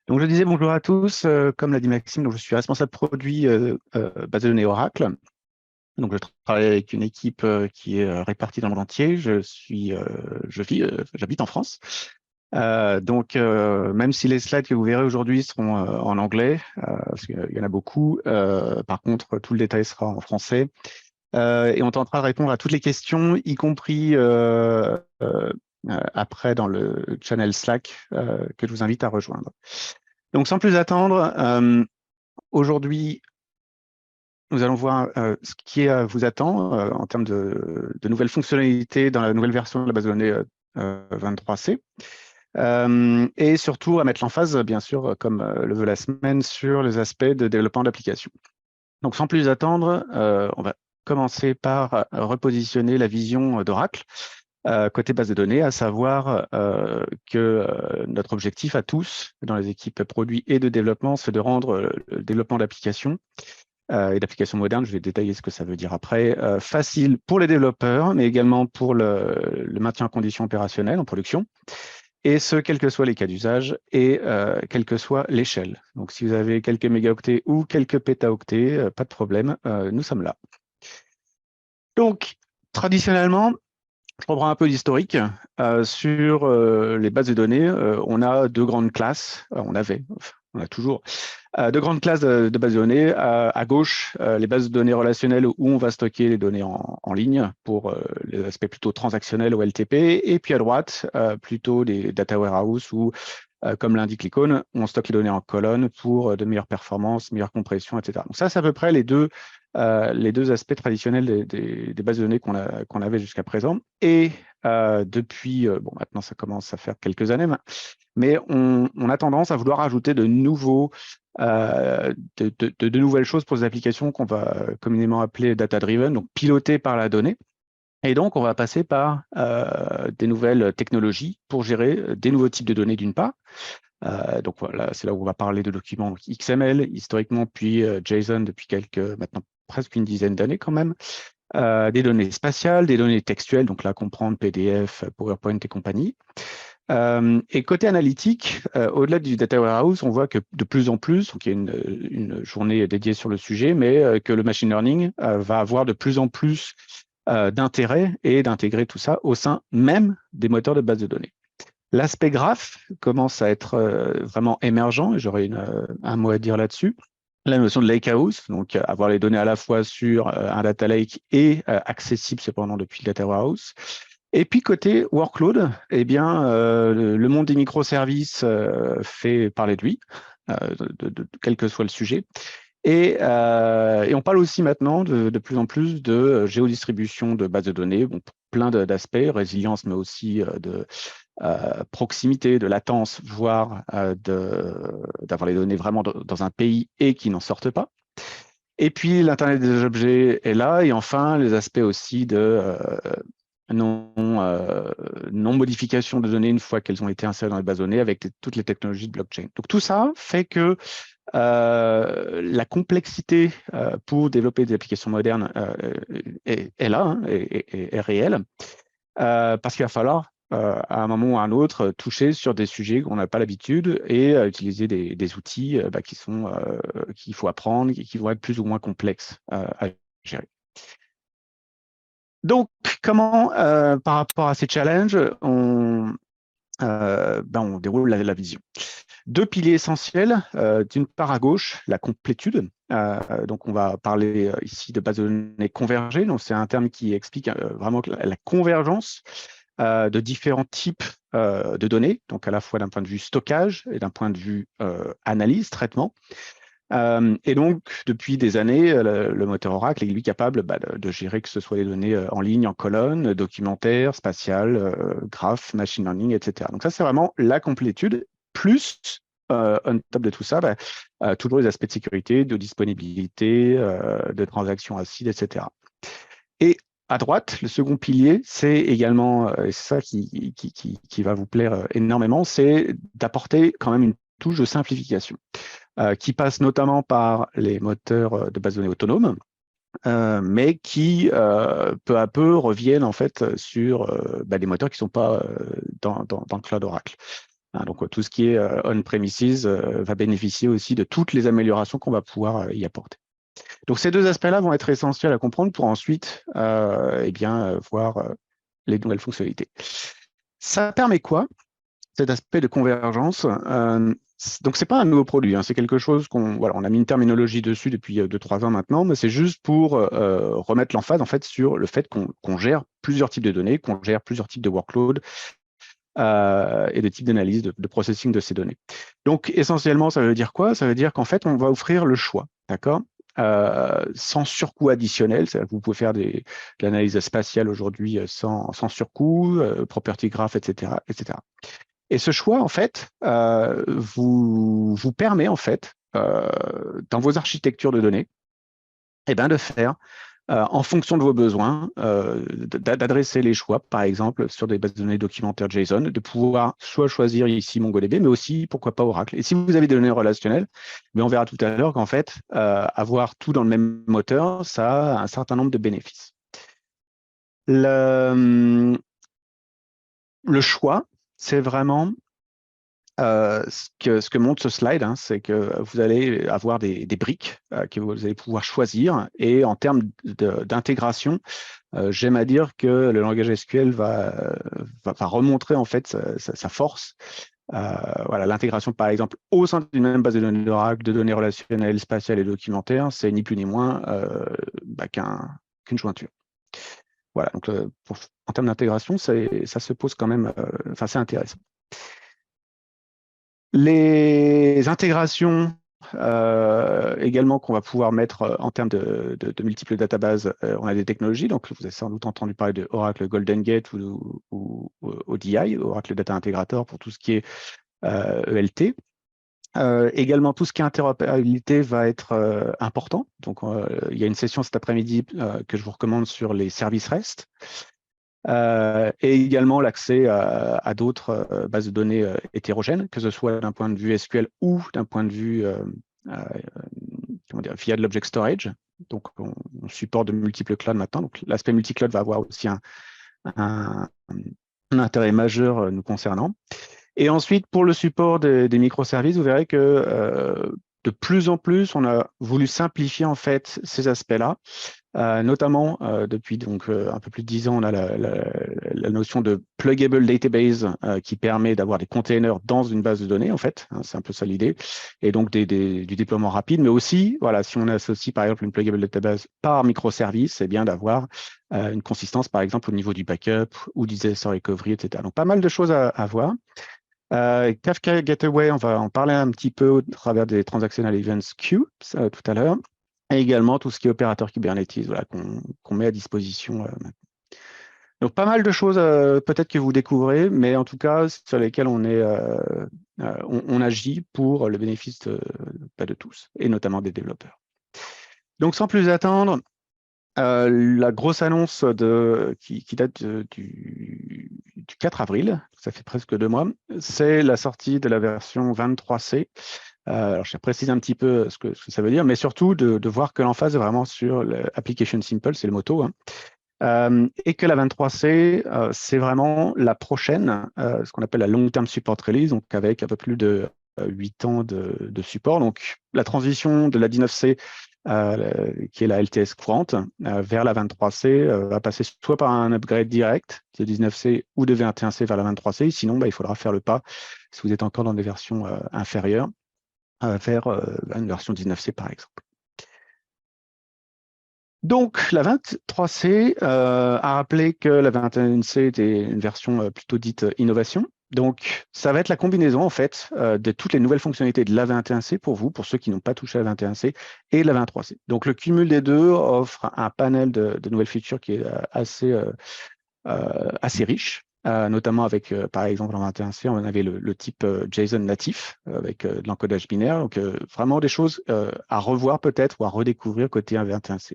Donc, je disais bonjour à tous. Comme l'a dit Maxime, donc je suis responsable produit base de données Oracle. Donc, je travaille avec une équipe qui est répartie dans le monde entier. J'habite en France. Même si les slides que vous verrez aujourd'hui seront en anglais, parce qu'il y en a beaucoup, par contre, tout le détail sera en français. Et on tentera de répondre à toutes les questions, y compris après dans le channel Slack que je vous invite à rejoindre. Donc, sans plus attendre, aujourd'hui, nous allons voir ce qui vous attend en termes de nouvelles fonctionnalités dans la nouvelle version de la base de données 23C. Et surtout à mettre l'emphase, bien sûr, comme le veut la semaine, sur les aspects de développement d'applications. Donc, sans plus attendre, on va commencer par repositionner la vision d'Oracle côté base de données, à savoir que notre objectif à tous, dans les équipes produits et de développement, c'est de rendre le développement d'applications et d'applications modernes, je vais détailler ce que ça veut dire après, facile pour les développeurs, mais également pour le maintien en condition opérationnelle en production, et ce, quels que soient les cas d'usage et quelle que soit l'échelle. Donc, si vous avez quelques mégaoctets ou quelques pétaoctets, pas de problème, nous sommes là. Donc, traditionnellement, je reprends un peu d'historique. Sur les bases de données, on a deux grandes classes. On a toujours deux grandes classes de bases de données. À gauche, les bases de données relationnelles où on va stocker les données en ligne pour les aspects plutôt transactionnels ou LTP. Et puis à droite, plutôt des data warehouse où, comme l'indique l'icône, on stocke les données en colonne pour de meilleures performances, meilleure compression, etc. Donc ça, c'est à peu près les deux aspects traditionnels des bases de données qu'on avait jusqu'à présent. Et depuis, bon, maintenant ça commence à faire quelques années, mais on a tendance à vouloir ajouter de nouvelles choses pour les applications qu'on va communément appeler data-driven, donc pilotées par la donnée. Et donc, on va passer par des nouvelles technologies pour gérer des nouveaux types de données d'une part. Donc voilà, c'est là où on va parler de documents XML historiquement, puis JSON depuis maintenant presque une dizaine d'années quand même. Des données spatiales, des données textuelles, donc là comprendre PDF, PowerPoint et compagnie. Et côté analytique, au-delà du data warehouse, on voit que de plus en plus, donc il y a une journée dédiée sur le sujet, mais que le machine learning va avoir de plus en plus d'intérêt et d'intégrer tout ça au sein même des moteurs de base de données. L'aspect graph commence à être vraiment émergent, et j'aurais un mot à dire là-dessus. La notion de lakehouse, donc avoir les données à la fois sur un data lake et accessible cependant depuis le data warehouse. Et puis côté workload, eh bien, le monde des microservices fait parler de lui, quel que soit le sujet. Et on parle aussi maintenant de plus en plus de géodistribution de bases de données, bon, pour plein d'aspects, résilience, mais aussi de proximité, de latence, voire d'avoir les données vraiment dans un pays et qui n'en sortent pas. Et puis l'Internet des objets est là, et enfin les aspects aussi de non-modification de données une fois qu'elles ont été insérées dans les bases de données avec toutes les technologies de blockchain. Donc tout ça fait que la complexité pour développer des applications modernes est là, hein, est réelle, parce qu'il va falloir à un moment ou à un autre toucher sur des sujets qu'on n'a pas l'habitude et utiliser des outils qu'il faut apprendre et qui vont être plus ou moins complexes à gérer. Donc, comment, par rapport à ces challenges, on déroule la vision. Deux piliers essentiels. D'une part, à gauche, la complétude. Donc, on va parler ici de base de données convergées. Donc, c'est un terme qui explique vraiment la convergence de différents types de données, donc à la fois d'un point de vue stockage et d'un point de vue analyse, traitement. Et donc, depuis des années, le moteur Oracle est lui capable de gérer que ce soit les données en ligne, en colonne, documentaire, spatial, graph, machine learning, etc. Donc ça, c'est vraiment la complétude, plus on top de tout ça, toujours les aspects de sécurité, de disponibilité, de transactions acides, etc. Et à droite, le second pilier, c'est également, et c'est ça qui va vous plaire énormément, c'est d'apporter quand même une touche de simplification qui passe notamment par les moteurs de base de données autonomes, mais qui peu à peu reviennent en fait sur des moteurs qui ne sont pas dans le cloud Oracle. Hein, donc, tout ce qui est on-premises va bénéficier aussi de toutes les améliorations qu'on va pouvoir y apporter. Donc, ces deux aspects-là vont être essentiels à comprendre pour ensuite voir les nouvelles fonctionnalités. Ça permet quoi, cet aspect de convergence? Donc, c'est pas un nouveau produit, hein, c'est quelque chose on a mis une terminologie dessus depuis 2-3 ans maintenant, mais c'est juste pour remettre l'emphase en fait sur le fait qu'on gère plusieurs types de données, qu'on gère plusieurs types de workloads et de types d'analyse, de processing de ces données. Donc, essentiellement, ça veut dire quoi? Ça veut dire qu'en fait, on va offrir le choix, d'accord? Sans surcoût additionnel, vous pouvez faire de l'analyse spatiale aujourd'hui sans surcoût, property graph, etc., etc. Et ce choix, en fait, vous permet, en fait, dans vos architectures de données, de faire, en fonction de vos besoins, d'adresser les choix, par exemple, sur des bases de données documentaires JSON, de pouvoir soit choisir ici MongoDB, mais aussi, pourquoi pas, Oracle. Et si vous avez des données relationnelles, mais on verra tout à l'heure qu'en fait, avoir tout dans le même moteur, ça a un certain nombre de bénéfices. Le choix, c'est vraiment ce que montre ce slide, hein, c'est que vous allez avoir des briques que vous allez pouvoir choisir. Et en termes d'intégration, j'aime à dire que le langage SQL va remontrer en fait sa force. Voilà, l'intégration, par exemple, au sein d'une même base de données d'Oracle, de données relationnelles, spatiales et documentaires, c'est ni plus ni moins qu'une jointure. Voilà, donc en termes d'intégration, ça se pose quand même, c'est intéressant. Les intégrations également qu'on va pouvoir mettre en termes de multiples databases, on a des technologies. Donc, vous avez sans doute entendu parler de Oracle Golden Gate ou ODI, Oracle Data Integrator, pour tout ce qui est ELT. Également, tout ce qui est interopérabilité va être important. Donc, il y a une session cet après-midi que je vous recommande sur les services REST. Et également l'accès à d'autres bases de données hétérogènes, que ce soit d'un point de vue SQL ou d'un point de vue via de l'object storage. Donc, on supporte de multiples clouds maintenant. Donc, l'aspect multi-cloud va avoir aussi un intérêt majeur nous concernant. Et ensuite, pour le support des microservices, vous verrez que de plus en plus, on a voulu simplifier en fait ces aspects-là. Notamment, depuis un peu plus de 10 ans, on a la notion de pluggable database qui permet d'avoir des containers dans une base de données, en fait. Hein, c'est un peu ça l'idée. Et donc, du déploiement rapide, mais aussi, voilà, si on associe par exemple une pluggable database par microservice, c'est bien d'avoir une consistance, par exemple, au niveau du backup ou du disaster recovery, etc. Donc, pas mal de choses à voir. Kafka Gateway, on va en parler un petit peu au travers des Transactional Events Queue tout à l'heure. Et également tout ce qui est opérateur Kubernetes, voilà, qu'on met à disposition maintenant. Donc pas mal de choses peut-être que vous découvrez, mais en tout cas sur lesquelles on agit pour le bénéfice de tous, et notamment des développeurs. Donc sans plus attendre, la grosse annonce qui date du 4 avril, ça fait presque 2 mois, c'est la sortie de la version 23C. Alors, je précise un petit peu ce que ça veut dire, mais surtout de voir que l'emphase est vraiment sur l'application simple, c'est le motto, hein. Et que la 23C, c'est vraiment la prochaine, ce qu'on appelle la long-term support release, donc avec un peu plus de 8 ans de support. Donc, la transition de la 19C, qui est la LTS courante, vers la 23C, va passer soit par un upgrade direct de 19C ou de 21C vers la 23C. Sinon, il faudra faire le pas, si vous êtes encore dans des versions inférieures, vers une version 19C, par exemple. Donc, la 23C a rappelé que la 21C était une version plutôt dite innovation. Donc, ça va être la combinaison, en fait, de toutes les nouvelles fonctionnalités de la 21C pour vous, pour ceux qui n'ont pas touché à la 21C, et de la 23C. Donc, le cumul des deux offre un panel de nouvelles features qui est assez riche. Notamment avec, par exemple, en 21C, on avait le type JSON natif avec de l'encodage binaire. Donc, vraiment des choses à revoir peut-être ou à redécouvrir côté 21C.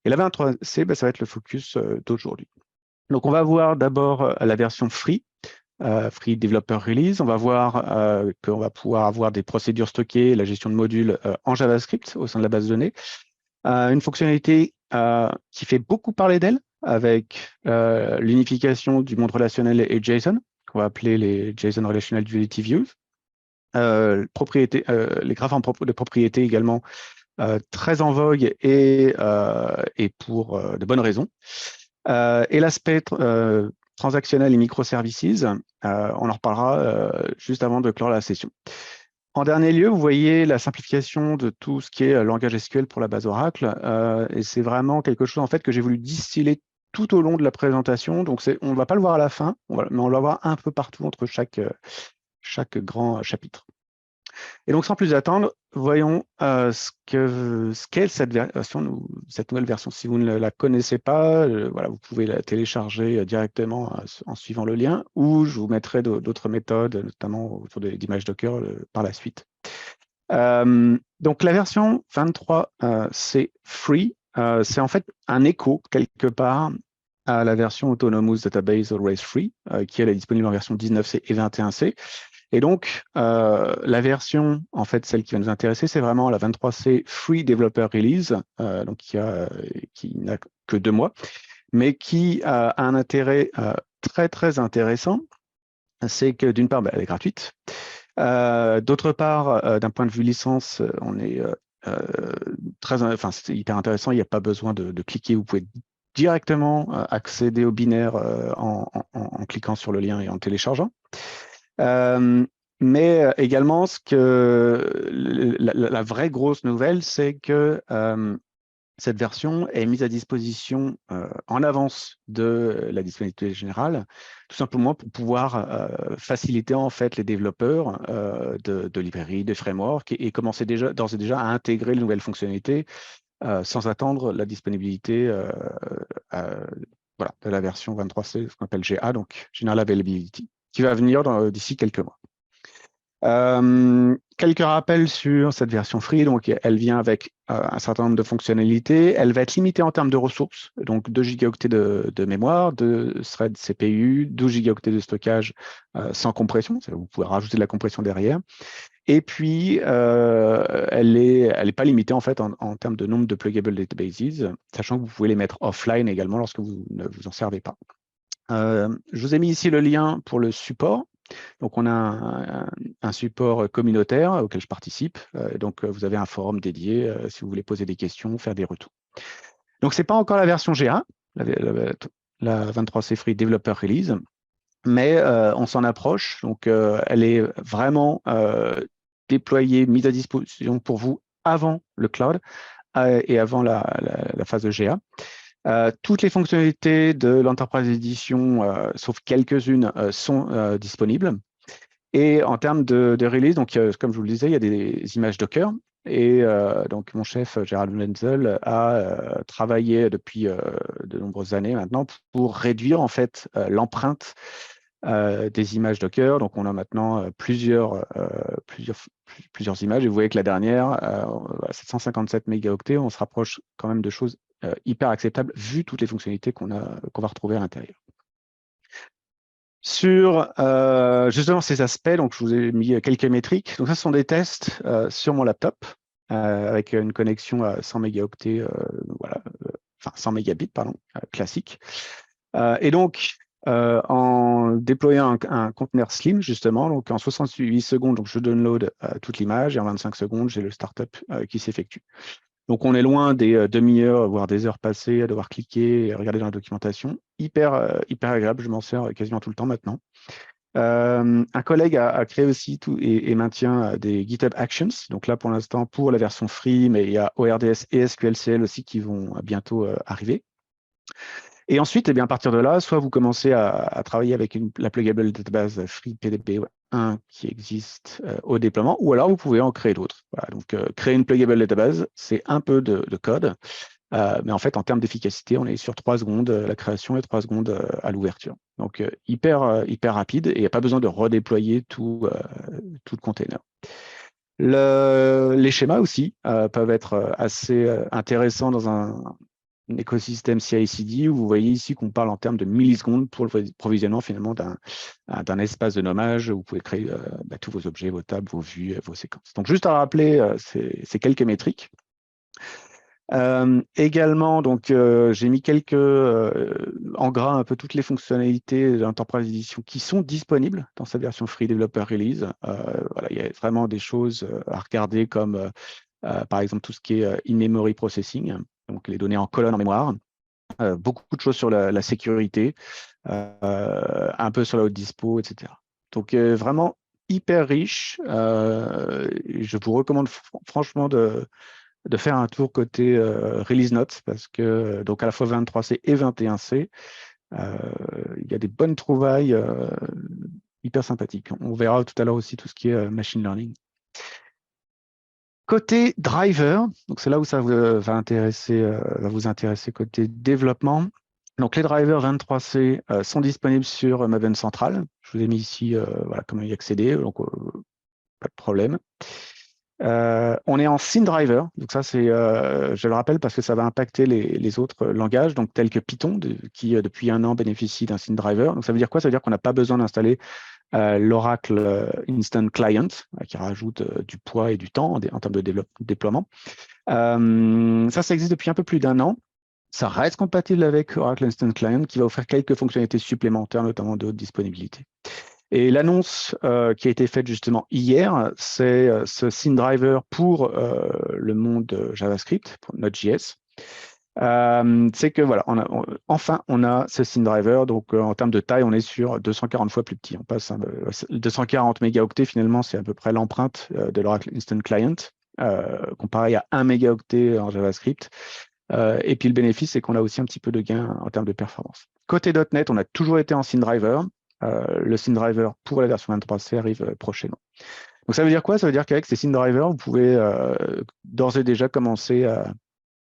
Et la 23C, ça va être le focus d'aujourd'hui. Donc, on va voir d'abord la version free, Free Developer Release. On va voir qu'on va pouvoir avoir des procédures stockées, la gestion de modules en JavaScript au sein de la base de données. Une fonctionnalité qui fait beaucoup parler d'elle, avec l'unification du monde relationnel et JSON, qu'on va appeler les JSON Relational Utility Views. Les graphes de propriété également, très en vogue et pour de bonnes raisons. Et l'aspect transactionnel et microservices, on en reparlera juste avant de clore la session. En dernier lieu, vous voyez la simplification de tout ce qui est langage SQL pour la base Oracle. Et c'est vraiment quelque chose en fait que j'ai voulu distiller tout au long de la présentation. Donc, on ne va pas le voir à la fin, mais on va le voir un peu partout entre chaque grand chapitre. Et donc, sans plus attendre, voyons ce qu'est cette version, cette nouvelle version. Si vous ne la connaissez pas, voilà, vous pouvez la télécharger directement en suivant le lien, ou je vous mettrai d'autres méthodes, notamment autour d'images Docker par la suite. Donc, la version 23, c'est free. C'est en fait un écho, quelque part, à la version Autonomous Database Always Free, qui est disponible en version 19C et 21C. Et donc, la version, en fait, celle qui va nous intéresser, c'est vraiment la 23C Free Developer Release, donc qui n'a que 2 mois, mais qui a un intérêt très, très intéressant. C'est que d'une part, elle est gratuite. D'autre part, d'un point de vue licence, on est c'est hyper intéressant. Il n'y a pas besoin de cliquer. Vous pouvez directement accéder au binaire en cliquant sur le lien et en téléchargeant. Mais également, la vraie grosse nouvelle, c'est que cette version est mise à disposition en avance de la disponibilité générale, tout simplement pour pouvoir faciliter en fait les développeurs de librairies, de frameworks et commencer d'ores et déjà à intégrer les nouvelles fonctionnalités sans attendre la disponibilité voilà, de la version 23C, ce qu'on appelle GA, donc General Availability, qui va venir d'ici quelques mois. Quelques rappels sur cette version free. Donc, elle vient avec un certain nombre de fonctionnalités. Elle va être limitée en termes de ressources, donc 2 gigaoctets de mémoire, 2 threads CPU, 12 gigaoctets de stockage sans compression. Vous pouvez rajouter de la compression derrière. Et puis, elle est pas limitée en fait en termes de nombre de pluggable databases, sachant que vous pouvez les mettre offline également lorsque vous ne vous en servez pas. Je vous ai mis ici le lien pour le support. Donc, on a un support communautaire auquel je participe. Donc, vous avez un forum dédié si vous voulez poser des questions, faire des retours. Donc, ce n'est pas encore la version GA, la 23C Free Developer Release, mais on s'en approche. Donc, elle est vraiment déployée, mise à disposition pour vous avant le cloud et avant la phase de GA. Toutes les fonctionnalités de l'Enterprise Edition, sauf quelques-unes, sont disponibles. Et en termes de release, donc, comme je vous le disais, il y a des images Docker. Et donc, mon chef, Gérald Wenzel, a travaillé depuis de nombreuses années maintenant pour réduire en fait l'empreinte des images Docker. Donc, on a maintenant plusieurs images. Et vous voyez que la dernière, 757 mégaoctets, on se rapproche quand même de choses hyper acceptables vu toutes les fonctionnalités qu'on va retrouver à l'intérieur. Sur justement ces aspects, donc je vous ai mis quelques métriques. Donc, ça, ce sont des tests sur mon laptop avec une connexion à 100 mégaoctets, voilà, enfin 100 mégabits, pardon, classique. Et donc, en déployant un conteneur Slim, justement, donc en 68 secondes, donc je download toute l'image et en 25 secondes, j'ai le startup qui s'effectue. Donc, on est loin des demi-heures, voire des heures passées à devoir cliquer et regarder dans la documentation. Hyper agréable, je m'en sers quasiment tout le temps maintenant. Un collègue a créé aussi et maintient des GitHub Actions. Donc là, pour l'instant, pour la version free, mais il y a ORDS et SQLCL aussi qui vont bientôt arriver. Et ensuite, eh bien, à partir de là, soit vous commencez à travailler avec la pluggable database free PDB1 qui existe au déploiement, ou alors vous pouvez en créer d'autres. Voilà, donc, créer une pluggable database, c'est un peu de code, mais en fait, en termes d'efficacité, on est sur 3 secondes la création et 3 secondes à l'ouverture. Donc, hyper rapide et il n'y a pas besoin de redéployer tout le container. Les schémas aussi peuvent être assez intéressants dans un écosystème CI/CD où vous voyez ici qu'on parle en termes de millisecondes pour le provisionnement finalement d'un espace de nommage où vous pouvez créer tous vos objets, vos tables, vos vues, vos séquences. Donc, juste à rappeler ces quelques métriques. Également, donc j'ai mis quelques en gras un peu toutes les fonctionnalités d'Enterprise Edition qui sont disponibles dans sa version Free Developer Release. Voilà, il y a vraiment des choses à regarder comme par exemple tout ce qui est in-memory processing, donc les données en colonne en mémoire. Beaucoup de choses sur la sécurité, un peu sur la haute dispo, etc. Donc vraiment hyper riche. Je vous recommande franchement de faire un tour côté release notes parce que donc à la fois 23C et 21C, il y a des bonnes trouvailles hyper sympathiques. On verra tout à l'heure aussi tout ce qui est machine learning. Côté driver, donc c'est là où ça va vous intéresser côté développement. Donc les drivers 23C sont disponibles sur Maven Central. Je vous ai mis ici voilà, comment y accéder, donc pas de problème. On est en SynDriver, donc ça c'est, je le rappelle parce que ça va impacter les autres langages, donc tels que Python, qui depuis un an bénéficie d'un SynDriver. Donc ça veut dire quoi? Ça veut dire qu'on n'a pas besoin d'installer l'Oracle Instant Client, qui rajoute du poids et du temps en termes de déploiement. Ça existe depuis un peu plus d'un an. Ça reste compatible avec Oracle Instant Client, qui va offrir quelques fonctionnalités supplémentaires, notamment de haute disponibilité. Et l'annonce qui a été faite justement hier, c'est ce SynDriver pour le monde JavaScript, pour Node.js. C'est que voilà, enfin on a ce SynDriver, donc en termes de taille, on est sur 240 fois plus petit. On passe 240 mégaoctets, finalement, c'est à peu près l'empreinte de l'Oracle Instant Client, comparé à 1 mégaoctet en JavaScript. Et puis le bénéfice, c'est qu'on a aussi un petit peu de gain en termes de performance. Côté .NET, on a toujours été en SynDriver. Le SynDriver pour la version 23C arrive prochainement. Donc ça veut dire quoi? Ça veut dire qu'avec ces SynDrivers, vous pouvez d'ores et déjà commencer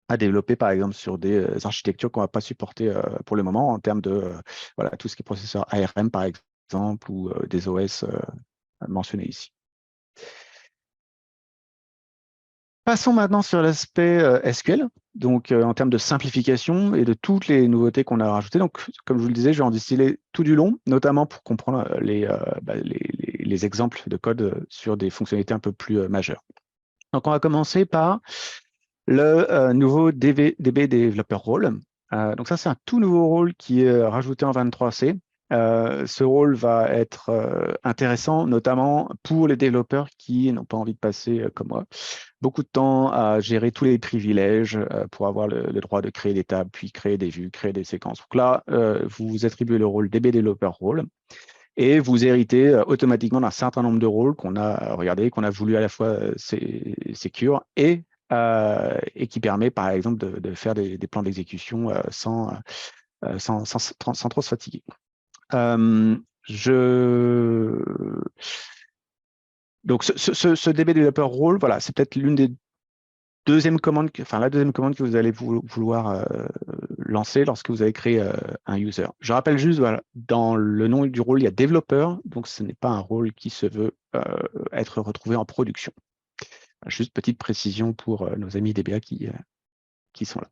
à développer, par exemple, sur des architectures qu'on ne va pas supporter pour le moment en termes de voilà, tout ce qui est processeur ARM, par exemple, ou des OS mentionnés ici. Passons maintenant sur l'aspect SQL, donc en termes de simplification et de toutes les nouveautés qu'on a rajoutées. Donc, comme je vous le disais, je vais en distiller tout du long, notamment pour comprendre les exemples de code sur des fonctionnalités un peu plus majeures. Donc, on va commencer par le nouveau DB Developer Role. Donc ça, c'est un tout nouveau rôle qui est rajouté en 23C. Ce rôle va être intéressant, notamment pour les développeurs qui n'ont pas envie de passer, comme moi, beaucoup de temps à gérer tous les privilèges pour avoir le droit de créer des tables, puis créer des vues, créer des séquences. Donc là, vous attribuez le rôle DB Developer Role et vous héritez automatiquement d'un certain nombre de rôles qu'on a regardé, qu'on a voulu à la fois secure et qui permet, par exemple, de faire des plans d'exécution sans trop se fatiguer. Donc, ce DB Developer Role, voilà, c'est peut-être l'une des deuxième commande, la deuxième commande que vous allez vouloir lancer lorsque vous allez créer un user. Je rappelle juste, voilà, dans le nom du rôle, il y a développeur, donc ce n'est pas un rôle qui se veut être retrouvé en production. Juste petite précision pour nos amis DBA qui sont là.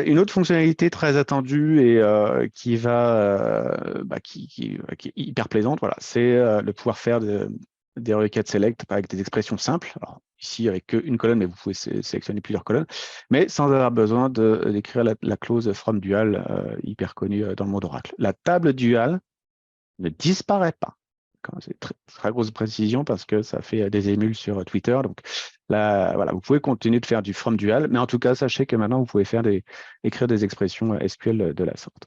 Une autre fonctionnalité très attendue et qui est hyper plaisante, voilà, c'est de pouvoir faire des requêtes select avec des expressions simples. Alors, ici, avec une colonne, mais vous pouvez sélectionner plusieurs colonnes, mais sans avoir besoin d'écrire la clause from dual hyper connue dans le monde Oracle. La table dual ne disparaît pas. C'est très, très grosse précision parce que ça fait des émules sur Twitter. Donc là, voilà, vous pouvez continuer de faire du from dual, mais en tout cas, sachez que maintenant, vous pouvez écrire des expressions SQL de la sorte.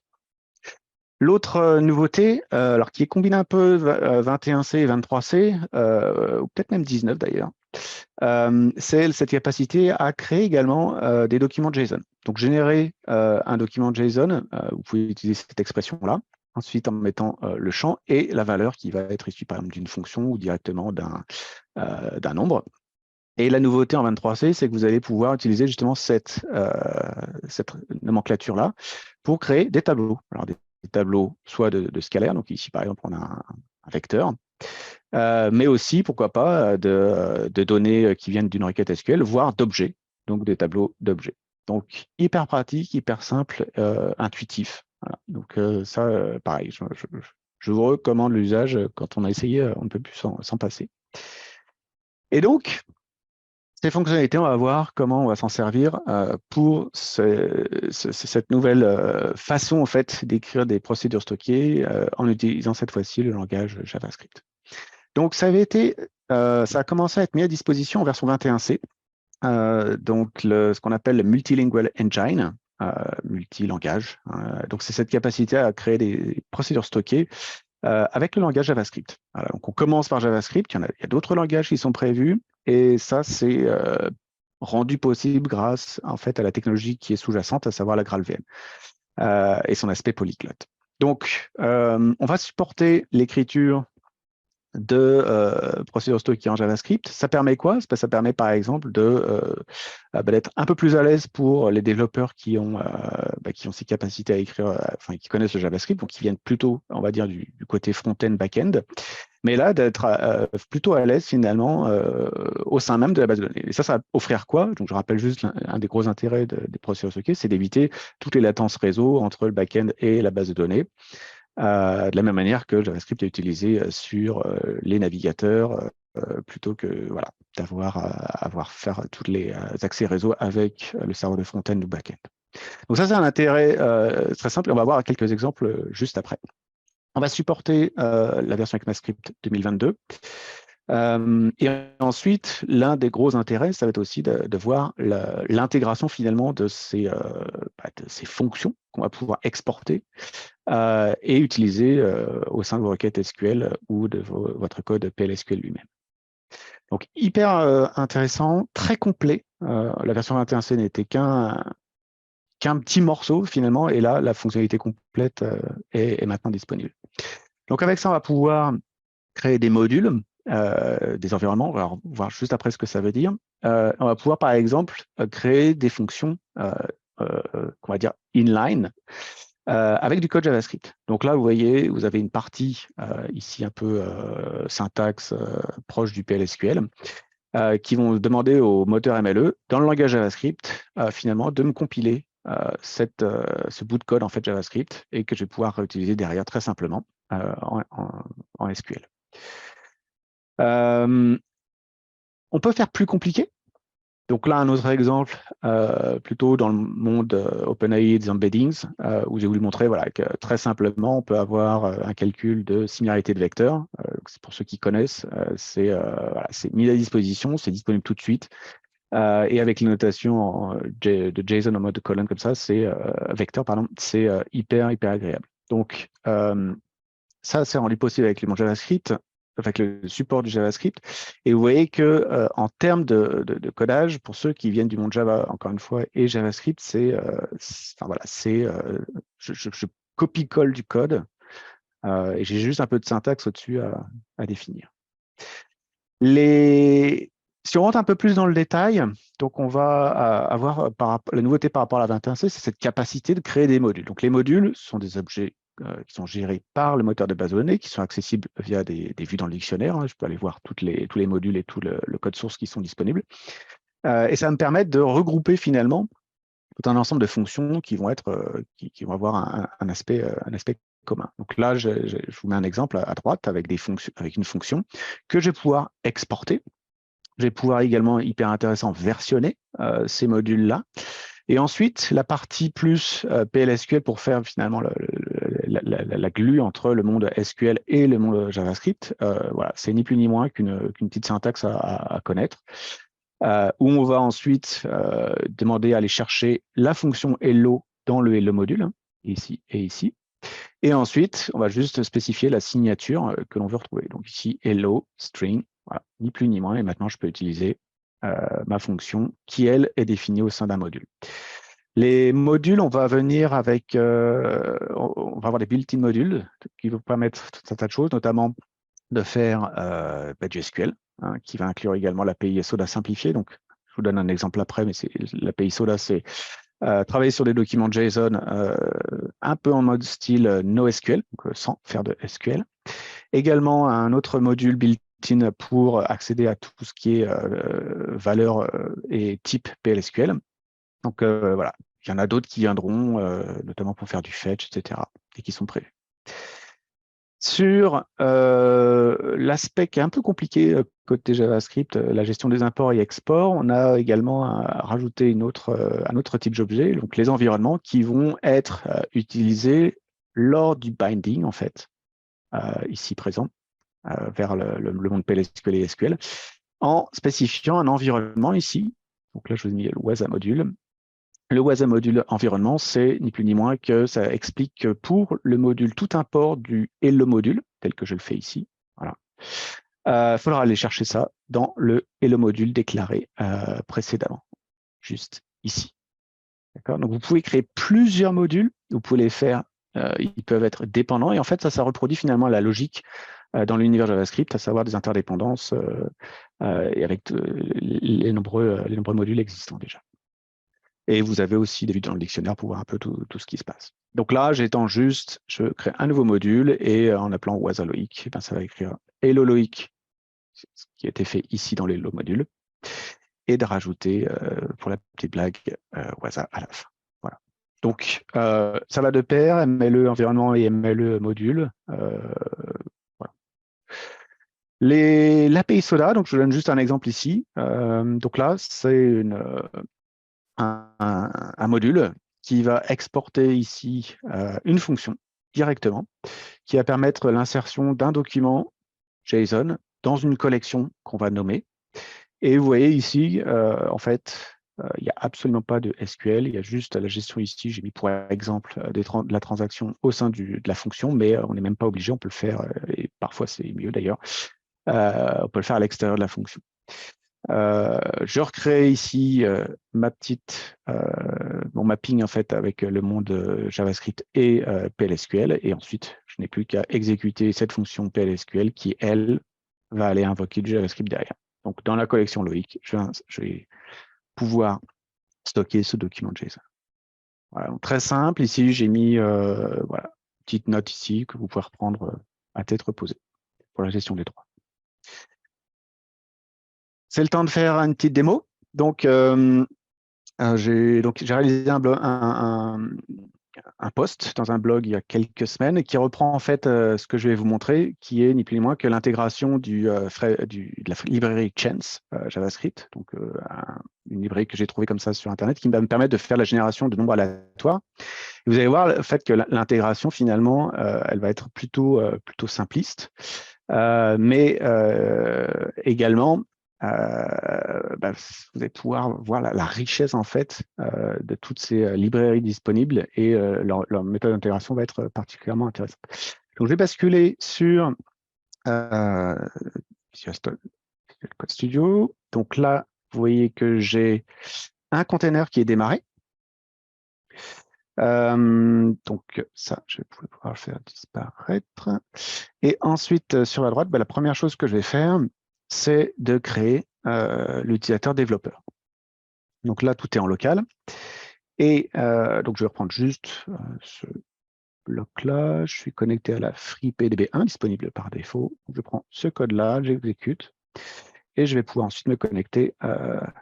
L'autre nouveauté, alors qui est combinée un peu 21C et 23C, ou peut-être même 19 d'ailleurs, c'est cette capacité à créer également des documents JSON. Donc générer un document JSON, vous pouvez utiliser cette expression-là, ensuite en mettant le champ et la valeur qui va être issue par exemple d'une fonction ou directement d'un nombre. Et la nouveauté en 23C, c'est que vous allez pouvoir utiliser justement cette nomenclature-là pour créer des tableaux. Alors des tableaux soit de scalaire, donc ici par exemple on a un vecteur, mais aussi, pourquoi pas, de données qui viennent d'une requête SQL, voire d'objets, donc des tableaux d'objets. Donc, hyper pratique, hyper simple, intuitif. Voilà. Donc, ça, pareil, je vous recommande l'usage. Quand on a essayé, on ne peut plus s'en passer. Et donc, Ces fonctionnalités, on va voir comment on va s'en servir pour cette nouvelle façon en fait d'écrire des procédures stockées en utilisant cette fois-ci le langage JavaScript. Donc ça a commencé à être mis à disposition en version 21C, donc ce qu'on appelle le Multilingual Engine, multilangage. Donc c'est cette capacité à créer des procédures stockées avec le langage JavaScript. Voilà, donc on commence par JavaScript, il y a d'autres langages qui sont prévus, et ça c'est rendu possible grâce en fait à la technologie qui est sous-jacente, à savoir la GraalVM et son aspect polyglotte. Donc on va supporter l'écriture de procédures stockées en JavaScript. Ça permet quoi? Ça permet par exemple d'être un peu plus à l'aise pour les développeurs qui ont ces capacités à écrire, enfin qui connaissent le JavaScript, donc qui viennent plutôt, on va dire, du côté front-end, back-end, mais là d'être plutôt à l'aise finalement au sein même de la base de données. Et ça va offrir quoi? Donc je rappelle juste un des gros intérêts des procédures stockées, c'est d'éviter toutes les latences réseau entre le back-end et la base de données. De la même manière que JavaScript est utilisé sur les navigateurs, plutôt que voilà, avoir faire tous les accès réseau avec le serveur de front-end ou back-end. Donc ça, c'est un intérêt très simple. On va voir quelques exemples juste après. On va supporter la version ECMAScript 2022. Et ensuite, l'un des gros intérêts, ça va être aussi de voir l'intégration finalement de ces fonctions qu'on va pouvoir exporter et utiliser au sein de vos requêtes SQL ou de votre code PLSQL lui-même. Donc, hyper intéressant, très complet. La version 21C n'était qu'un petit morceau finalement, et là, la fonctionnalité complète est maintenant disponible. Donc, avec ça, on va pouvoir créer des modules, des environnements. On va voir juste après ce que ça veut dire. On va pouvoir, par exemple, créer des fonctions qu'on va dire inline, avec du code JavaScript. Donc là, vous voyez, vous avez une partie ici un peu syntaxe proche du PLSQL qui vont demander au moteur MLE, dans le langage JavaScript, finalement, de me compiler ce bout de code en fait JavaScript et que je vais pouvoir réutiliser derrière très simplement en SQL. On peut faire plus compliqué. Donc là, un autre exemple, plutôt dans le monde OpenAI des embeddings, où j'ai voulu montrer voilà, que très simplement, on peut avoir un calcul de similarité de vecteurs. C'est pour ceux qui connaissent, c'est mis à disposition, c'est disponible tout de suite. Et avec les notations de JSON en mode colonne comme ça, c'est vecteur, pardon, c'est hyper agréable. Donc, ça, c'est rendu possible avec le monde JavaScript, avec le support du JavaScript. Et vous voyez que en termes de codage, pour ceux qui viennent du monde Java, encore une fois, et JavaScript, je copie-colle du code et j'ai juste un peu de syntaxe au-dessus à définir. Si on rentre un peu plus dans le détail, donc on va avoir la nouveauté par rapport à la 21C, c'est cette capacité de créer des modules. Donc les modules sont des objets qui sont gérés par le moteur de base de données, qui sont accessibles via des vues dans le dictionnaire. Je peux aller voir tous les modules et tout le code source qui sont disponibles. Et ça va me permettre de regrouper finalement tout un ensemble de fonctions qui vont vont avoir un aspect commun. Donc là, je vous mets un exemple à droite avec une fonction que je vais pouvoir exporter. Je vais pouvoir également, hyper intéressant, versionner ces modules-là. Et ensuite, la partie plus PLSQL pour faire finalement la glue entre le monde SQL et le monde JavaScript. Voilà, c'est ni plus ni moins qu'une petite syntaxe à connaître. Où on va ensuite demander à aller chercher la fonction hello dans le hello module, hein, ici et ici. Et ensuite, on va juste spécifier la signature que l'on veut retrouver. Donc ici, hello, string, voilà, ni plus ni moins. Et maintenant, je peux utiliser ma fonction qui, elle, est définie au sein d'un module. Les modules, on va venir avec, on va avoir des built-in modules qui vont permettre tout un tas de choses, notamment de faire du SQL, hein, qui va inclure également l'API Soda simplifiée. Donc, je vous donne un exemple après, mais l'API Soda, c'est travailler sur des documents JSON un peu en mode style NoSQL, donc sans faire de SQL. Également, un autre module built-in pour accéder à tout ce qui est valeur et type PLSQL. Donc voilà, il y en a d'autres qui viendront, notamment pour faire du fetch, etc., et qui sont prévus. Sur l'aspect qui est un peu compliqué côté JavaScript, la gestion des imports et exports, on a également rajouté un autre type d'objet, donc les environnements qui vont être utilisés lors du binding, en fait, ici présent, vers le monde PLSQL et SQL, en spécifiant un environnement ici. Donc là, je vous ai mis le WASA module. Le WASA module environnement, c'est ni plus ni moins que ça explique que pour le module tout import du hello module, tel que je le fais ici, voilà, il faudra aller chercher ça dans le hello module déclaré précédemment, juste ici. D'accord. Donc vous pouvez créer plusieurs modules, vous pouvez les faire, ils peuvent être dépendants, et en fait ça reproduit finalement la logique dans l'univers JavaScript, à savoir des interdépendances et avec les nombreux modules existants déjà. Et vous avez aussi des vues dans le dictionnaire pour voir un peu tout ce qui se passe. Donc là, j'étends juste, je crée un nouveau module et en appelant wasaloic, ben ça va écrire hello Loïc, ce qui a été fait ici dans les hello modules, et de rajouter pour la petite blague wasa à la fin. Voilà. Donc ça va de pair, MLE environnement et MLE module. Voilà. L'API Soda, donc je vous donne juste un exemple ici. Donc là, c'est un module qui va exporter ici une fonction directement, qui va permettre l'insertion d'un document JSON dans une collection qu'on va nommer. Et vous voyez ici, en fait, il n'y a absolument pas de SQL, il y a juste la gestion ici. J'ai mis pour exemple de la transaction au sein de la fonction, mais on n'est même pas obligé, on peut le faire, et parfois c'est mieux d'ailleurs, on peut le faire à l'extérieur de la fonction. Je recrée ici mon mapping en fait avec le monde JavaScript et PLSQL, et ensuite je n'ai plus qu'à exécuter cette fonction PLSQL qui, elle, va aller invoquer du JavaScript derrière. Donc dans la collection Loïc, je vais pouvoir stocker ce document JSON. Voilà, donc très simple. Ici, j'ai mis voilà, une petite note ici que vous pouvez reprendre à tête reposée pour la gestion des droits. C'est le temps de faire une petite démo. Donc, j'ai réalisé un post dans un blog il y a quelques semaines qui reprend en fait ce que je vais vous montrer, qui est ni plus ni moins que l'intégration de la librairie Chance JavaScript, donc une librairie que j'ai trouvée comme ça sur Internet, qui va me permettre de faire la génération de nombres aléatoires. Et vous allez voir le fait que l'intégration finalement, elle va être plutôt simpliste, mais également bah, vous allez pouvoir voir la richesse en fait de toutes ces librairies disponibles, et leur méthode d'intégration va être particulièrement intéressante. Donc je vais basculer sur Visual Code Studio. Donc là, vous voyez que j'ai un container qui est démarré. Donc ça, je vais pouvoir le faire disparaître. Et ensuite, sur la droite, bah, la première chose que je vais faire, c'est de créer l'utilisateur développeur. Donc là, tout est en local. Et donc, je vais reprendre juste ce bloc-là. Je suis connecté à la FreePDB1 disponible par défaut. Donc, je prends ce code-là, j'exécute. Et je vais pouvoir ensuite me connecter à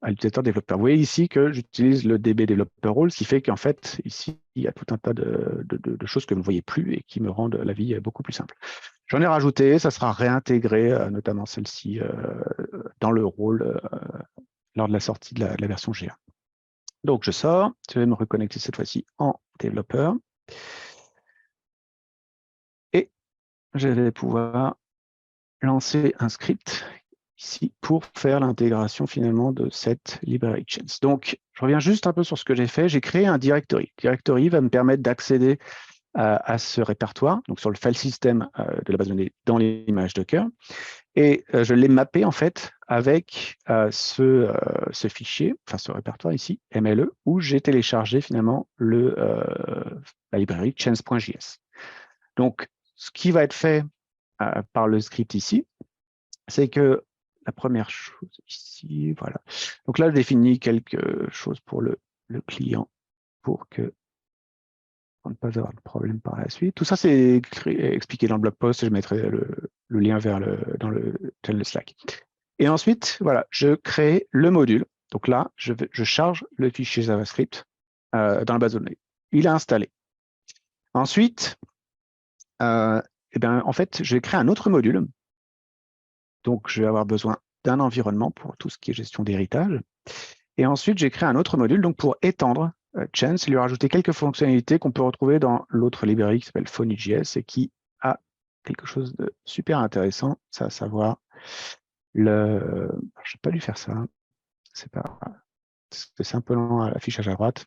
l'utilisateur développeur. Vous voyez ici que j'utilise le DB Developer Role, ce qui fait qu'en fait, ici, il y a tout un tas de choses que vous ne voyez plus et qui me rendent la vie beaucoup plus simple. J'en ai rajouté, ça sera réintégré, notamment celle-ci, dans le rôle lors de la sortie de la version G1. Donc, je sors, je vais me reconnecter cette fois-ci en développeur. Et je vais pouvoir lancer un script ici pour faire l'intégration finalement de cette librairie Chance. Donc, je reviens juste un peu sur ce que j'ai fait. J'ai créé un directory. Le directory va me permettre d'accéder à ce répertoire, donc sur le file system de la base de données dans l'image Docker. Et je l'ai mappé en fait avec ce fichier, enfin ce répertoire ici, MLE, où j'ai téléchargé finalement la librairie chance.js. Donc, ce qui va être fait par le script ici, c'est que la première chose ici, voilà. Donc là, je définis quelque chose pour le client pour ne pas avoir de problème par la suite. Tout ça, c'est expliqué dans le blog post, et je mettrai le lien dans le channel Slack. Et ensuite, voilà, je crée le module. Donc là, je charge le fichier JavaScript dans la base de données. Il est installé. Ensuite, eh bien, en fait, je vais créer un autre module. Donc, je vais avoir besoin d'un environnement pour tout ce qui est gestion d'héritage. Et ensuite, j'ai créé un autre module donc pour étendre Chance et lui rajouter quelques fonctionnalités qu'on peut retrouver dans l'autre librairie qui s'appelle Phony.js et qui a quelque chose de super intéressant, c'est à savoir je ne vais pas lui faire ça, c'est pas, c'est un peu lent à l'affichage à droite.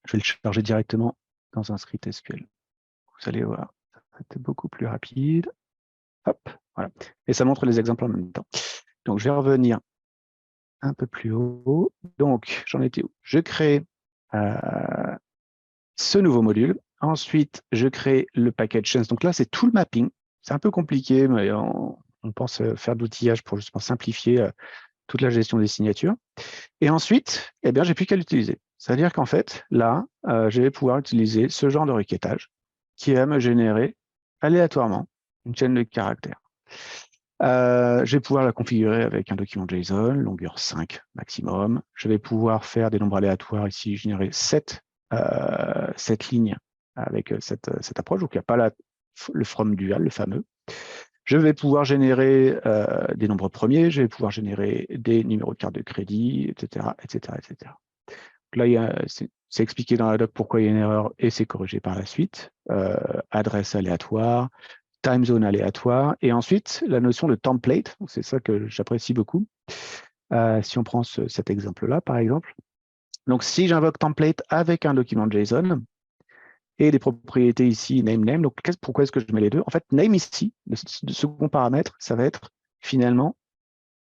Je vais le charger directement dans un script SQL. Vous allez voir, ça va être beaucoup plus rapide. Hop, voilà. Et ça montre les exemples en même temps. Donc, je vais revenir un peu plus haut. Donc, j'en étais où? Je crée ce nouveau module. Ensuite, je crée le package Chance. Donc là, c'est tout le mapping. C'est un peu compliqué, mais on pense faire de l'outillage pour justement simplifier toute la gestion des signatures. Et ensuite, eh bien, j'ai plus qu'à l'utiliser. C'est-à-dire qu'en fait, là, je vais pouvoir utiliser ce genre de requêtage qui va me générer aléatoirement une chaîne de caractères. Je vais pouvoir la configurer avec un document JSON, longueur 5 maximum. Je vais pouvoir faire des nombres aléatoires ici, générer 7 lignes avec cette approche. Donc, il n'y a pas le from dual, le fameux. Je vais pouvoir générer des nombres premiers, je vais pouvoir générer des numéros de carte de crédit, etc., etc., etc. Donc là, c'est expliqué dans la doc pourquoi il y a une erreur et c'est corrigé par la suite. Adresse aléatoire, time zone aléatoire, et ensuite la notion de template, c'est ça que j'apprécie beaucoup. Si on prend cet exemple-là, par exemple, donc si j'invoque template avec un document JSON et des propriétés ici, name, donc pourquoi est-ce que je mets les deux? En fait, name ici, le second paramètre, ça va être finalement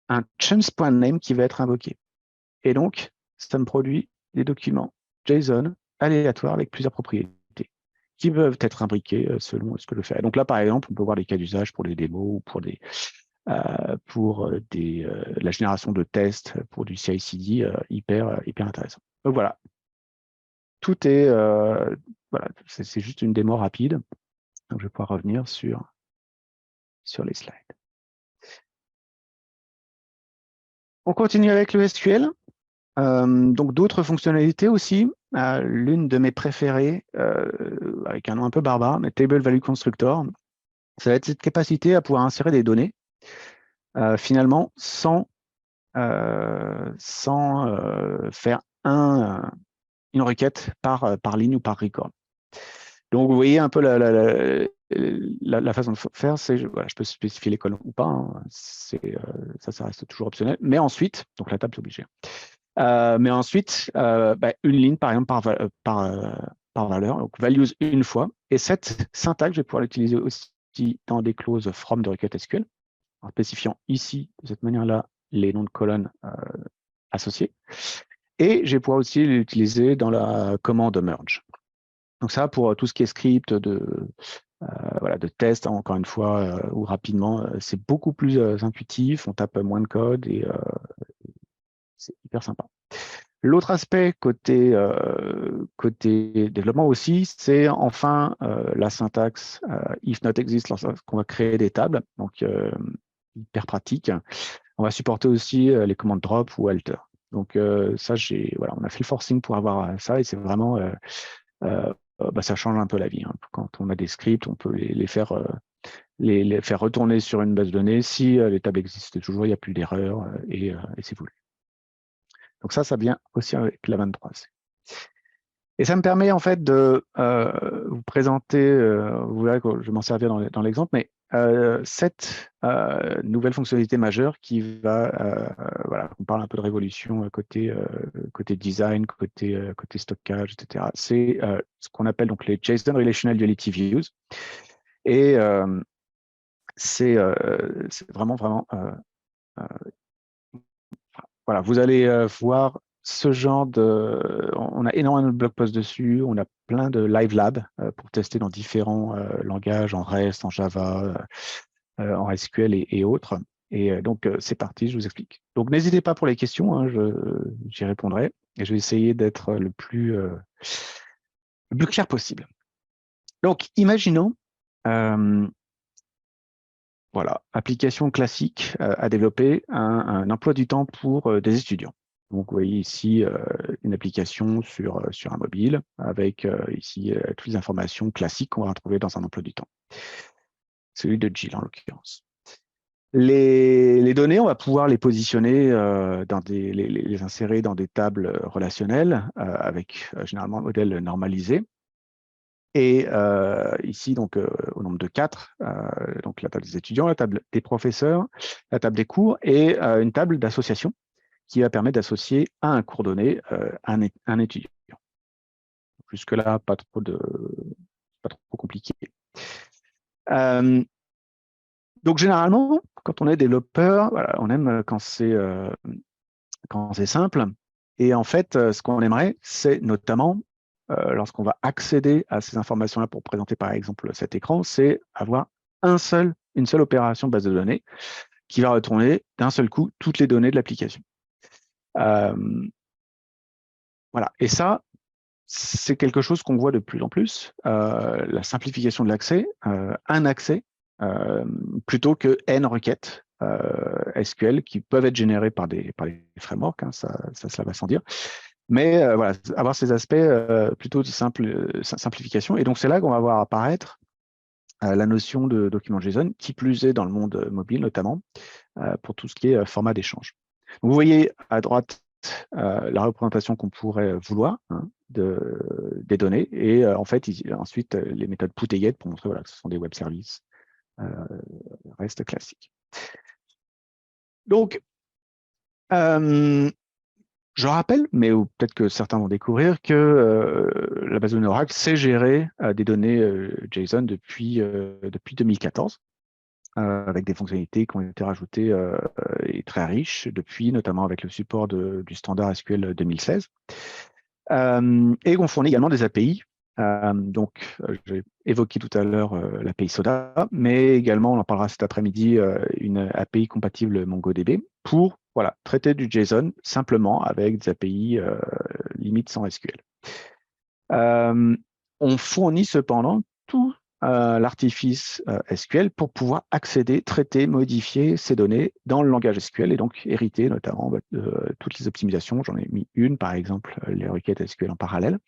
un chance.name qui va être invoqué. Et donc, ça me produit des documents JSON aléatoires avec plusieurs propriétés qui peuvent être imbriqués selon ce que je fais. Donc là, par exemple, on peut voir les cas d'usage pour des démos ou pour la génération de tests pour du CI/CD hyper intéressant. Donc voilà, tout est voilà, c'est juste une démo rapide. Donc je vais pouvoir revenir sur les slides. On continue avec le SQL. Donc d'autres fonctionnalités aussi. L'une de mes préférées, avec un nom un peu barbare, mais Table Value Constructor, ça va être cette capacité à pouvoir insérer des données finalement sans faire une requête par ligne ou par record. Donc, vous voyez un peu la façon de faire, c'est, voilà, je peux spécifier les colonnes ou pas, hein, ça reste toujours optionnel. Mais ensuite, donc la table, c'est obligé. Mais ensuite, une ligne, par exemple, par valeur, donc values une fois. Et cette syntaxe, je vais pouvoir l'utiliser aussi dans des clauses from de requête SQL, en spécifiant ici, de cette manière-là, les noms de colonnes associés. Et je vais pouvoir aussi l'utiliser dans la commande merge. Donc ça, pour tout ce qui est script de test, encore une fois, ou rapidement, c'est beaucoup plus intuitif, on tape moins de code et c'est hyper sympa. L'autre aspect côté développement aussi, c'est enfin la syntaxe if not exist, lorsqu'on va créer des tables, donc hyper pratique. On va supporter aussi les commandes drop ou alter. Donc ça, on a fait le forcing pour avoir ça et c'est vraiment ça change un peu la vie. Hein. Quand on a des scripts, on peut les faire retourner sur une base de données. Si les tables existent toujours, il n'y a plus d'erreur et c'est voulu. Donc ça vient aussi avec la 23C. Et ça me permet en fait de vous présenter, vous verrez que je vais m'en servir dans l'exemple, mais cette nouvelle fonctionnalité majeure qui va, on parle un peu de révolution côté design, côté stockage, etc. C'est ce qu'on appelle donc les JSON Relational Utility Views. Et c'est vraiment voilà, vous allez voir ce genre on a énormément de blog posts dessus, on a plein de live labs pour tester dans différents langages, en REST, en Java, en SQL et autres. Et donc, c'est parti, je vous explique. Donc, n'hésitez pas pour les questions, hein, j'y répondrai. Et je vais essayer d'être le plus clair possible. Donc, imaginons, voilà, application classique à développer un emploi du temps pour des étudiants. Donc, vous voyez ici une application sur un mobile avec ici toutes les informations classiques qu'on va retrouver dans un emploi du temps. Celui de Jill, en l'occurrence. Les données, on va pouvoir les positionner, les insérer dans des tables relationnelles avec généralement un modèle normalisé. Et ici, donc, au nombre de 4, donc la table des étudiants, la table des professeurs, la table des cours et une table d'association qui va permettre d'associer à un cours donné un étudiant. Jusque-là, pas trop compliqué. Donc, généralement, quand on est développeur, voilà, on aime quand c'est simple. Et en fait, ce qu'on aimerait, c'est notamment, lorsqu'on va accéder à ces informations-là pour présenter, par exemple, cet écran, c'est avoir une seule opération de base de données qui va retourner d'un seul coup toutes les données de l'application. Voilà. Et ça, c'est quelque chose qu'on voit de plus en plus, la simplification de l'accès, un accès, plutôt que N requêtes SQL qui peuvent être générées par des frameworks, hein, ça va sans dire. Mais voilà, avoir ces aspects plutôt de simplification. Et donc, c'est là qu'on va voir apparaître la notion de document JSON, qui plus est dans le monde mobile notamment, pour tout ce qui est format d'échange. Vous voyez à droite la représentation qu'on pourrait vouloir des données, et en fait, ensuite, les méthodes put et get pour montrer voilà, que ce sont des web services, restent classiques. Donc, je rappelle, mais peut-être que certains vont découvrir, que la base de données Oracle sait gérer des données JSON depuis 2014, avec des fonctionnalités qui ont été rajoutées et très riches depuis, notamment avec le support du standard SQL 2016. Et on fournit également des API. Donc, j'ai évoqué tout à l'heure l'API Soda, mais également, on en parlera cet après-midi, une API compatible MongoDB pour traiter du JSON simplement avec des API limite sans SQL. On fournit cependant tout l'artifice SQL pour pouvoir accéder, traiter, modifier ces données dans le langage SQL et donc hériter notamment de toutes les optimisations. J'en ai mis une, par exemple, les requêtes SQL en parallèle,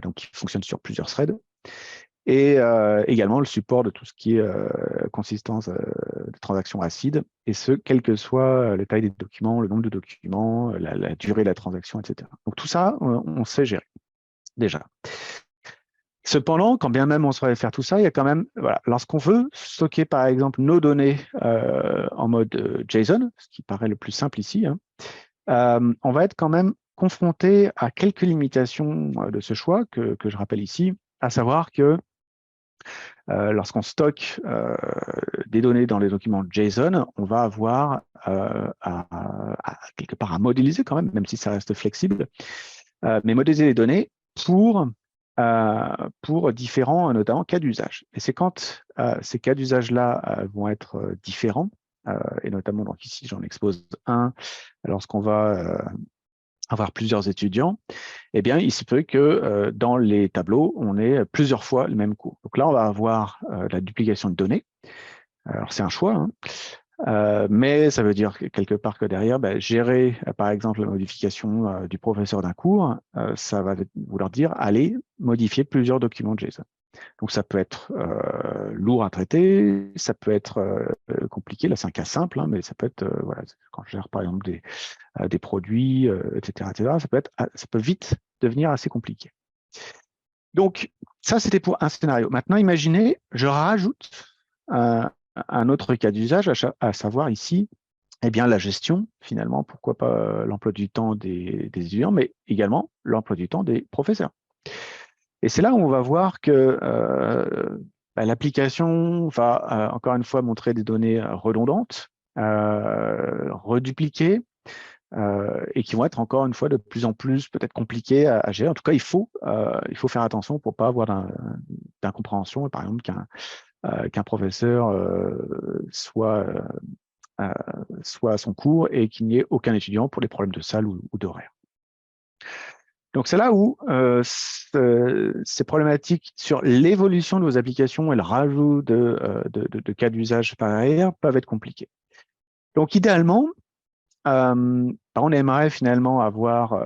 donc qui fonctionnent sur plusieurs threads. Et également le support de tout ce qui est consistance de transactions acides, et ce, quelle que soit la taille des documents, le nombre de documents, la durée de la transaction, etc. Donc tout ça, on sait gérer déjà. Cependant, quand bien même on saurait faire tout ça, il y a quand même, voilà, lorsqu'on veut stocker par exemple nos données en mode JSON, ce qui paraît le plus simple ici, hein, on va être quand même confronté à quelques limitations de ce choix que je rappelle ici, à savoir que lorsqu'on stocke des données dans les documents JSON, on va avoir quelque part à modéliser quand même si ça reste flexible, mais modéliser les données pour différents, notamment, cas d'usage. Et c'est quand ces cas d'usage-là vont être différents, et notamment, donc ici, j'en expose un, lorsqu'on va avoir plusieurs étudiants, eh bien, il se peut que dans les tableaux, on ait plusieurs fois le même cours. Donc là, on va avoir la duplication de données. Alors, c'est un choix, hein. Mais ça veut dire quelque part que derrière, gérer, par exemple, la modification du professeur d'un cours, ça va vouloir dire aller modifier plusieurs documents JSON. Donc, ça peut être lourd à traiter, ça peut être compliqué. Là, c'est un cas simple, hein, mais ça peut être, voilà, quand je gère, par exemple, des produits, etc., ça peut vite devenir assez compliqué. Donc, ça, c'était pour un scénario. Maintenant, imaginez, je rajoute un autre cas d'usage, à savoir ici, eh bien, la gestion, finalement, pourquoi pas l'emploi du temps des étudiants, mais également l'emploi du temps des professeurs. Et c'est là où on va voir que l'application va encore une fois montrer des données redondantes, redupliquées, et qui vont être encore une fois de plus en plus peut-être compliquées à gérer. En tout cas, il faut faire attention pour ne pas avoir d'incompréhension, par exemple, qu'un professeur soit à son cours et qu'il n'y ait aucun étudiant pour des problèmes de salle ou d'horaire. Donc, c'est là où ces problématiques sur l'évolution de vos applications et le rajout de cas d'usage par ailleurs peuvent être compliquées. Donc, idéalement, on aimerait finalement avoir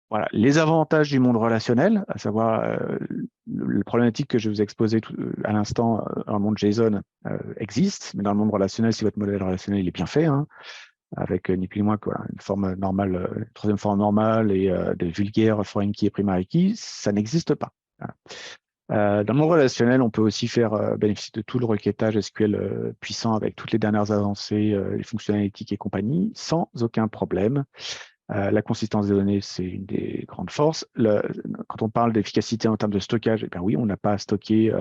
voilà, les avantages du monde relationnel, à savoir le problématique que je vous ai exposé à l'instant dans le monde JSON existe, mais dans le monde relationnel, si votre modèle relationnel il est bien fait, hein, avec ni plus ni moins que voilà, une forme normale, une troisième forme normale et des vulgaires foreign key et primary key, ça n'existe pas. Voilà. Dans le monde relationnel, on peut aussi faire bénéficier de tout le requêtage SQL puissant avec toutes les dernières avancées, les fonctionnalités et compagnie, sans aucun problème. La consistance des données, c'est une des grandes forces. Quand on parle d'efficacité en termes de stockage, eh bien oui, on n'a pas à stocker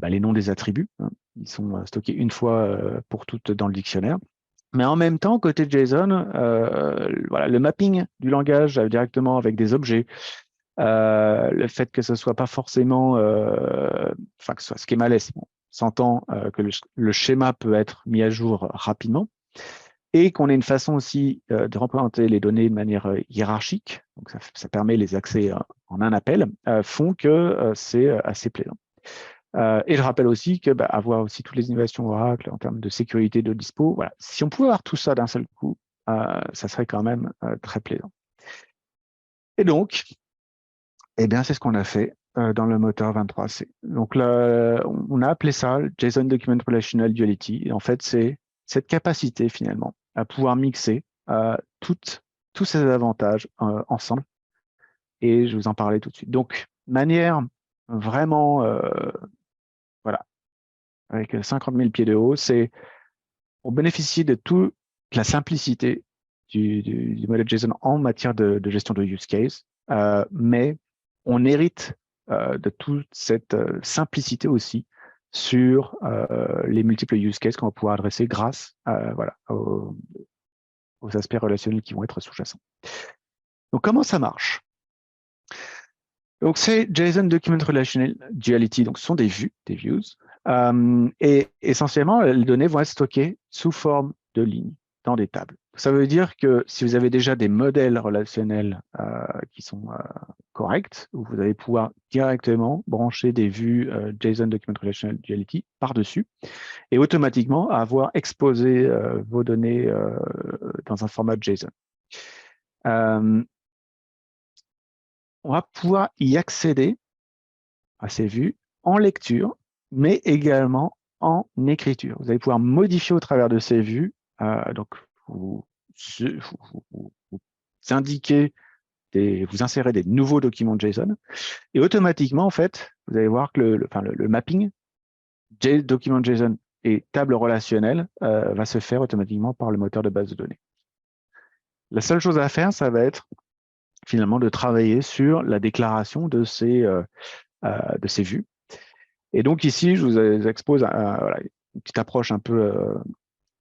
les noms des attributs, hein. Ils sont stockés une fois pour toutes dans le dictionnaire. Mais en même temps, côté JSON, voilà, le mapping du langage directement avec des objets, le fait que ce soit pas forcément, enfin que ce soit schemaless, on s'entend que le schéma peut être mis à jour rapidement et qu'on ait une façon aussi de représenter les données de manière hiérarchique, donc ça permet les accès en un appel, font que c'est assez plaisant. Et je rappelle aussi que avoir aussi toutes les innovations Oracle en termes de sécurité de dispo, voilà, si on pouvait avoir tout ça d'un seul coup, ça serait quand même très plaisant. Et donc, eh bien, c'est ce qu'on a fait dans le moteur 23C. Donc, là, on a appelé ça JSON Document Relational Duality. Et en fait, c'est cette capacité finalement à pouvoir mixer tous ces avantages ensemble. Et je vous en parlais tout de suite. Donc, manière vraiment, voilà, avec 50 000 pieds de haut, c'est pour bénéficier de toute la simplicité du modèle JSON en matière de gestion de use case, mais on hérite de toute cette simplicité aussi sur les multiples use cases qu'on va pouvoir adresser grâce voilà, aux aspects relationnels qui vont être sous-jacents. Donc, comment ça marche? Donc, c'est JSON Document Relational Duality. Donc, ce sont des vues, des views. Et essentiellement, les données vont être stockées sous forme de lignes dans des tables. Ça veut dire que si vous avez déjà des modèles relationnels qui sont corrects, vous allez pouvoir directement brancher des vues JSON Document Relational Duality par-dessus et automatiquement avoir exposé vos données dans un format JSON. On va pouvoir y accéder à ces vues en lecture, mais également en écriture. Vous allez pouvoir modifier au travers de ces vues, donc vous indiquez, vous insérez des nouveaux documents JSON, et automatiquement, en fait, vous allez voir que le mapping document JSON et table relationnelle va se faire automatiquement par le moteur de base de données. La seule chose à faire, ça va être finalement de travailler sur la déclaration de ces vues. Et donc ici, je vous expose voilà, une petite approche un peu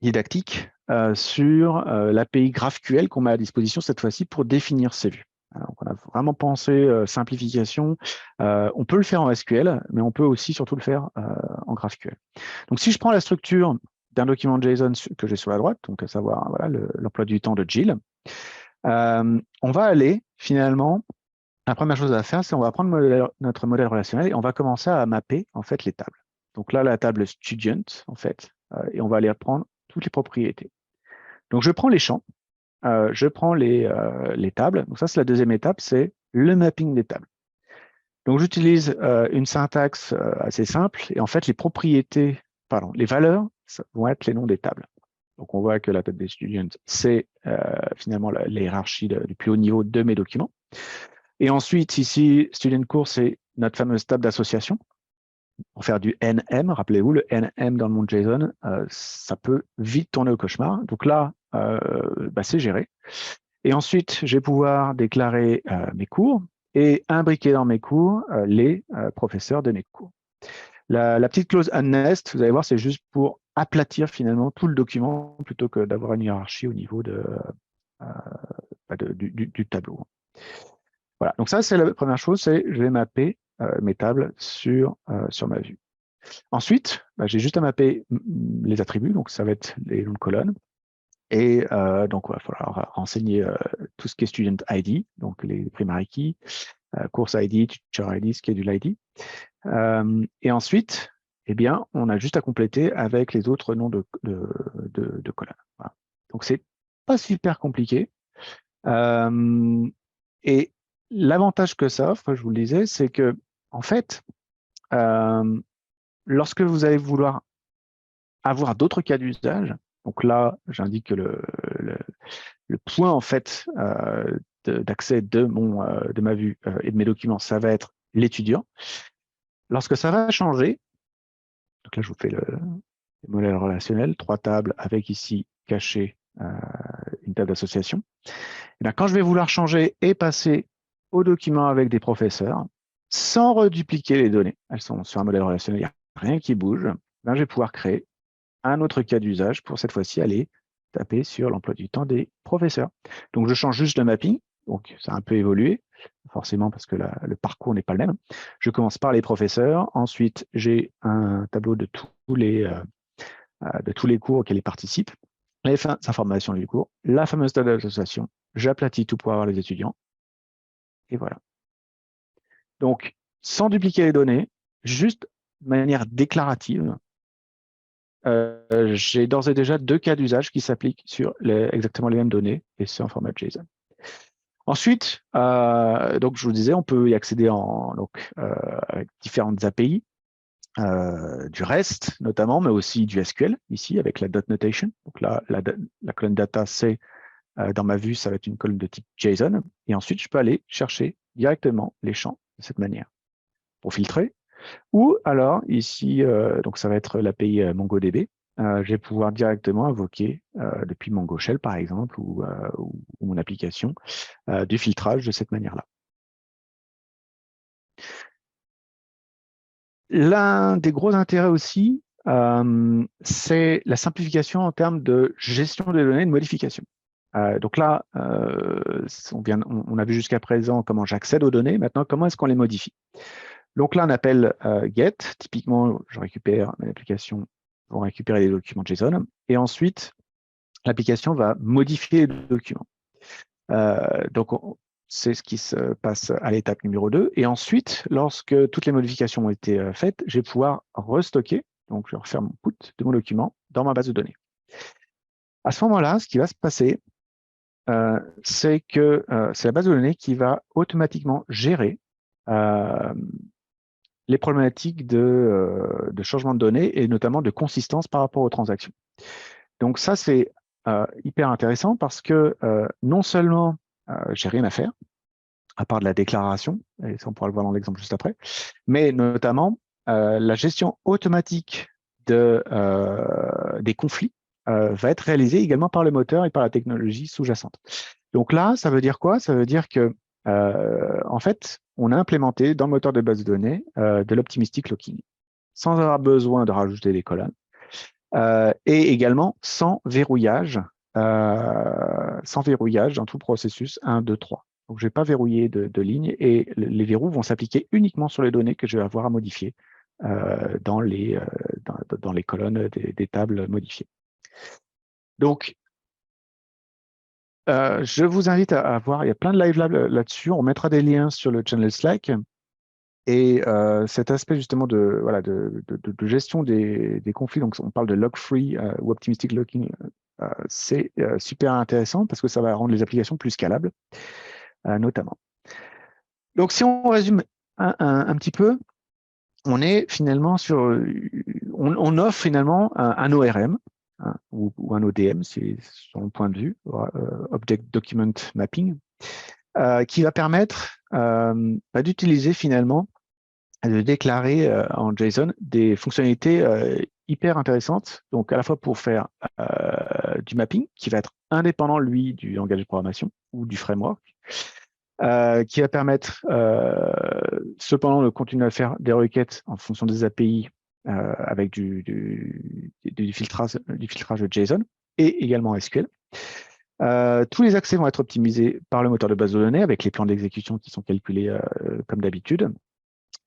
didactique sur l'API GraphQL qu'on met à disposition cette fois-ci pour définir ces vues. Alors, on a vraiment pensé simplification. On peut le faire en SQL, mais on peut aussi surtout le faire en GraphQL. Donc si je prends la structure d'un document JSON que j'ai sur la droite, donc à savoir voilà, l'emploi du temps de Jill, on va aller finalement. La première chose à faire, c'est on va prendre notre modèle relationnel et on va commencer à mapper en fait les tables. Donc là, la table student en fait, et on va aller prendre toutes les propriétés. Donc je prends les champs, je prends les tables. Donc ça, c'est la deuxième étape, c'est le mapping des tables. Donc j'utilise une syntaxe assez simple et en fait les propriétés, pardon, les valeurs vont être les noms des tables. Donc on voit que la table des students, c'est finalement la hiérarchie du plus haut niveau de mes documents. Et ensuite, ici, Student Course, c'est notre fameuse table d'association. Pour faire du NM, rappelez-vous, le NM dans le monde JSON, ça peut vite tourner au cauchemar. Donc là, c'est géré. Et ensuite, je vais pouvoir déclarer mes cours et imbriquer dans mes cours les professeurs de mes cours. La petite clause unnest, vous allez voir, c'est juste pour aplatir finalement tout le document plutôt que d'avoir une hiérarchie au niveau du tableau. Voilà, donc ça, c'est la première chose, c'est je vais mapper mes tables sur ma vue. Ensuite, j'ai juste à mapper les attributs, donc ça va être les noms de colonnes. Et donc, il va falloir renseigner tout ce qui est student ID, donc les primary keys, course ID, teacher ID, schedule ID. Et ensuite, eh bien, on a juste à compléter avec les autres noms de colonnes. Voilà. Donc, c'est pas super compliqué. Et l'avantage que ça offre, je vous le disais, c'est que, en fait, lorsque vous allez vouloir avoir d'autres cas d'usage, donc là, j'indique que le point, en fait, d'accès de ma vue et de mes documents, ça va être l'étudiant. Lorsque ça va changer, donc là, je vous fais le modèle relationnel, 3 tables avec ici caché une table d'association. Quand je vais vouloir changer et passer au document avec des professeurs, sans redupliquer les données, elles sont sur un modèle relationnel, il n'y a rien qui bouge, je vais pouvoir créer un autre cas d'usage pour cette fois-ci aller taper sur l'emploi du temps des professeurs. Donc, je change juste le mapping, donc ça a un peu évolué, forcément parce que le parcours n'est pas le même. Je commence par les professeurs, ensuite j'ai un tableau de tous les cours auxquels ils participent, les informations du cours, la fameuse table d'association, j'aplatis tout pour avoir les étudiants, et voilà. Donc, sans dupliquer les données, juste de manière déclarative, j'ai d'ores et déjà 2 cas d'usage qui s'appliquent sur exactement les mêmes données, et c'est en format JSON. Ensuite, donc je vous disais, on peut y accéder avec différentes API, du REST notamment, mais aussi du SQL, ici, avec la dot notation. Donc là, la colonne data, c'est, dans ma vue, ça va être une colonne de type JSON. Et ensuite, je peux aller chercher directement les champs de cette manière pour filtrer. Ou alors, ici, donc ça va être l'API MongoDB. Je vais pouvoir directement invoquer depuis Mongo Shell, par exemple, ou mon application, du filtrage de cette manière-là. L'un des gros intérêts aussi, c'est la simplification en termes de gestion des données et de modification. Donc là, on a vu jusqu'à présent comment j'accède aux données. Maintenant, comment est-ce qu'on les modifie? Donc là, on appelle get. Typiquement, je récupère une application pour récupérer des documents JSON. Et ensuite, l'application va modifier les documents. Donc, c'est ce qui se passe à l'étape numéro 2. Et ensuite, lorsque toutes les modifications ont été faites, je vais pouvoir restocker. Donc, je vais refaire mon put de mon document dans ma base de données. À ce moment-là, ce qui va se passer, c'est que c'est la base de données qui va automatiquement gérer les problématiques de changement de données et notamment de consistance par rapport aux transactions. Donc ça, c'est hyper intéressant parce que non seulement j'ai rien à faire, à part de la déclaration, et ça on pourra le voir dans l'exemple juste après, mais notamment la gestion automatique des conflits va être réalisée également par le moteur et par la technologie sous-jacente. Donc là, ça veut dire quoi? Ça veut dire que en fait, on a implémenté dans le moteur de base de données de l'optimistic locking, sans avoir besoin de rajouter des colonnes, et également sans verrouillage dans tout le processus 1, 2, 3. Donc, je ne vais pas verrouiller de ligne et les verrous vont s'appliquer uniquement sur les données que je vais avoir à modifier dans les colonnes des tables modifiées. Donc, je vous invite à voir, il y a plein de live labs là-dessus. On mettra des liens sur le channel Slack. Et cet aspect justement de gestion des conflits, donc on parle de log-free ou optimistic locking, c'est super intéressant parce que ça va rendre les applications plus scalables, notamment. Donc si on résume un petit peu, on est finalement on offre finalement un ORM, hein, ou un ODM, c'est sur mon point de vue, Object Document Mapping, qui va permettre d'utiliser finalement, de déclarer en JSON des fonctionnalités hyper intéressantes, donc à la fois pour faire du mapping, qui va être indépendant, lui, du langage de programmation ou du framework, qui va permettre cependant de continuer à faire des requêtes en fonction des API avec du filtrage de JSON et également SQL. Tous les accès vont être optimisés par le moteur de base de données avec les plans d'exécution qui sont calculés comme d'habitude,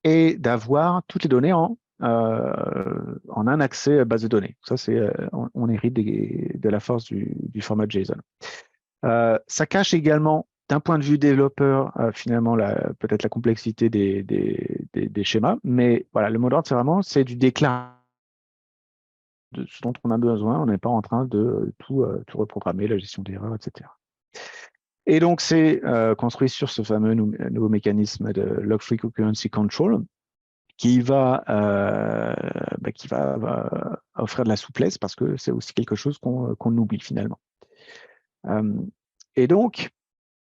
et d'avoir toutes les données en un accès à base de données. Ça, c'est on hérite de la force du format JSON. Ça cache également d'un point de vue développeur, finalement, peut-être la complexité des schémas, mais voilà, le mot d'ordre, c'est du déclaré de ce dont on a besoin. On n'est pas en train de tout reprogrammer, la gestion d'erreurs, etc. Et donc, c'est construit sur ce fameux nouveau mécanisme de Log-Free Concurrency Control qui va offrir de la souplesse parce que c'est aussi quelque chose qu'on oublie finalement. Et donc,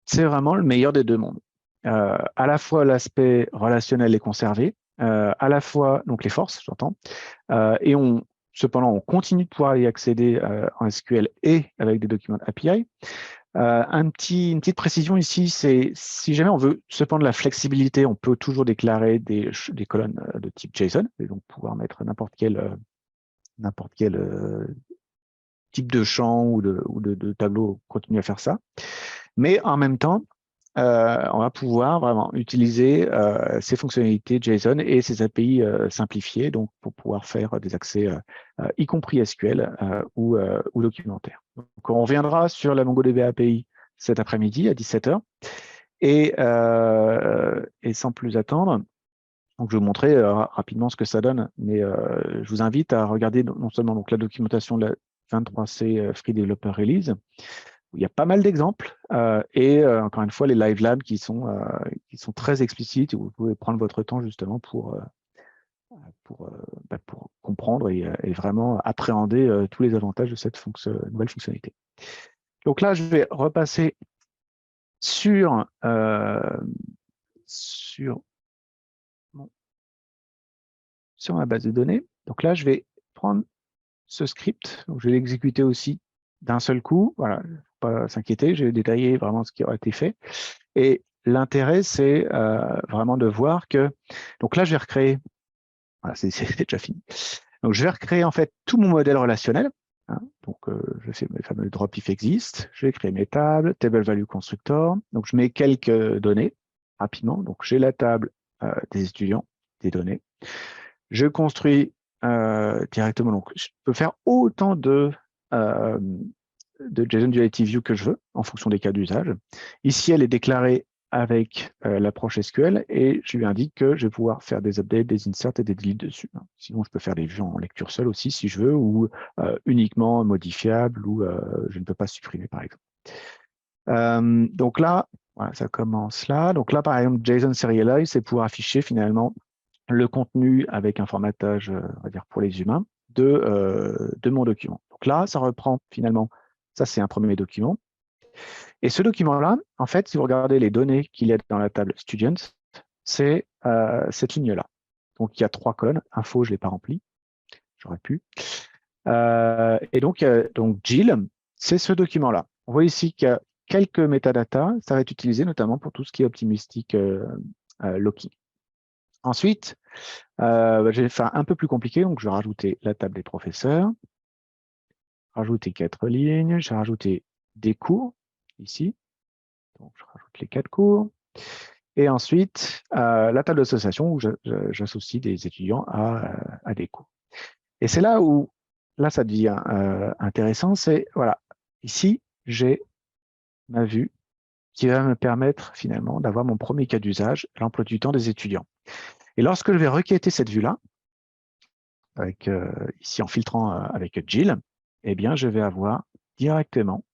c'est vraiment le meilleur des deux mondes. À la fois l'aspect relationnel est conservé, à la fois donc les forces, j'entends, et cependant on continue de pouvoir y accéder en SQL et avec des documents API. Une petite précision ici, c'est si jamais on veut cependant la flexibilité, on peut toujours déclarer des colonnes de type JSON, et donc pouvoir mettre n'importe quel type de champ ou de tableau, continuer à faire ça. Mais en même temps, on va pouvoir vraiment utiliser ces fonctionnalités JSON et ces API simplifiées donc pour pouvoir faire des accès, y compris SQL ou documentaires. Donc, on reviendra sur la MongoDB API cet après-midi à 17h. Et sans plus attendre, donc je vais vous montrer rapidement ce que ça donne, mais je vous invite à regarder non seulement donc, la documentation de la 23C Free Developer Release, où il y a pas mal d'exemples, et encore une fois, les Live Labs qui sont très explicites, où vous pouvez prendre votre temps justement pour comprendre et vraiment appréhender tous les avantages de cette nouvelle fonctionnalité. Donc là, je vais repasser sur ma base de données. Donc là, je vais prendre ce script, donc je vais l'exécuter aussi d'un seul coup. Voilà, faut pas s'inquiéter, je vais détailler vraiment ce qui aura été fait. Et l'intérêt, c'est vraiment de voir que, donc là, je vais recréer, voilà, c'est déjà fini. Donc, je vais recréer en fait tout mon modèle relationnel. Hein, donc, je fais mes fameux drop if exist. Je vais créer mes tables, table value constructor. Donc, je mets quelques données rapidement. Donc, j'ai la table des étudiants, des données. Je construis directement. Donc, je peux faire autant de JSON Duality View que je veux en fonction des cas d'usage. Ici, elle est déclarée avec l'approche SQL et je lui indique que je vais pouvoir faire des updates, des inserts et des deletes dessus. Sinon, je peux faire des vues en lecture seule aussi si je veux ou uniquement modifiable ou je ne peux pas supprimer par exemple. Donc là, voilà, ça commence là. Donc là, par exemple, JSON Serialize, c'est pour afficher finalement le contenu avec un formatage, on va dire pour les humains, de mon document. Donc là, ça reprend finalement, ça c'est un premier document. Et ce document-là, en fait, si vous regardez les données qu'il y a dans la table Students, c'est cette ligne-là. Donc il y a 3 colonnes. Info, je ne l'ai pas rempli. J'aurais pu. Et donc Jill, c'est ce document-là. On voit ici qu'il y a quelques métadatas. Ça va être utilisé notamment pour tout ce qui est optimistic locking. Ensuite, je vais faire un peu plus compliqué. Donc je vais rajouter la table des professeurs, rajouter 4 lignes, je vais rajouter des cours ici. Donc je rajoute les 4 cours. Et ensuite, la table d'association où j'associe des étudiants à des cours. Et c'est là où, là, ça devient intéressant, c'est, voilà, ici, j'ai ma vue qui va me permettre finalement d'avoir mon premier cas d'usage, l'emploi du temps des étudiants. Et lorsque je vais requêter cette vue-là, avec, ici en filtrant avec Jill, eh bien, je vais avoir directement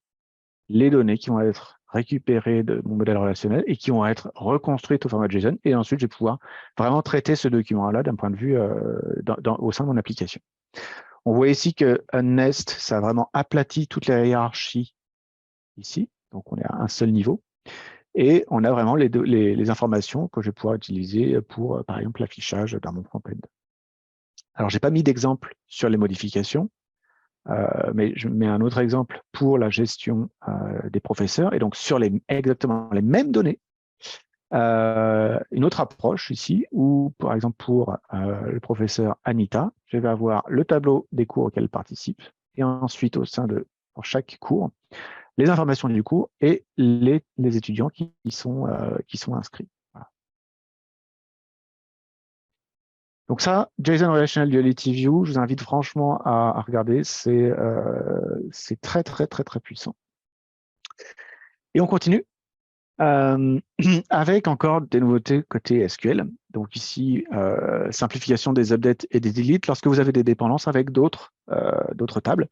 les données qui vont être récupérées de mon modèle relationnel et qui vont être reconstruites au format JSON. Et ensuite, je vais pouvoir vraiment traiter ce document-là d'un point de vue au sein de mon application. On voit ici que Nest, ça a vraiment aplati toute la hiérarchie ici. Donc, on est à un seul niveau. Et on a vraiment les informations que je vais pouvoir utiliser pour, par exemple, l'affichage dans mon front-end. Alors, je n'ai pas mis d'exemple sur les modifications, mais je mets un autre exemple pour la gestion des professeurs. Et donc, sur exactement les mêmes données, une autre approche ici, où, par exemple, pour le professeur Anita, je vais avoir le tableau des cours auxquels elle participe, et ensuite, pour chaque cours, les informations du cours et les étudiants qui sont inscrits. Voilà. Donc ça, JSON Relational Duality View, je vous invite franchement à regarder, c'est très, très, très, très puissant. Et on continue. avec encore des nouveautés côté SQL. Donc ici, simplification des updates et des deletes lorsque vous avez des dépendances avec d'autres tables.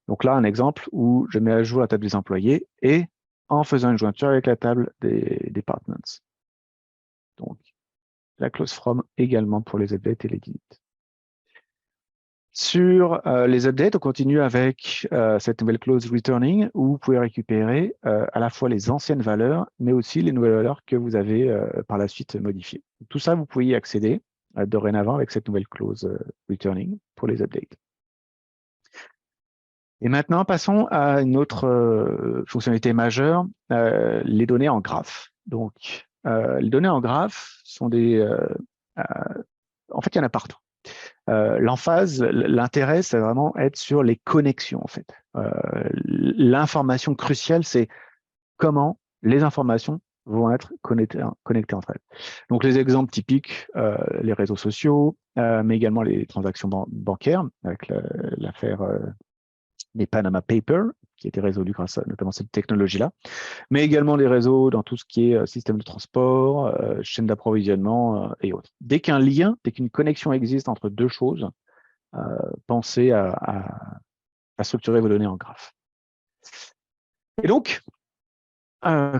Donc là, un exemple où je mets à jour la table des employés et en faisant une jointure avec la table des departments. Donc, la clause from également pour les updates et les deletes. Sur les updates, on continue avec cette nouvelle clause returning où vous pouvez récupérer à la fois les anciennes valeurs, mais aussi les nouvelles valeurs que vous avez par la suite modifiées. Tout ça, vous pouvez y accéder dorénavant avec cette nouvelle clause returning pour les updates. Et maintenant, passons à une autre fonctionnalité majeure, les données en graphe. Donc, les données en graphe sont en fait, il y en a partout. L'emphase, l'intérêt, c'est vraiment être sur les connexions, en fait. L'information cruciale, c'est comment les informations vont être connectées entre elles. Donc, les exemples typiques, les réseaux sociaux, mais également les transactions bancaires, avec l'affaire des Panama Papers, qui a été résolue grâce à notamment cette technologie-là, mais également les réseaux dans tout ce qui est système de transport, chaîne d'approvisionnement et autres. Dès qu'une connexion existe entre deux choses, pensez à structurer vos données en graphe. Et donc,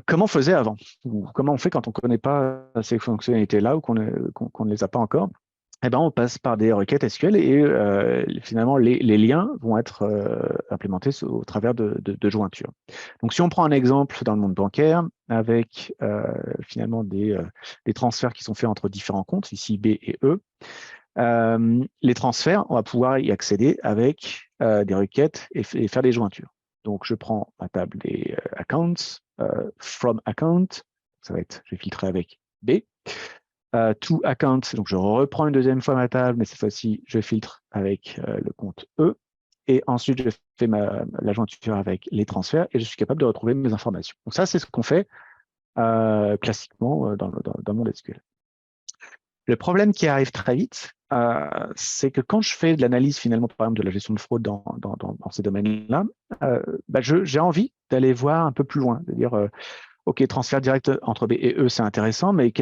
comment on faisait avant? Ou comment on fait quand on ne connaît pas ces fonctionnalités-là ou qu'on ne les a pas encore? Eh ben, on passe par des requêtes SQL et finalement, les liens vont être implémentés au travers de jointures. Donc, si on prend un exemple dans le monde bancaire avec finalement des transferts qui sont faits entre différents comptes, ici B et E, les transferts, on va pouvoir y accéder avec des requêtes et faire des jointures. Donc, je prends ma table des accounts, from account, ça va être, je vais filtrer avec B. To account, donc je reprends une deuxième fois ma table, mais cette fois-ci, je filtre avec le compte E. Et ensuite, je fais la jointure avec les transferts et je suis capable de retrouver mes informations. Donc ça, c'est ce qu'on fait classiquement dans le monde SQL. Le problème qui arrive très vite, c'est que quand je fais de l'analyse finalement, par exemple, de la gestion de fraude dans ces domaines-là, j'ai envie d'aller voir un peu plus loin, de dire, OK, transfert direct entre B et E, c'est intéressant, mais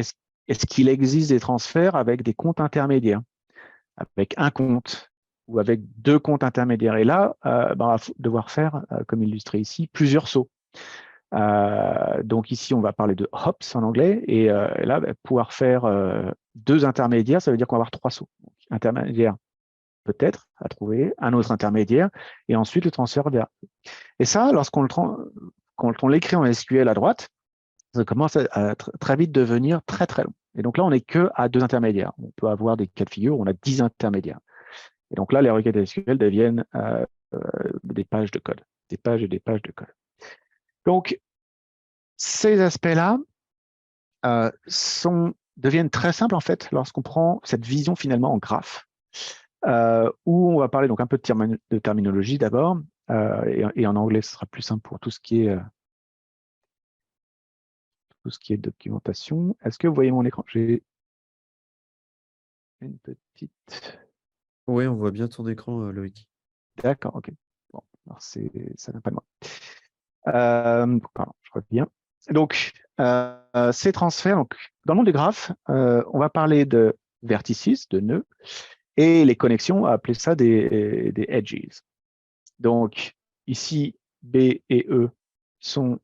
est-ce qu'il existe des transferts avec des comptes intermédiaires, avec un compte ou avec deux comptes intermédiaires? Et là, on va devoir faire, comme illustré ici, plusieurs sauts. Donc ici, on va parler de hops en anglais, et là, pouvoir faire deux intermédiaires, ça veut dire qu'on va avoir trois sauts. Donc, intermédiaire peut-être à trouver, un autre intermédiaire, et ensuite le transfert vers. Et ça, quand on l'écrit en SQL à droite, ça commence à très vite devenir très très long. Et donc là, on n'est que à deux intermédiaires. On peut avoir des cas de figure où on a 10 intermédiaires. Et donc là, les requêtes SQL deviennent des pages de code, des pages et des pages de code. Donc, ces aspects-là deviennent très simples en fait lorsqu'on prend cette vision finalement en graphe, où on va parler donc un peu de terminologie d'abord, et en anglais, ce sera plus simple pour tout ce qui est documentation. Est-ce que vous voyez mon écran? J'ai une petite. Oui, on voit bien ton écran, Loïc. D'accord, ok. Bon, alors ça n'a pas de moi. Pardon, je reviens. Donc, ces transferts, donc, dans le monde des graphes, on va parler de vertices, de nœuds, et les connexions, on va appeler ça des edges. Donc, ici, B et E sont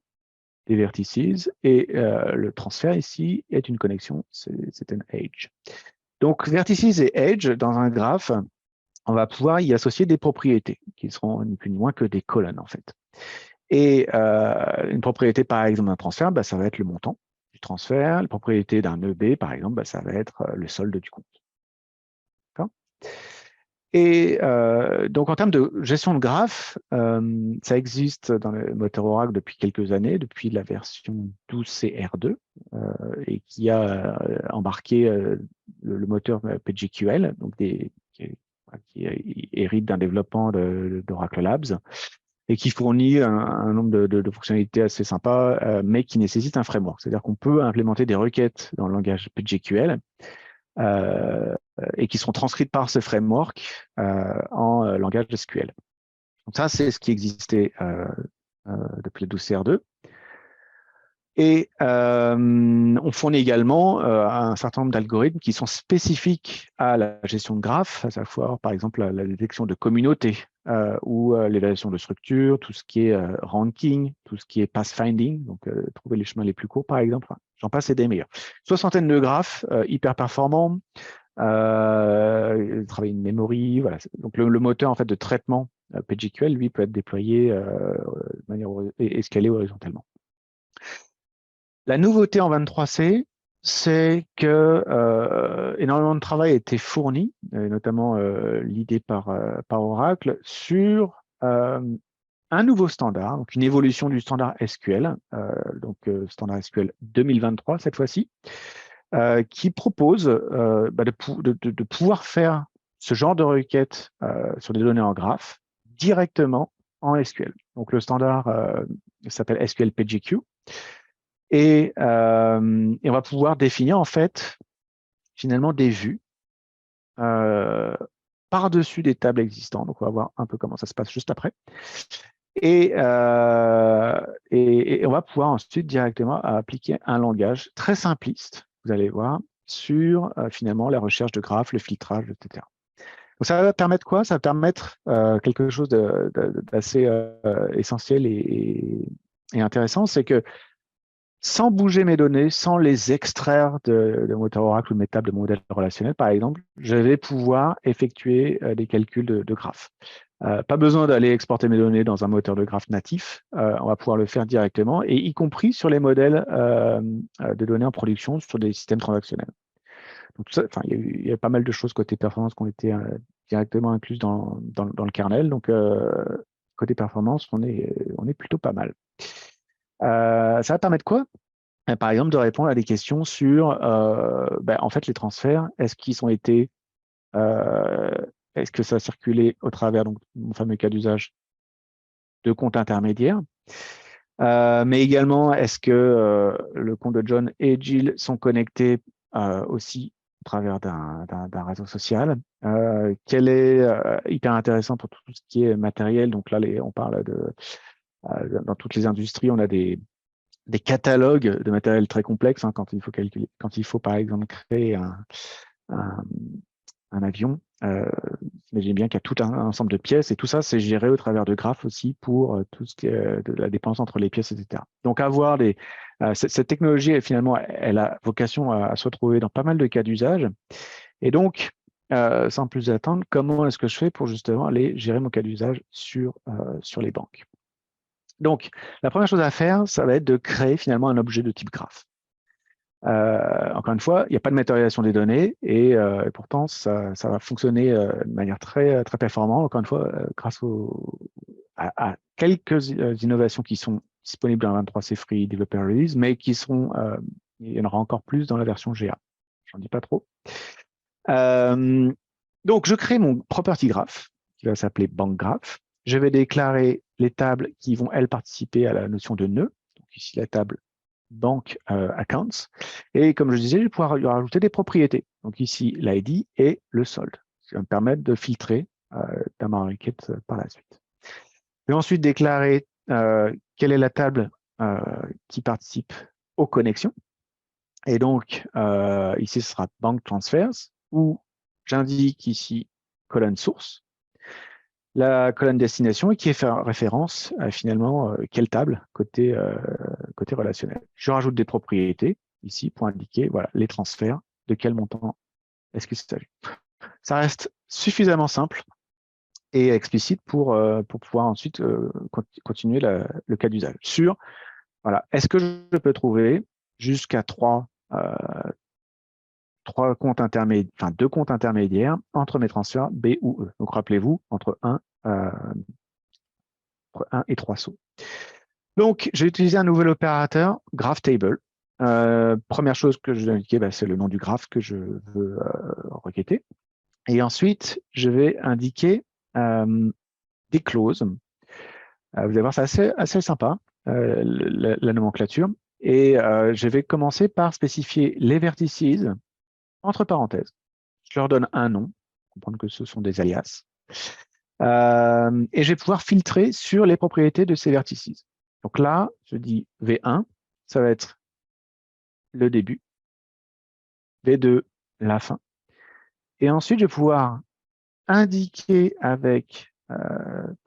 des vertices, et le transfert ici est une connexion, c'est un edge. Donc, vertices et edge, dans un graphe, on va pouvoir y associer des propriétés, qui seront ni plus ni moins que des colonnes, en fait. Et une propriété, par exemple, d'un transfert, ça va être le montant du transfert. La propriété d'un EB, par exemple, ça va être le solde du compte. Et donc, en termes de gestion de graphe, ça existe dans le moteur Oracle depuis quelques années, depuis la version 12CR2, et qui a embarqué le moteur PGQL, donc qui hérite d'un développement d'Oracle Labs, et qui fournit un nombre de fonctionnalités assez sympas, mais qui nécessite un framework. C'est-à-dire qu'on peut implémenter des requêtes dans le langage PGQL et qui seront transcrites par ce framework en langage SQL. Donc ça, c'est ce qui existait depuis le 12CR2. Et on fournit également un certain nombre d'algorithmes qui sont spécifiques à la gestion de graphes, à savoir par exemple la détection de communautés ou l'évaluation de structures, tout ce qui est ranking, tout ce qui est pathfinding, donc trouver les chemins les plus courts par exemple. Enfin, j'en passe et des meilleurs. Soixantaine de graphes hyper performants, travailler une memory, voilà. Donc le moteur en fait de traitement PageQL, lui, peut être déployé de manière et scalé horizontalement. La nouveauté en 23C, c'est que énormément de travail a été fourni, notamment l'idée par Oracle, sur un nouveau standard, donc une évolution du standard SQL, standard SQL 2023 cette fois-ci, qui propose de pouvoir faire ce genre de requête sur des données en graphe directement en SQL. Donc le standard s'appelle SQL PageQ. Et on va pouvoir définir en fait finalement des vues par-dessus des tables existantes. Donc on va voir un peu comment ça se passe juste après. Et on va pouvoir ensuite directement appliquer un langage très simpliste, vous allez voir, sur finalement la recherche de graphes, le filtrage, etc. Donc ça va permettre quoi? Ça va permettre quelque chose d'assez essentiel et intéressant, c'est que sans bouger mes données, sans les extraire de moteur Oracle ou de mes tables de modèles relationnels, par exemple, je vais pouvoir effectuer des calculs de graphes. Pas besoin d'aller exporter mes données dans un moteur de graphes natif. On va pouvoir le faire directement, et y compris sur les modèles de données en production sur des systèmes transactionnels. Donc, il y a pas mal de choses côté performance qui ont été directement incluses dans le kernel. Donc, côté performance, on est plutôt pas mal. Ça va permettre quoi? Par exemple, de répondre à des questions sur en fait, les transferts, est-ce que ça a circulé au travers, donc, mon fameux cas d'usage, de comptes intermédiaires, mais également, est-ce que le compte de John et Jill sont connectés aussi au travers d'un réseau social, quel est hyper intéressant pour tout ce qui est matériel. Donc là, on parle dans toutes les industries, on a des catalogues de matériel très complexes quand il faut calculer, quand il faut par exemple créer un, un avion. Imaginez bien qu'il y a tout un ensemble de pièces, et tout ça, c'est géré au travers de graphes aussi pour tout ce qui est de la dépendance entre les pièces, etc. Donc avoir cette technologie, finalement, elle a vocation à se retrouver dans pas mal de cas d'usage. Et donc, sans plus attendre, comment est-ce que je fais pour justement aller gérer mon cas d'usage sur les banques? Donc, la première chose à faire, ça va être de créer finalement un objet de type graphe. Encore une fois, il n'y a pas de matérialisation des données, et pourtant, ça va fonctionner de manière très, très performante, encore une fois, grâce à quelques innovations qui sont disponibles dans 23C Free Developer Release, mais il y en aura encore plus dans la version GA. J'en dis pas trop. Donc, je crée mon property graph, qui va s'appeler bank graph. Je vais déclarer les tables qui vont, elles, participer à la notion de nœud. Donc ici, la table bank accounts. Et comme je disais, je vais pouvoir lui rajouter des propriétés. Donc ici, l'ID et le solde, ce qui va me permettre de filtrer dans ma requête par la suite. Je vais ensuite déclarer quelle est la table qui participe aux connexions. Et donc, ici, ce sera bank transfers, où j'indique ici colonne source, la colonne destination, et qui est fait référence à finalement quelle table côté relationnel. Je rajoute des propriétés ici pour indiquer voilà, les transferts, de quel montant est-ce qu'il s'agit. Ça reste suffisamment simple et explicite pour pouvoir ensuite continuer le cas d'usage. Sur, voilà, est-ce que je peux trouver jusqu'à deux comptes intermédiaires entre mes transferts B ou E. Donc rappelez-vous, entre 1 et 3 sauts. Donc, j'ai utilisé un nouvel opérateur, graph table. Première chose que je vais indiquer, c'est le nom du graphe que je veux requêter. Et ensuite, je vais indiquer des clauses. Vous allez voir, c'est assez sympa, la nomenclature. Et je vais commencer par spécifier les vertices entre parenthèses. Je leur donne un nom, comprendre que ce sont des alias. Et je vais pouvoir filtrer sur les propriétés de ces vertices. Donc là, je dis V1, ça va être le début, V2, la fin. Et ensuite, je vais pouvoir indiquer avec,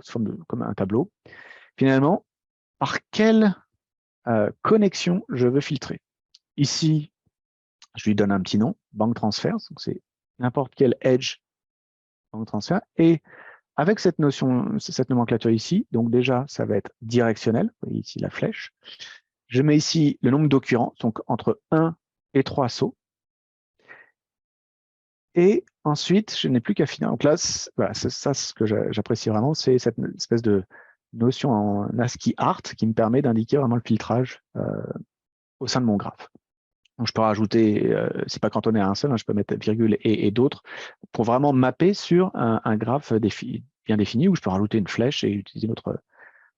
sous forme comme un tableau, finalement, par quelle connexion je veux filtrer. Ici, je lui donne un petit nom, bank transfers, donc c'est n'importe quel edge bank transfer. Et avec cette nomenclature ici, donc déjà, ça va être directionnel. Vous voyez ici la flèche. Je mets ici le nombre d'occurrences, donc entre 1 et 3 sauts. Et ensuite, je n'ai plus qu'à finir. Donc là, voilà, c'est ça, ce que j'apprécie vraiment, c'est cette espèce de notion en ASCII art qui me permet d'indiquer vraiment le filtrage au sein de mon graphe. Donc, je peux rajouter, c'est pas cantonné à un seul, hein, je peux mettre virgule et d'autres pour vraiment mapper sur un graphe bien défini où je peux rajouter une flèche et utiliser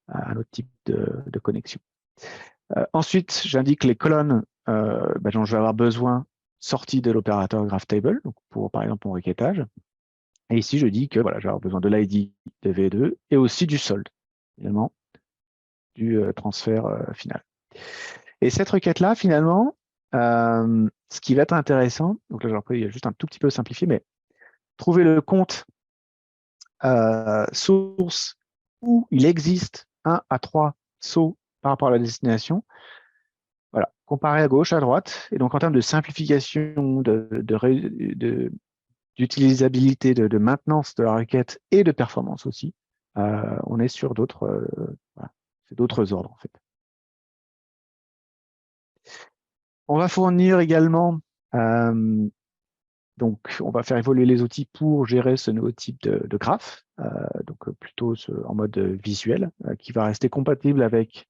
un autre type de connexion. Ensuite, j'indique les colonnes dont je vais avoir besoin sorties de l'opérateur GraphTable, donc pour par exemple mon requêtage. Et ici, je dis que voilà, je vais avoir besoin de l'ID de V2 et aussi du solde, finalement, du transfert final. Et cette requête-là, finalement, ce qui va être intéressant, donc là, j'ai repris juste un tout petit peu simplifié, mais trouver le compte source où il existe 1 à 3 sauts par rapport à la destination. Voilà, comparer à gauche, à droite. Et donc, en termes de simplification, d'utilisabilité, de maintenance de la requête et de performance aussi, on est sur d'autres voilà, d'autres ordres, en fait. On va fournir également, donc, on va faire évoluer les outils pour gérer ce nouveau type de graphe, donc plutôt en mode visuel, qui va rester compatible avec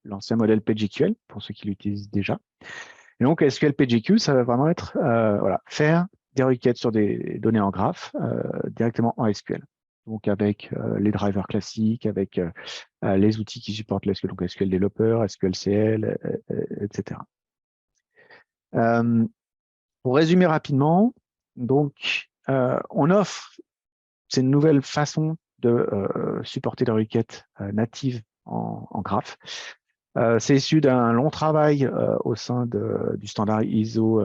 l'ancien modèle PageQL, pour ceux qui l'utilisent déjà. Et donc, SQL PageQ, ça va vraiment être voilà, faire des requêtes sur des données en graphe directement en SQL. Donc, avec les drivers classiques, avec les outils qui supportent l'SQL, donc SQL Developer, SQLCL, etc. Pour résumer rapidement, donc, on offre ces nouvelles façons de supporter des requêtes natives en graphe. C'est issu d'un long travail au sein du standard ISO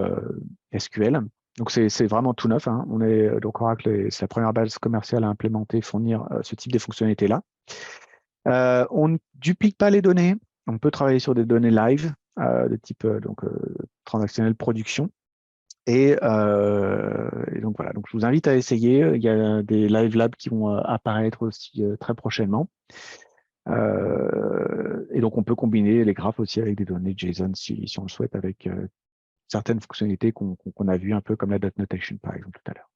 SQL. Donc, c'est vraiment tout neuf. Hein. Donc, Oracle, c'est la première base commerciale à implémenter, fournir ce type de fonctionnalités-là. On ne duplique pas les données. On peut travailler sur des données live de type transactionnel production. Et donc voilà, donc je vous invite à essayer. Il y a des live labs qui vont apparaître aussi très prochainement. Et donc on peut combiner les graphes aussi avec des données JSON si on le souhaite, avec certaines fonctionnalités qu'on a vues un peu comme la dot notation par exemple tout à l'heure.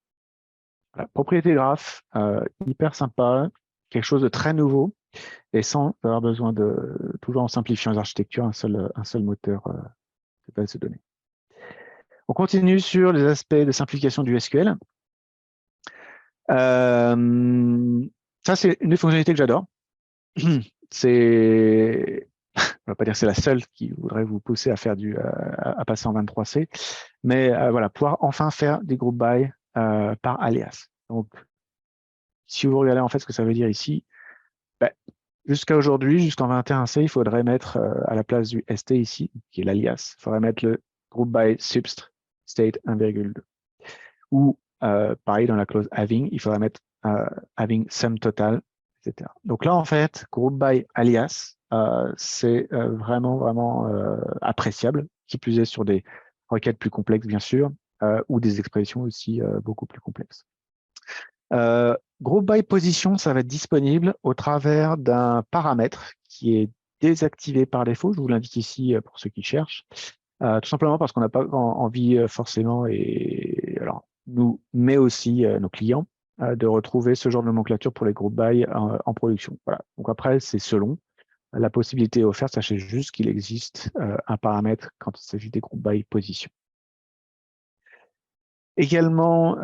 Voilà, propriété graph, hyper sympa, quelque chose de très nouveau et sans avoir besoin toujours en simplifiant les architectures, un seul moteur de base de données. On continue sur les aspects de simplification du SQL. Ça, c'est une des fonctionnalités que j'adore. C'est, on va pas dire que c'est la seule qui voudrait vous pousser à faire à passer en 23C, mais voilà, pouvoir enfin faire des group by par alias. Donc, si vous regardez en fait ce que ça veut dire ici, jusqu'à aujourd'hui, jusqu'en 21C, il faudrait mettre à la place du ST ici, qui est l'alias, il faudrait mettre le group by subst state 1,2. Ou pareil dans la clause having, il faudrait mettre having sum total, etc. Donc là, en fait, group by alias, c'est vraiment appréciable, qui plus est sur des requêtes plus complexes, bien sûr, ou des expressions aussi beaucoup plus complexes. Group by position, ça va être disponible au travers d'un paramètre qui est désactivé par défaut. Je vous l'indique ici pour ceux qui cherchent. Tout simplement parce qu'on n'a pas envie forcément, et alors nous, mais aussi nos clients, de retrouver ce genre de nomenclature pour les group by en production. Voilà. Donc après, c'est selon. La possibilité est offerte, sachez juste qu'il existe un paramètre quand il s'agit des group by position. Également,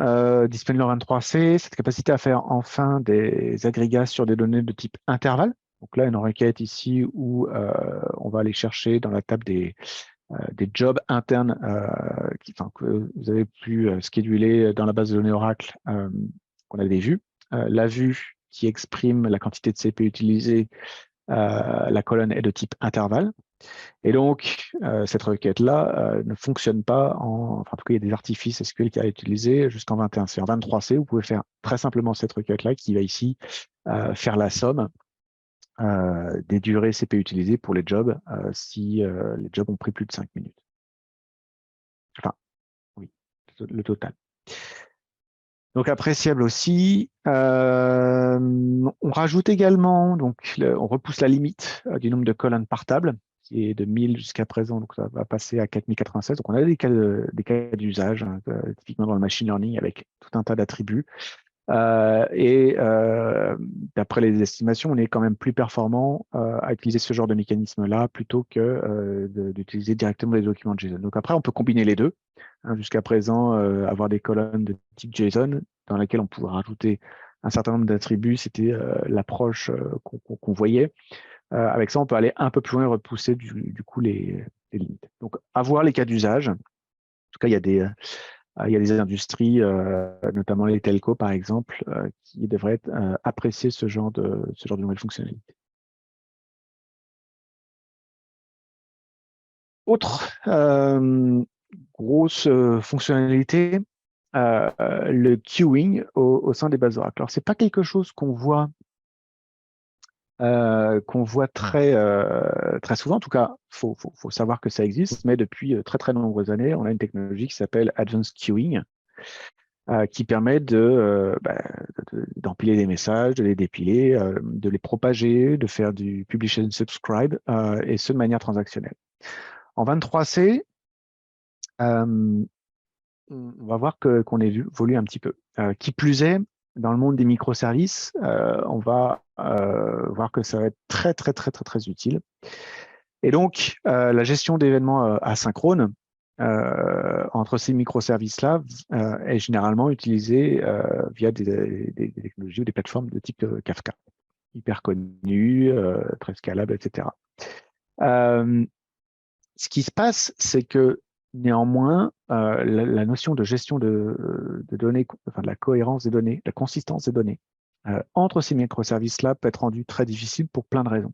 disponible en 23C, cette capacité à faire enfin des agrégats sur des données de type intervalle. Donc là, une requête ici où on va aller chercher dans la table des jobs internes que vous avez pu scheduler dans la base de données Oracle qu'on avait vue. La vue qui exprime la quantité de CP utilisée, la colonne est de type intervalle. Et donc, cette requête-là ne fonctionne pas enfin, en tout cas, il y a des artifices SQL qui a utilisé jusqu'en 21C. En 23C, vous pouvez faire très simplement cette requête-là qui va ici faire la somme des durées CP utilisées pour les jobs si les jobs ont pris plus de 5 minutes. Enfin, oui, le total. Donc appréciable aussi. On rajoute également, donc on repousse la limite du nombre de colonnes par table, qui est de 1000 jusqu'à présent, donc ça va passer à 4096. Donc on a des cas d'usage, hein, typiquement dans le machine learning, avec tout un tas d'attributs. D'après les estimations, on est quand même plus performant à utiliser ce genre de mécanisme-là plutôt que d'utiliser directement les documents de JSON. Donc après, on peut combiner les deux. Hein, jusqu'à présent, avoir des colonnes de type JSON dans lesquelles on pouvait rajouter un certain nombre d'attributs, c'était l'approche qu'on voyait. Avec ça, on peut aller un peu plus loin et repousser du coup les limites. Donc, avoir les cas d'usage. En tout cas, il y a des industries, notamment les telcos par exemple, qui devraient apprécier ce genre de nouvelles fonctionnalités. Autre grosse fonctionnalité, le queuing au sein des bases Oracle. Alors, c'est pas quelque chose qu'on voit très souvent. En tout cas, faut savoir que ça existe, mais depuis très très nombreuses années, on a une technologie qui s'appelle Advanced Queuing, qui permet d'empiler des messages, de les dépiler, de les propager, de faire du publish and subscribe, et ce de manière transactionnelle. En 23C, on va voir qu'on évolue un petit peu. Qui plus est, dans le monde des microservices, on va voir que ça va être très, très, très, très, très utile. Et donc, la gestion d'événements asynchrones entre ces microservices-là est généralement utilisée via des technologies ou des plateformes de type Kafka, hyper connues, très scalables, etc. Ce qui se passe, c'est que néanmoins, la notion de gestion de données, enfin de la cohérence des données, la consistance des données, entre ces microservices-là peut être rendue très difficile pour plein de raisons.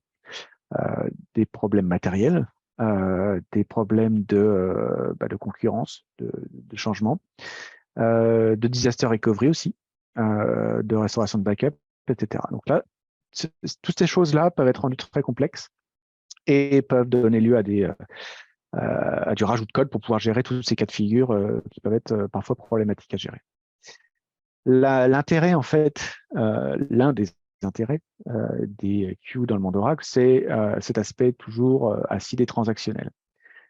Des problèmes matériels, des problèmes de concurrence, de changement, de disaster recovery aussi, de restauration de backup, etc. Donc là, toutes ces choses-là peuvent être rendues très complexes et peuvent donner lieu à du rajout de code pour pouvoir gérer tous ces cas de figure qui peuvent être parfois problématiques à gérer. L'intérêt, en fait, l'un des intérêts des queues dans le monde Oracle, c'est cet aspect toujours acide et transactionnel.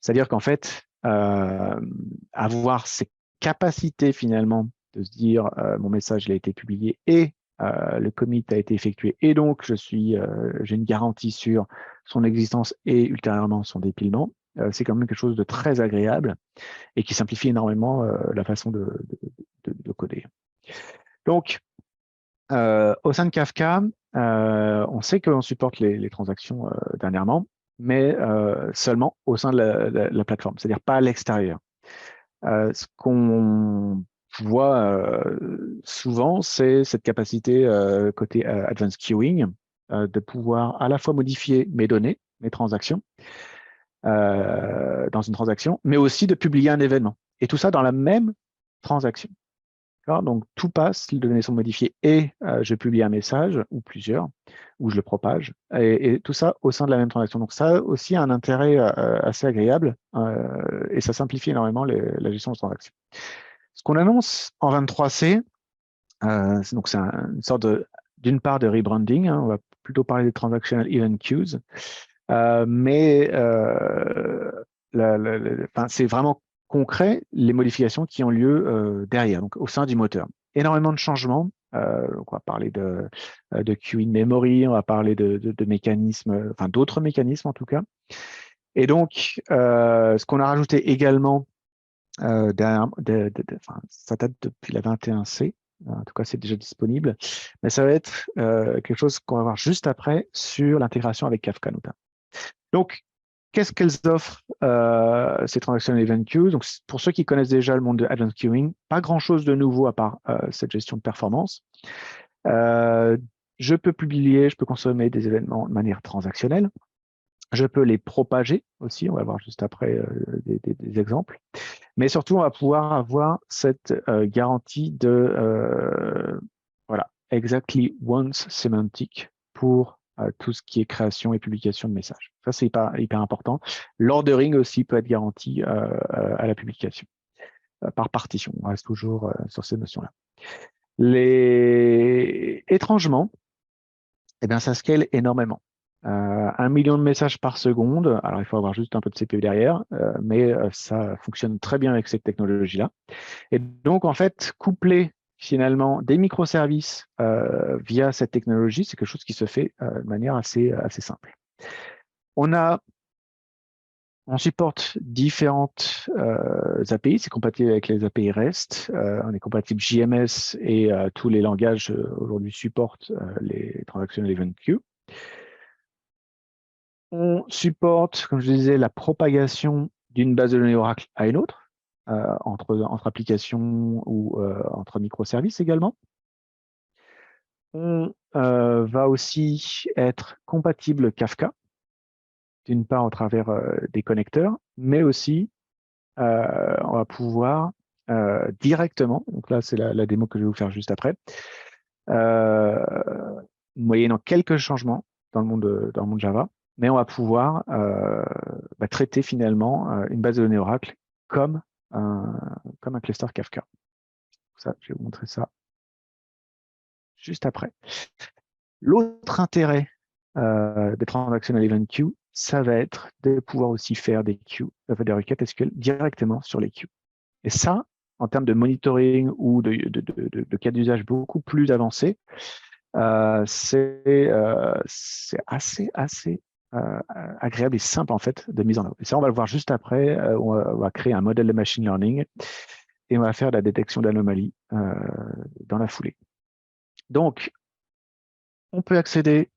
C'est-à-dire qu'en fait, avoir ces capacités finalement de se dire mon message il a été publié et le commit a été effectué et donc j'ai une garantie sur son existence et ultérieurement son dépilement, c'est quand même quelque chose de très agréable et qui simplifie énormément la façon de coder. Donc, au sein de Kafka, on sait qu'on supporte les transactions dernièrement, mais seulement au sein de la plateforme, c'est-à-dire pas à l'extérieur. Ce qu'on voit souvent, c'est cette capacité côté Advanced Queuing de pouvoir à la fois modifier mes données, mes transactions, dans une transaction, mais aussi de publier un événement. Et tout ça dans la même transaction. Donc, tout passe, les données sont modifiées et je publie un message ou plusieurs, ou je le propage, et tout ça au sein de la même transaction. Donc, ça a aussi un intérêt assez agréable et ça simplifie énormément la gestion de transactions. Ce qu'on annonce en 23C, c'est une sorte d'une part de rebranding, hein, on va plutôt parler des transactional event queues, mais c'est vraiment concret les modifications qui ont lieu derrière, donc au sein du moteur. Énormément de changements. Donc on va parler de queuing memory, on va parler de mécanismes, enfin d'autres mécanismes en tout cas. Et donc, ce qu'on a rajouté également derrière, ça date depuis la 21C. En tout cas, c'est déjà disponible, mais ça va être quelque chose qu'on va voir juste après sur l'intégration avec Kafka notamment. Donc, qu'est-ce qu'elles offrent, ces Transactional Event Queues? Donc, pour ceux qui connaissent déjà le monde de Advanced Queuing, pas grand-chose de nouveau à part cette gestion de performance. Je peux consommer des événements de manière transactionnelle. Je peux les propager aussi, on va voir juste après des exemples. Mais surtout, on va pouvoir avoir cette garantie de voilà, exactly once semantic pour tout ce qui est création et publication de messages. Ça, c'est hyper important. L'ordering aussi peut être garanti à la publication par partition. On reste toujours sur ces notions-là. Étrangement, eh bien, ça scale énormément. 1 million de messages par seconde. Alors, il faut avoir juste un peu de CPU derrière, mais ça fonctionne très bien avec cette technologie-là. Et donc, en fait, coupler finalement des microservices via cette technologie, c'est quelque chose qui se fait de manière assez simple. On supporte différentes API, c'est compatible avec les API REST, on est compatible JMS et tous les langages aujourd'hui supportent les Transactional Event Queue. On supporte, comme je disais, la propagation d'une base de données Oracle à une autre, entre applications ou entre microservices également. On va aussi être compatible Kafka, d'une part au travers des connecteurs, mais aussi on va pouvoir directement, donc là c'est la démo que je vais vous faire juste après, moyennant quelques changements dans le monde Java, mais on va pouvoir traiter finalement une base de données Oracle comme un cluster Kafka. Ça, je vais vous montrer ça juste après. L'autre intérêt des Transactional Event Queue, ça va être de pouvoir aussi faire des requêtes SQL directement sur les queues. Et ça, en termes de monitoring ou de cas d'usage beaucoup plus avancés, c'est assez agréable et simple en fait de mise en œuvre. Et ça, on va le voir juste après. On va créer un modèle de machine learning et on va faire la détection d'anomalies dans la foulée. Donc, on peut accéder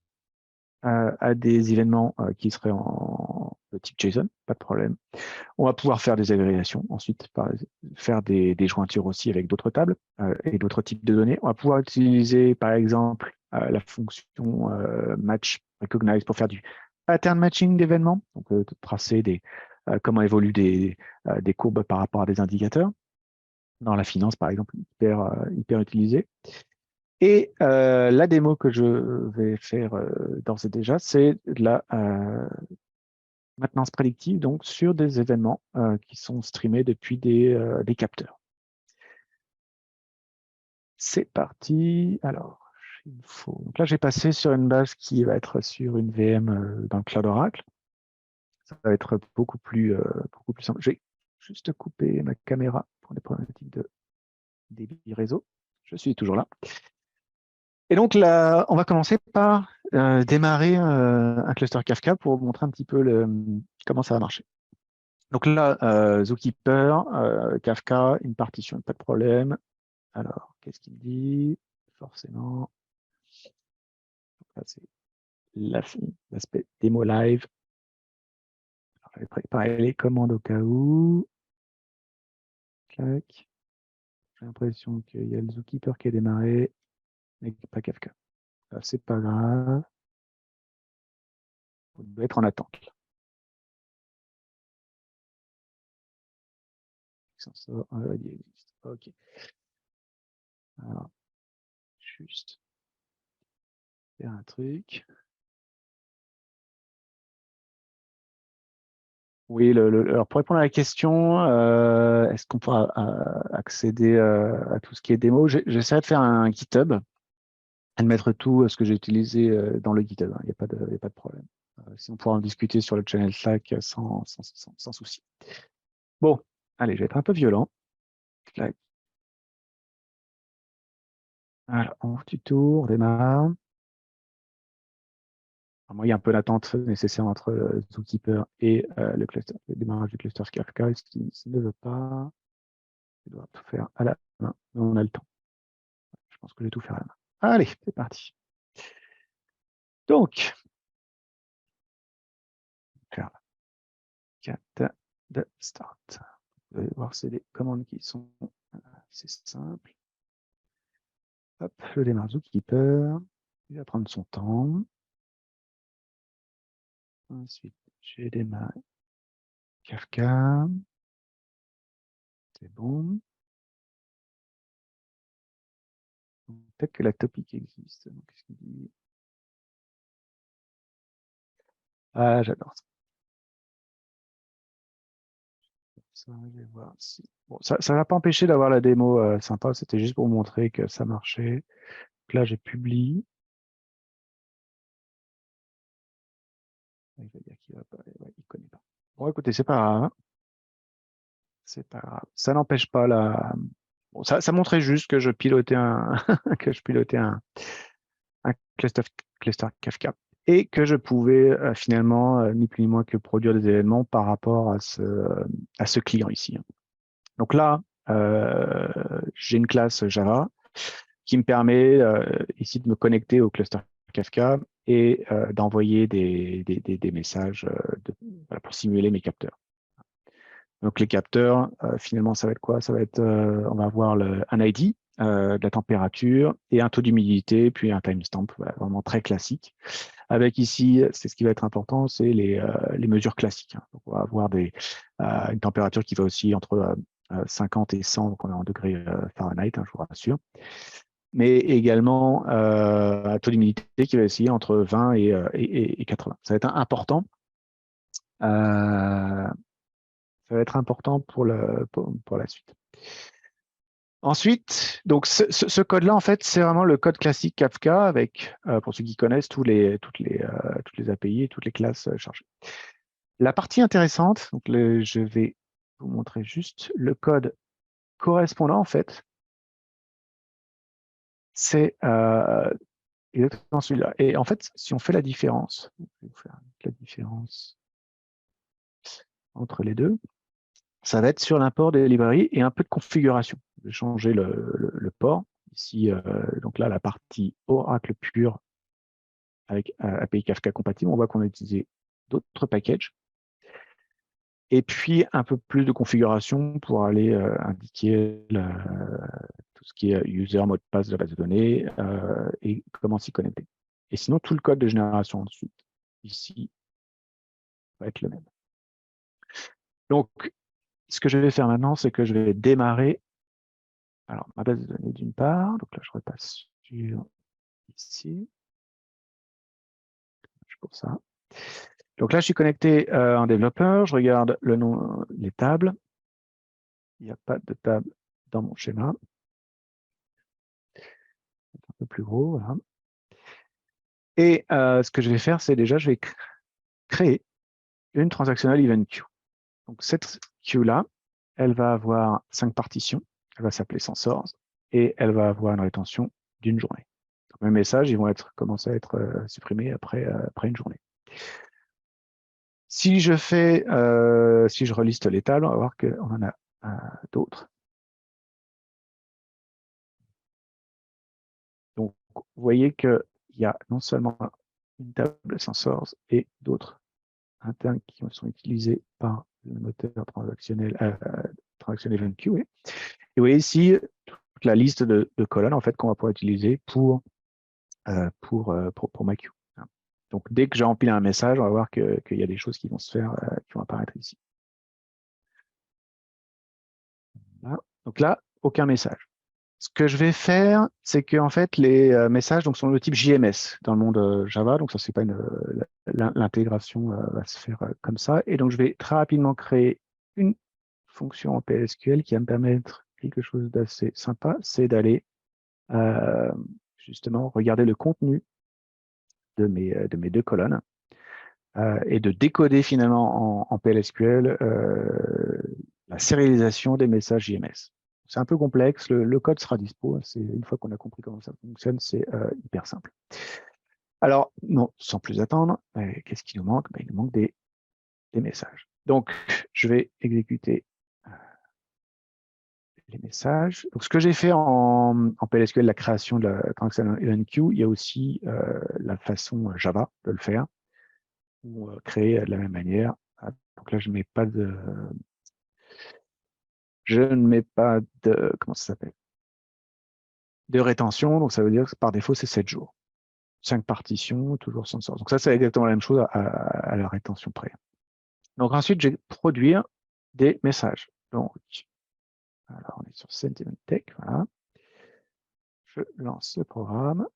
à des événements qui seraient de type JSON, pas de problème. On va pouvoir faire des agrégations ensuite, faire des jointures aussi avec d'autres tables et d'autres types de données. On va pouvoir utiliser par exemple la fonction match recognize pour faire du pattern matching d'événements, donc tracer comment évoluent des courbes par rapport à des indicateurs. Dans la finance, par exemple, hyper utilisé. Et la démo que je vais faire d'ores et déjà, c'est de la maintenance prédictive donc sur des événements qui sont streamés depuis des capteurs. C'est parti. Alors, donc là, j'ai passé sur une base qui va être sur une VM dans le Cloud Oracle. Ça va être beaucoup plus simple. Je vais juste couper ma caméra pour des problématiques de débit réseau. Je suis toujours là. Et donc là, on va commencer par démarrer un cluster Kafka pour vous montrer un petit peu comment ça va marcher. Donc là, Zookeeper, Kafka, une partition, pas de problème. Alors, qu'est-ce qu'il dit? Forcément, c'est l'aspect démo live. Alors, je vais préparer les commandes au cas où. Clac. J'ai l'impression qu'il y a le Zookeeper qui est démarré, mais pas Kafka. C'est pas grave. Vous devez être en attente. Ok. Alors, juste faire un truc. Oui, alors pour répondre à la question, est-ce qu'on pourra accéder à tout ce qui est démo? J'essaierai de faire un GitHub et de mettre tout ce que j'ai utilisé dans le GitHub. Il n'y a pas de problème. Si on pourra en discuter sur le channel Slack sans souci. Bon, allez, je vais être un peu violent. Clac. Alors, on tuto, on démarre. Alors, moi, il y a un peu d'attente nécessaire entre Zookeeper et le démarrage du cluster Kafka. S'il ne veut pas, je dois tout faire à la main, mais on a le temps. Je pense que je vais tout faire à la main. Allez, c'est parti. Donc, faire la 4 de start. Vous allez voir, c'est des commandes qui sont assez simples. Hop, je démarre Zookeeper. Il va prendre son temps. Ensuite, j'ai démarré Kafka. C'est bon. Peut-être que la topic existe. Qu'est-ce qu'il dit? Ah, j'adore ça. Je vais voir si... Bon, ça ne va pas empêcher d'avoir la démo sympa. C'était juste pour montrer que ça marchait. Donc là, j'ai publié. Il va dire qu'il va pas. Ouais, il connaît pas. Bon, écoutez, c'est pas grave. C'est pas grave. Ça n'empêche pas la. Bon, ça montrait juste que je pilotais que je pilotais un cluster Kafka et que je pouvais finalement ni plus ni moins que produire des événements par rapport à ce client ici. Donc là, j'ai une classe Java qui me permet ici de me connecter au cluster Kafka et d'envoyer des messages voilà, pour simuler mes capteurs. Donc les capteurs, finalement, ça va être quoi? Ça va être, on va avoir un ID, de la température et un taux d'humidité, puis un timestamp, voilà, vraiment très classique. Avec ici, c'est ce qui va être important, c'est les mesures classiques. Hein. Donc on va avoir une température qui va aussi entre 50 et 100, donc on est en degrés Fahrenheit, hein, je vous rassure. Mais également un taux d'humidité qui va aussi entre 20 et 80. Ça va être important. Ça va être important pour la suite. Ensuite, donc ce code-là, en fait, c'est vraiment le code classique Kafka avec, pour ceux qui connaissent, toutes les API et toutes les classes chargées. La partie intéressante, donc je vais vous montrer juste le code correspondant, en fait, c'est exactement celui-là. Et en fait, si on fait la différence, je vais vous faire la différence entre les deux, ça va être sur l'import des librairies et un peu de configuration. Je vais changer le port. Ici, donc là, la partie Oracle pure avec API Kafka compatible, on voit qu'on a utilisé d'autres packages. Et puis, un peu plus de configuration pour aller indiquer tout ce qui est user, mot de passe de la base de données et comment s'y connecter. Et sinon, tout le code de génération ensuite, ici, va être le même. Donc, ce que je vais faire maintenant, c'est que je vais démarrer alors, ma base de données d'une part. Donc là, je repasse sur ici. Pour ça. Donc là, je suis connecté en développeur. Je regarde le nom, les tables. Il n'y a pas de table dans mon schéma. Un peu plus gros, voilà. Et ce que je vais faire, c'est déjà, je vais créer une transactionnelle event queue. Donc cette queue-là, elle va avoir 5 partitions. Elle va s'appeler sans source et elle va avoir une rétention d'une journée. Donc, mes messages, ils vont commencer à être supprimés après une journée. Si je reliste les tables, on va voir qu'on en a d'autres. Donc, vous voyez qu'il y a non seulement une table sans source et d'autres internes qui sont utilisés par le moteur transactionnel event queue. Et vous voyez ici toute la liste de colonnes en fait qu'on va pouvoir utiliser pour ma queue. Donc, dès que j'ai rempli un message, on va voir qu'il y a des choses qui vont se faire, qui vont apparaître ici. Voilà. Donc là, aucun message. Ce que je vais faire, c'est que en fait, les messages donc, sont de type JMS dans le monde Java. Donc, ça, c'est pas l'intégration va se faire comme ça. Et donc, je vais très rapidement créer une fonction en PLSQL qui va me permettre quelque chose d'assez sympa, c'est d'aller justement regarder le contenu de mes deux colonnes et de décoder finalement en PLSQL la sérialisation des messages JMS. C'est un peu complexe, le code sera dispo, une fois qu'on a compris comment ça fonctionne, c'est hyper simple. Alors, non, sans plus attendre, qu'est-ce qui nous manque? Il nous manque des messages. Donc, je vais exécuter les messages. Donc, ce que j'ai fait en PLSQL, la création de la transaction event queue, il y a aussi la façon Java de le faire, ou créer de la même manière. Donc là, je ne mets pas de comment ça s'appelle, de rétention, donc ça veut dire que par défaut, c'est 7 jours. 5 partitions, toujours sans source. Donc ça, c'est exactement la même chose à la rétention près. Donc ensuite, je vais produire des messages. Donc, alors on est sur Sentiment Tech, voilà. Je lance le programme.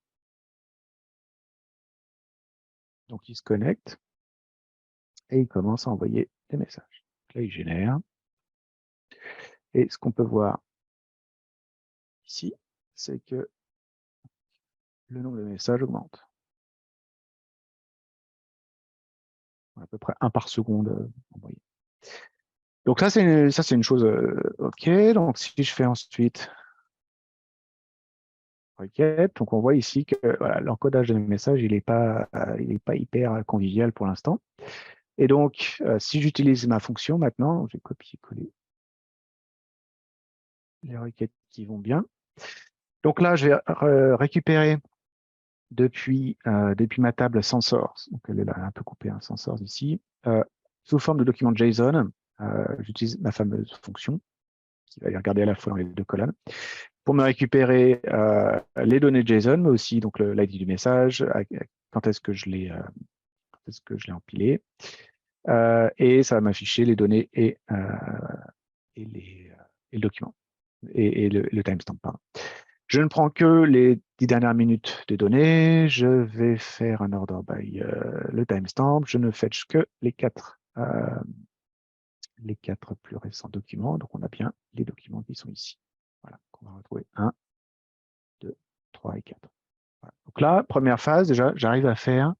Donc il se connecte et il commence à envoyer des messages. Là, il génère. Et ce qu'on peut voir ici, c'est que le nombre de messages augmente. À peu près 1 par seconde envoyé. Donc ça, c'est une chose OK. Donc si je fais ensuite requête, donc on voit ici que voilà, l'encodage des messages, il n'est pas hyper convivial pour l'instant. Et donc, si j'utilise ma fonction maintenant, je vais copier-coller les requêtes qui vont bien. Donc là, je vais récupérer depuis ma table sans source, donc elle est là un peu coupée, hein, sans source ici, sous forme de document JSON. J'utilise ma fameuse fonction qui va aller regarder à la fois dans les 2 colonnes pour me récupérer les données JSON, mais aussi donc l'ID du message, quand est-ce que je l'ai empilé, et ça va m'afficher les données et le document et le timestamp. Pardon. Je ne prends que les 10 dernières minutes de données. Je vais faire un order by le timestamp. Je ne fetch que les 4 plus récents documents. Donc, on a bien les documents qui sont ici. Voilà, on va retrouver 1, 2, 3 et 4. Voilà. Donc là, première phase, déjà, j'arrive à faire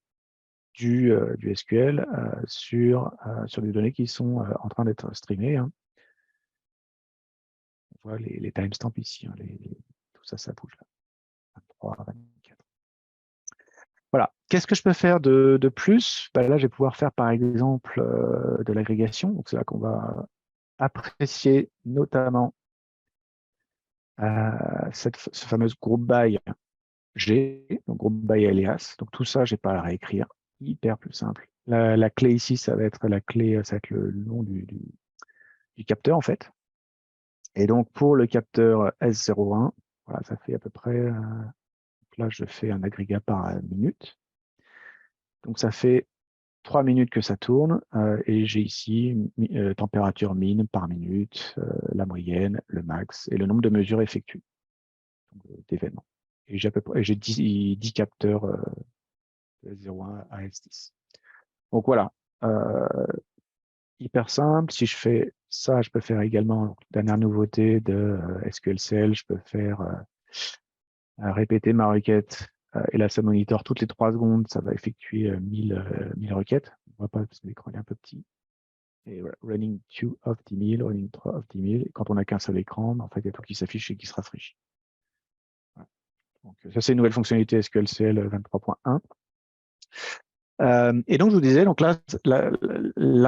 du SQL sur des données qui sont en train d'être streamées. Hein. On voit les timestamps ici. Hein, tout ça, ça bouge là. 23, 24. Voilà. Qu'est-ce que je peux faire de plus? Ben là, je vais pouvoir faire, par exemple, de l'agrégation. Donc, c'est là qu'on va apprécier notamment ce fameux groupe by G, donc groupe by alias. Donc, tout ça, je n'ai pas à le réécrire. Hyper plus simple. La clé ici, ça va être la clé, ça va être le nom du capteur, en fait. Et donc, pour le capteur S01, voilà, ça fait à peu près, là, je fais un agrégat par minute. Donc, ça fait 3 minutes que ça tourne, et j'ai ici température mine par minute, la moyenne, le max, et le nombre de mesures effectuées d'événements. Et j'ai 10 capteurs de S01 à S10. Donc voilà, hyper simple. Si je fais ça, je peux faire également, donc, dernière nouveauté de SQLCL, je peux faire répéter ma requête, et là ça monitor toutes les 3 secondes, ça va effectuer 1000 requêtes. On voit pas parce que l'écran est un peu petit. Et running 2 of 10 000, running 3 of 10 000. Et quand on n'a qu'un seul écran, en fait, il y a tout qui s'affiche et qui se rafraîchit. Voilà. Donc, ça, c'est une nouvelle fonctionnalité SQLCL 23.1. Et donc, je vous disais, donc là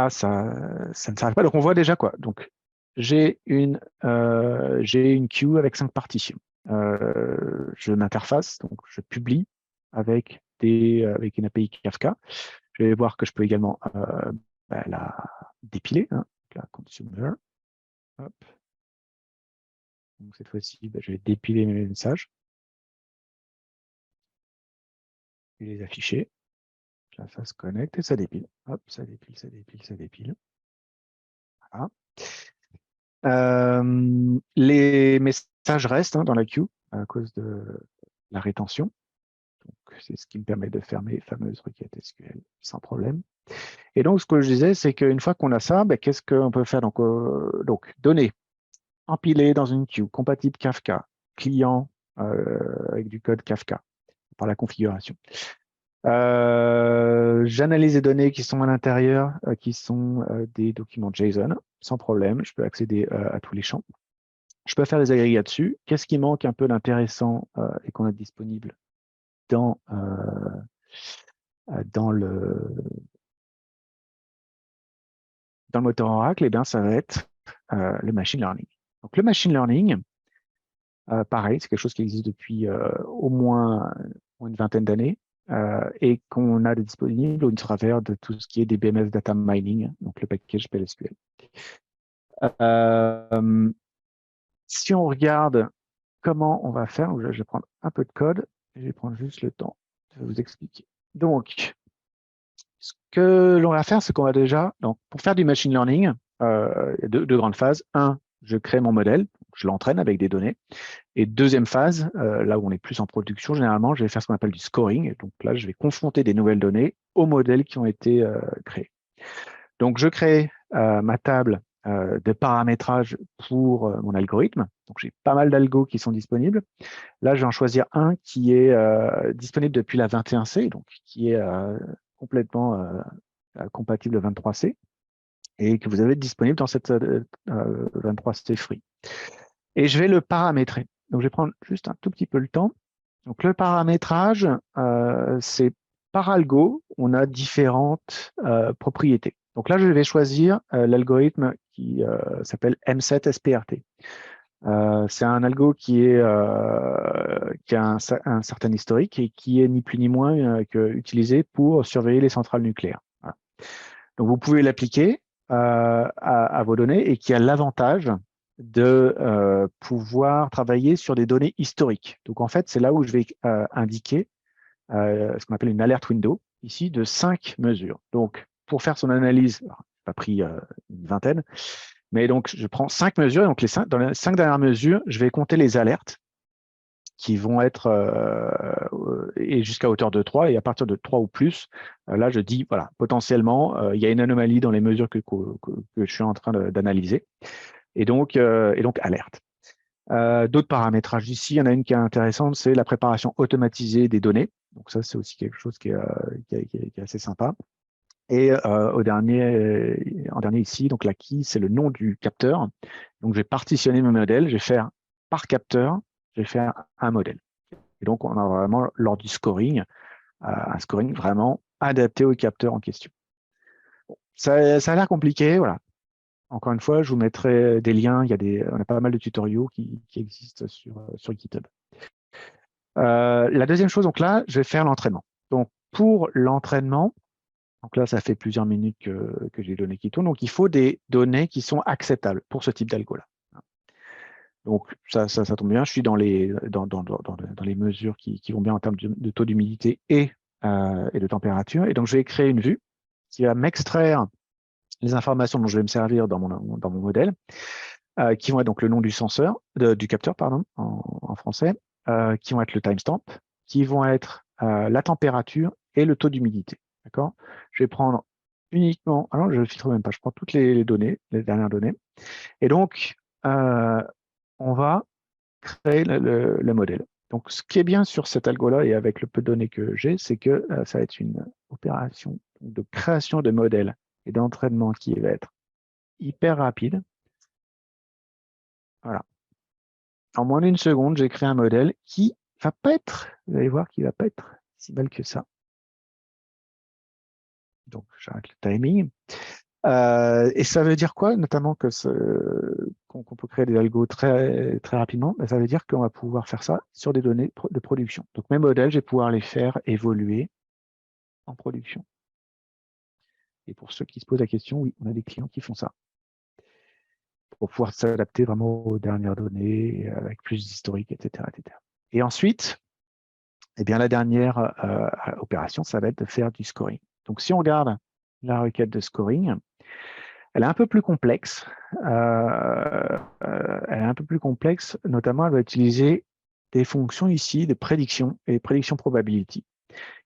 ça ne s'arrête pas. Donc, on voit déjà quoi. Donc, j'ai une queue avec 5 partitions. Je m'interface, donc je publie avec une API Kafka. Je vais voir que je peux également la dépiler, hein, la consumer. Hop. Donc cette fois-ci, je vais dépiler mes messages et les afficher. Je la fasse connect et ça dépile. Hop, ça dépile, ça dépile, ça dépile. Voilà. Les messages restent, hein, dans la queue à cause de la rétention. C'est ce qui me permet de faire mes fameuses requêtes SQL sans problème. Et donc, ce que je disais, c'est qu'une fois qu'on a ça, qu'est-ce qu'on peut faire? Donc, données empilées dans une queue, compatible Kafka, client avec du code Kafka par la configuration. J'analyse les données qui sont à l'intérieur, qui sont des documents JSON, sans problème. Je peux accéder à tous les champs. Je peux faire des agrégats dessus. Qu'est-ce qui manque un peu d'intéressant et qu'on a disponible dans le moteur Oracle? Eh bien, ça va être le machine learning. Donc, le machine learning, pareil, c'est quelque chose qui existe depuis au moins une vingtaine d'années. Et qu'on a de disponible au travers de tout ce qui est des BMS Data Mining, donc le package PLSQL. Si on regarde comment on va faire, je vais prendre un peu de code, et je vais prendre juste le temps je vais vous expliquer. Donc, ce que l'on va faire, c'est qu'on va déjà, donc, pour faire du machine learning, il y a deux grandes phases. Un, je crée mon modèle, je l'entraîne avec des données. Et deuxième phase, là où on est plus en production, généralement, je vais faire ce qu'on appelle du scoring. Et donc là, je vais confronter des nouvelles données aux modèles qui ont été créés. Donc, je crée ma table de paramétrage pour mon algorithme. Donc, j'ai pas mal d'algos qui sont disponibles. Là, je vais en choisir un qui est disponible depuis la 21C, donc qui est complètement compatible 23C et que vous avez disponible dans cette 23C free. Et je vais le paramétrer. Donc, je vais prendre juste un tout petit peu le temps. Donc, le paramétrage, c'est par algo, on a différentes propriétés. Donc là, je vais choisir l'algorithme qui s'appelle M7SPRT. C'est un algo qui a un certain historique et qui est ni plus ni moins que utilisé pour surveiller les centrales nucléaires. Voilà. Donc, vous pouvez l'appliquer à vos données et qui a l'avantage de pouvoir travailler sur des données historiques. Donc, en fait, c'est là où je vais indiquer ce qu'on appelle une alert window, ici, de 5 mesures. Donc, pour faire son analyse, alors, j'ai pas pris une vingtaine, mais donc, je prends 5 mesures. Et donc, dans les 5 dernières mesures, je vais compter les alertes qui vont être et jusqu'à hauteur de 3. Et à partir de 3 ou plus, là, je dis, voilà, potentiellement, il y a une anomalie dans les mesures que je suis en train d'analyser. Et donc, alerte. D'autres paramétrages ici, il y en a une qui est intéressante, c'est la préparation automatisée des données. Donc ça, c'est aussi quelque chose qui est assez sympa. Et en dernier ici, donc la key, c'est le nom du capteur. Donc, je vais partitionner mes modèles, je vais faire par capteur, je vais faire un modèle. Et donc, on a vraiment, lors du scoring, un scoring vraiment adapté au capteur en question. Bon, ça a l'air compliqué, voilà. Encore une fois, je vous mettrai des liens, on a pas mal de tutoriaux qui existent sur GitHub. La deuxième chose, donc là, je vais faire l'entraînement. Donc, pour l'entraînement, donc là, ça fait plusieurs minutes que j'ai des données qui tournent. Donc, il faut des données qui sont acceptables pour ce type d'algo-là. Donc, ça tombe bien. Je suis dans les mesures qui vont bien en termes de taux d'humidité et de température. Et donc, je vais créer une vue qui va m'extraire les informations dont je vais me servir dans mon modèle, qui vont être donc le nom du du capteur, pardon, en français, qui vont être le timestamp, qui vont être la température et le taux d'humidité. D'accord? Je vais prendre uniquement, alors je ne filtre même pas, je prends toutes les données, les dernières données. Et donc, on va créer le modèle. Donc, ce qui est bien sur cet algo-là et avec le peu de données que j'ai, c'est que ça va être une opération de création de modèles et d'entraînement qui va être hyper rapide. Voilà. En moins d'une seconde, j'ai créé un modèle qui va pas être, vous allez voir qu'il va pas être si mal que ça. Donc, j'arrête le timing. Et ça veut dire quoi, notamment qu'on peut créer des algos très, très rapidement? Ça veut dire qu'on va pouvoir faire ça sur des données de production. Donc, mes modèles, je vais pouvoir les faire évoluer en production. Et pour ceux qui se posent la question, oui, on a des clients qui font ça pour pouvoir s'adapter vraiment aux dernières données, avec plus d'historique, etc., etc. Et ensuite, eh bien, la dernière opération, ça va être de faire du scoring. Donc, si on regarde la requête de scoring, elle est un peu plus complexe. Notamment, elle va utiliser des fonctions ici de prédiction et prédiction probability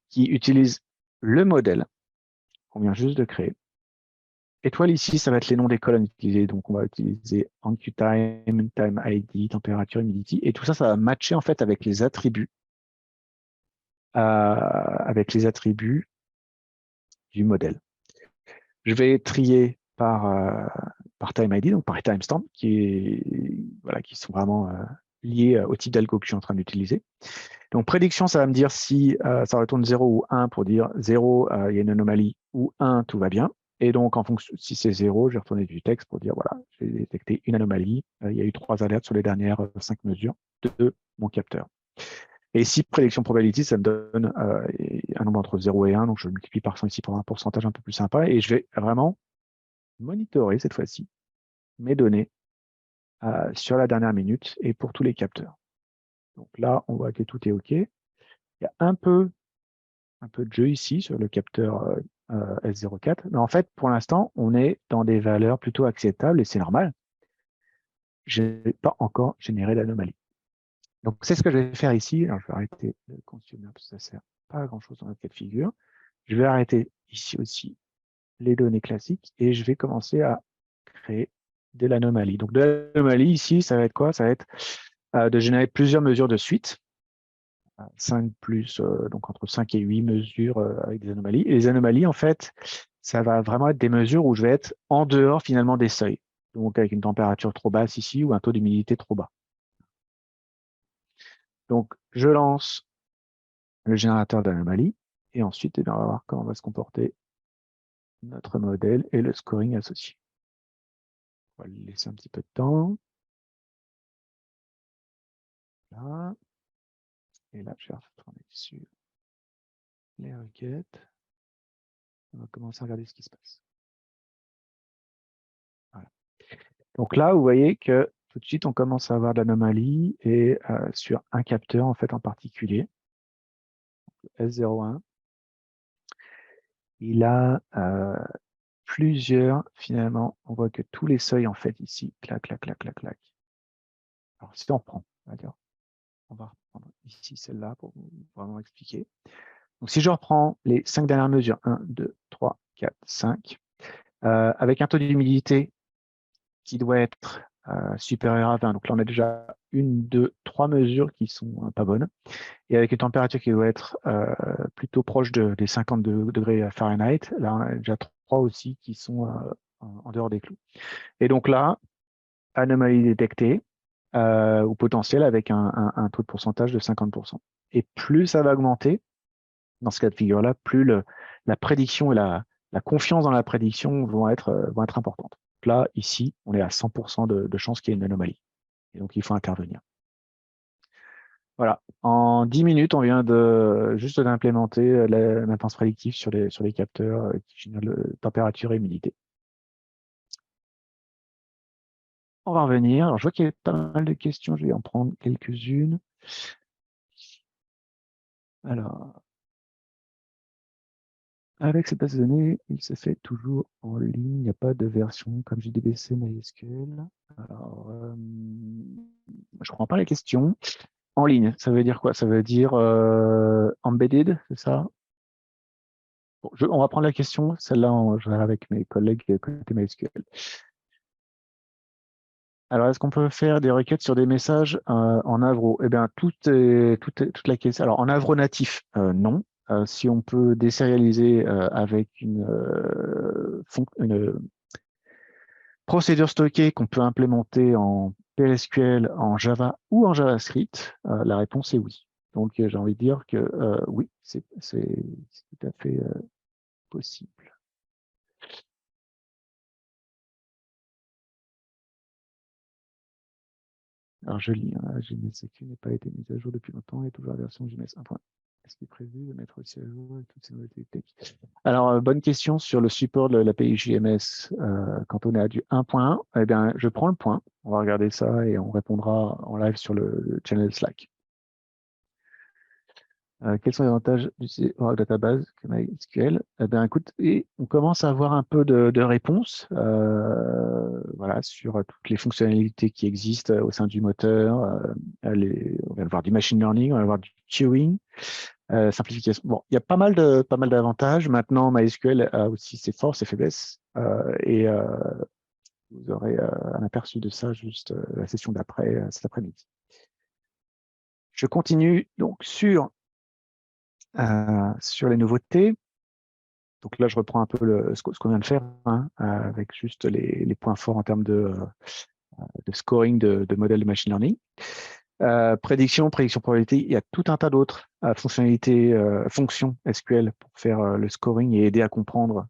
qui utilisent le modèle qu'on vient juste de créer. Étoile ici, ça va être les noms des colonnes utilisées. Donc, on va utiliser enquTime, time ID, température, humidity. Et tout ça, ça va matcher en fait avec les attributs du modèle. Je vais trier par time ID, donc par timestamp, qui sont vraiment liés au type d'algo que je suis en train d'utiliser. Donc, prédiction, ça va me dire si ça retourne 0 ou 1 pour dire 0, il y a une anomalie, ou 1, tout va bien. Et donc, en fonction, si c'est 0, je vais retourner du texte pour dire, voilà, j'ai détecté une anomalie. Il y a eu 3 alertes sur les dernières 5 mesures de mon capteur. Et ici, prédiction probability, ça me donne un nombre entre 0 et 1, donc je multiplie par 100 ici pour un pourcentage un peu plus sympa, et je vais vraiment monitorer cette fois-ci mes données sur la dernière minute et pour tous les capteurs. Donc là, on voit que tout est OK. Il y a un peu un peu de jeu ici sur le capteur S04. Mais en fait, pour l'instant, on est dans des valeurs plutôt acceptables et c'est normal. Je n'ai pas encore généré d'anomalie. Donc, c'est ce que je vais faire ici. Alors, je vais arrêter le conditionnaire parce que ça ne sert pas à grand-chose dans notre cas de figure. Je vais arrêter ici aussi les données classiques et je vais commencer à créer de l'anomalie. Donc, de l'anomalie ici, ça va être quoi? Ça va être de générer plusieurs mesures de suite. 5 plus, donc entre 5 et 8 mesures avec des anomalies. Et les anomalies, en fait, ça va vraiment être des mesures où je vais être en dehors finalement des seuils. Donc avec une température trop basse ici ou un taux d'humidité trop bas. Donc je lance le générateur d'anomalies et ensuite on va voir comment va se comporter notre modèle et le scoring associé. On va lui laisser un petit peu de temps. Là. Et là, je vais retourner sur les requêtes. On va commencer à regarder ce qui se passe. Voilà. Donc là, vous voyez que tout de suite, on commence à avoir de l'anomalie et sur un capteur en fait en particulier, S01, il a plusieurs, finalement, on voit que tous les seuils en fait ici, clac, clac, clac, clac, clac. Alors si on prend, on va reprendre ici celle-là pour vous vraiment expliquer. Donc si je reprends les 5 dernières mesures, 1, 2, 3, 4, 5, avec un taux d'humidité qui doit être supérieur à 20. Donc là, on a déjà 1, 2, 3 mesures qui sont pas bonnes. Et avec une température qui doit être plutôt proche des 52 degrés Fahrenheit, là, on a déjà 3 aussi qui sont en dehors des clous. Et donc là, anomalie détectée ou potentielle avec un taux de pourcentage de 50%. Et plus ça va augmenter, dans ce cas de figure-là, plus la prédiction et la confiance dans la prédiction vont être importantes. Là, ici, on est à 100% de chances qu'il y ait une anomalie. Et donc, il faut intervenir. Voilà. En 10 minutes, on vient juste d'implémenter la maintenance prédictive sur les capteurs qui génèrent température et humidité. On va revenir. Alors, je vois qu'il y a pas mal de questions. Je vais en prendre quelques-unes. Alors, avec cette base de données, il se fait toujours en ligne. Il n'y a pas de version comme JDBC MySQL. Alors, je ne comprends pas la question. En ligne, ça veut dire quoi? Ça veut dire embedded, c'est ça? Bon, on va prendre la question. Celle-là, je verrai avec mes collègues côté MySQL. Alors, est-ce qu'on peut faire des requêtes sur des messages en Avro? Eh bien, toute la question. Alors, en Avro natif, non. Si on peut désérialiser avec une procédure stockée qu'on peut implémenter en PLSQL, en Java ou en JavaScript, la réponse est oui. Donc, j'ai envie de dire que oui, c'est tout à fait possible. Alors, je lis, hein, GMSQ n'a pas été mise à jour depuis longtemps et toujours la version GMS 1. Est-ce qu'il est prévu de mettre aussi à jour avec toutes ces nouveautés techniques? Alors, bonne question sur le support de l'API JMS. Quand on est à du 1.1, eh bien, je prends le point. On va regarder ça et on répondra en live sur le channel Slack. Quels sont les avantages d'utiliser Oracle Database que MySQL? Eh bien, écoute, et on commence à avoir un peu de réponses voilà, sur toutes les fonctionnalités qui existent au sein du moteur. On va voir du machine learning, on va voir du queuing, simplification. Bon, il y a pas mal d'avantages. Maintenant, MySQL a aussi ses forces et faiblesses. Et vous aurez un aperçu de ça juste la session d'après, cet après-midi. Je continue donc sur les nouveautés. Donc là, je reprends un peu ce qu'on vient de faire, hein, avec juste les points forts en termes de scoring de modèles de machine learning. Prédiction probabilité, il y a tout un tas d'autres fonctionnalités, fonctions SQL pour faire le scoring et aider à comprendre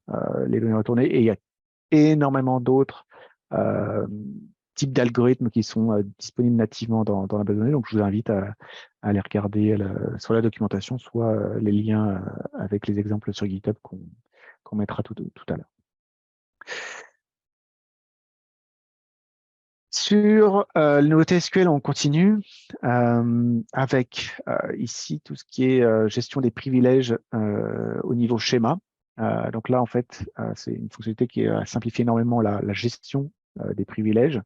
les données retournées. Et il y a énormément d'autres types d'algorithmes qui sont disponibles nativement dans la base de données. Donc, je vous invite à aller regarder soit la documentation, soit les liens avec les exemples sur GitHub qu'on mettra tout à l'heure. Sur le nouveauté SQL, on continue avec ici tout ce qui est gestion des privilèges au niveau schéma. Donc là, en fait, c'est une fonctionnalité qui simplifie énormément la gestion des privilèges.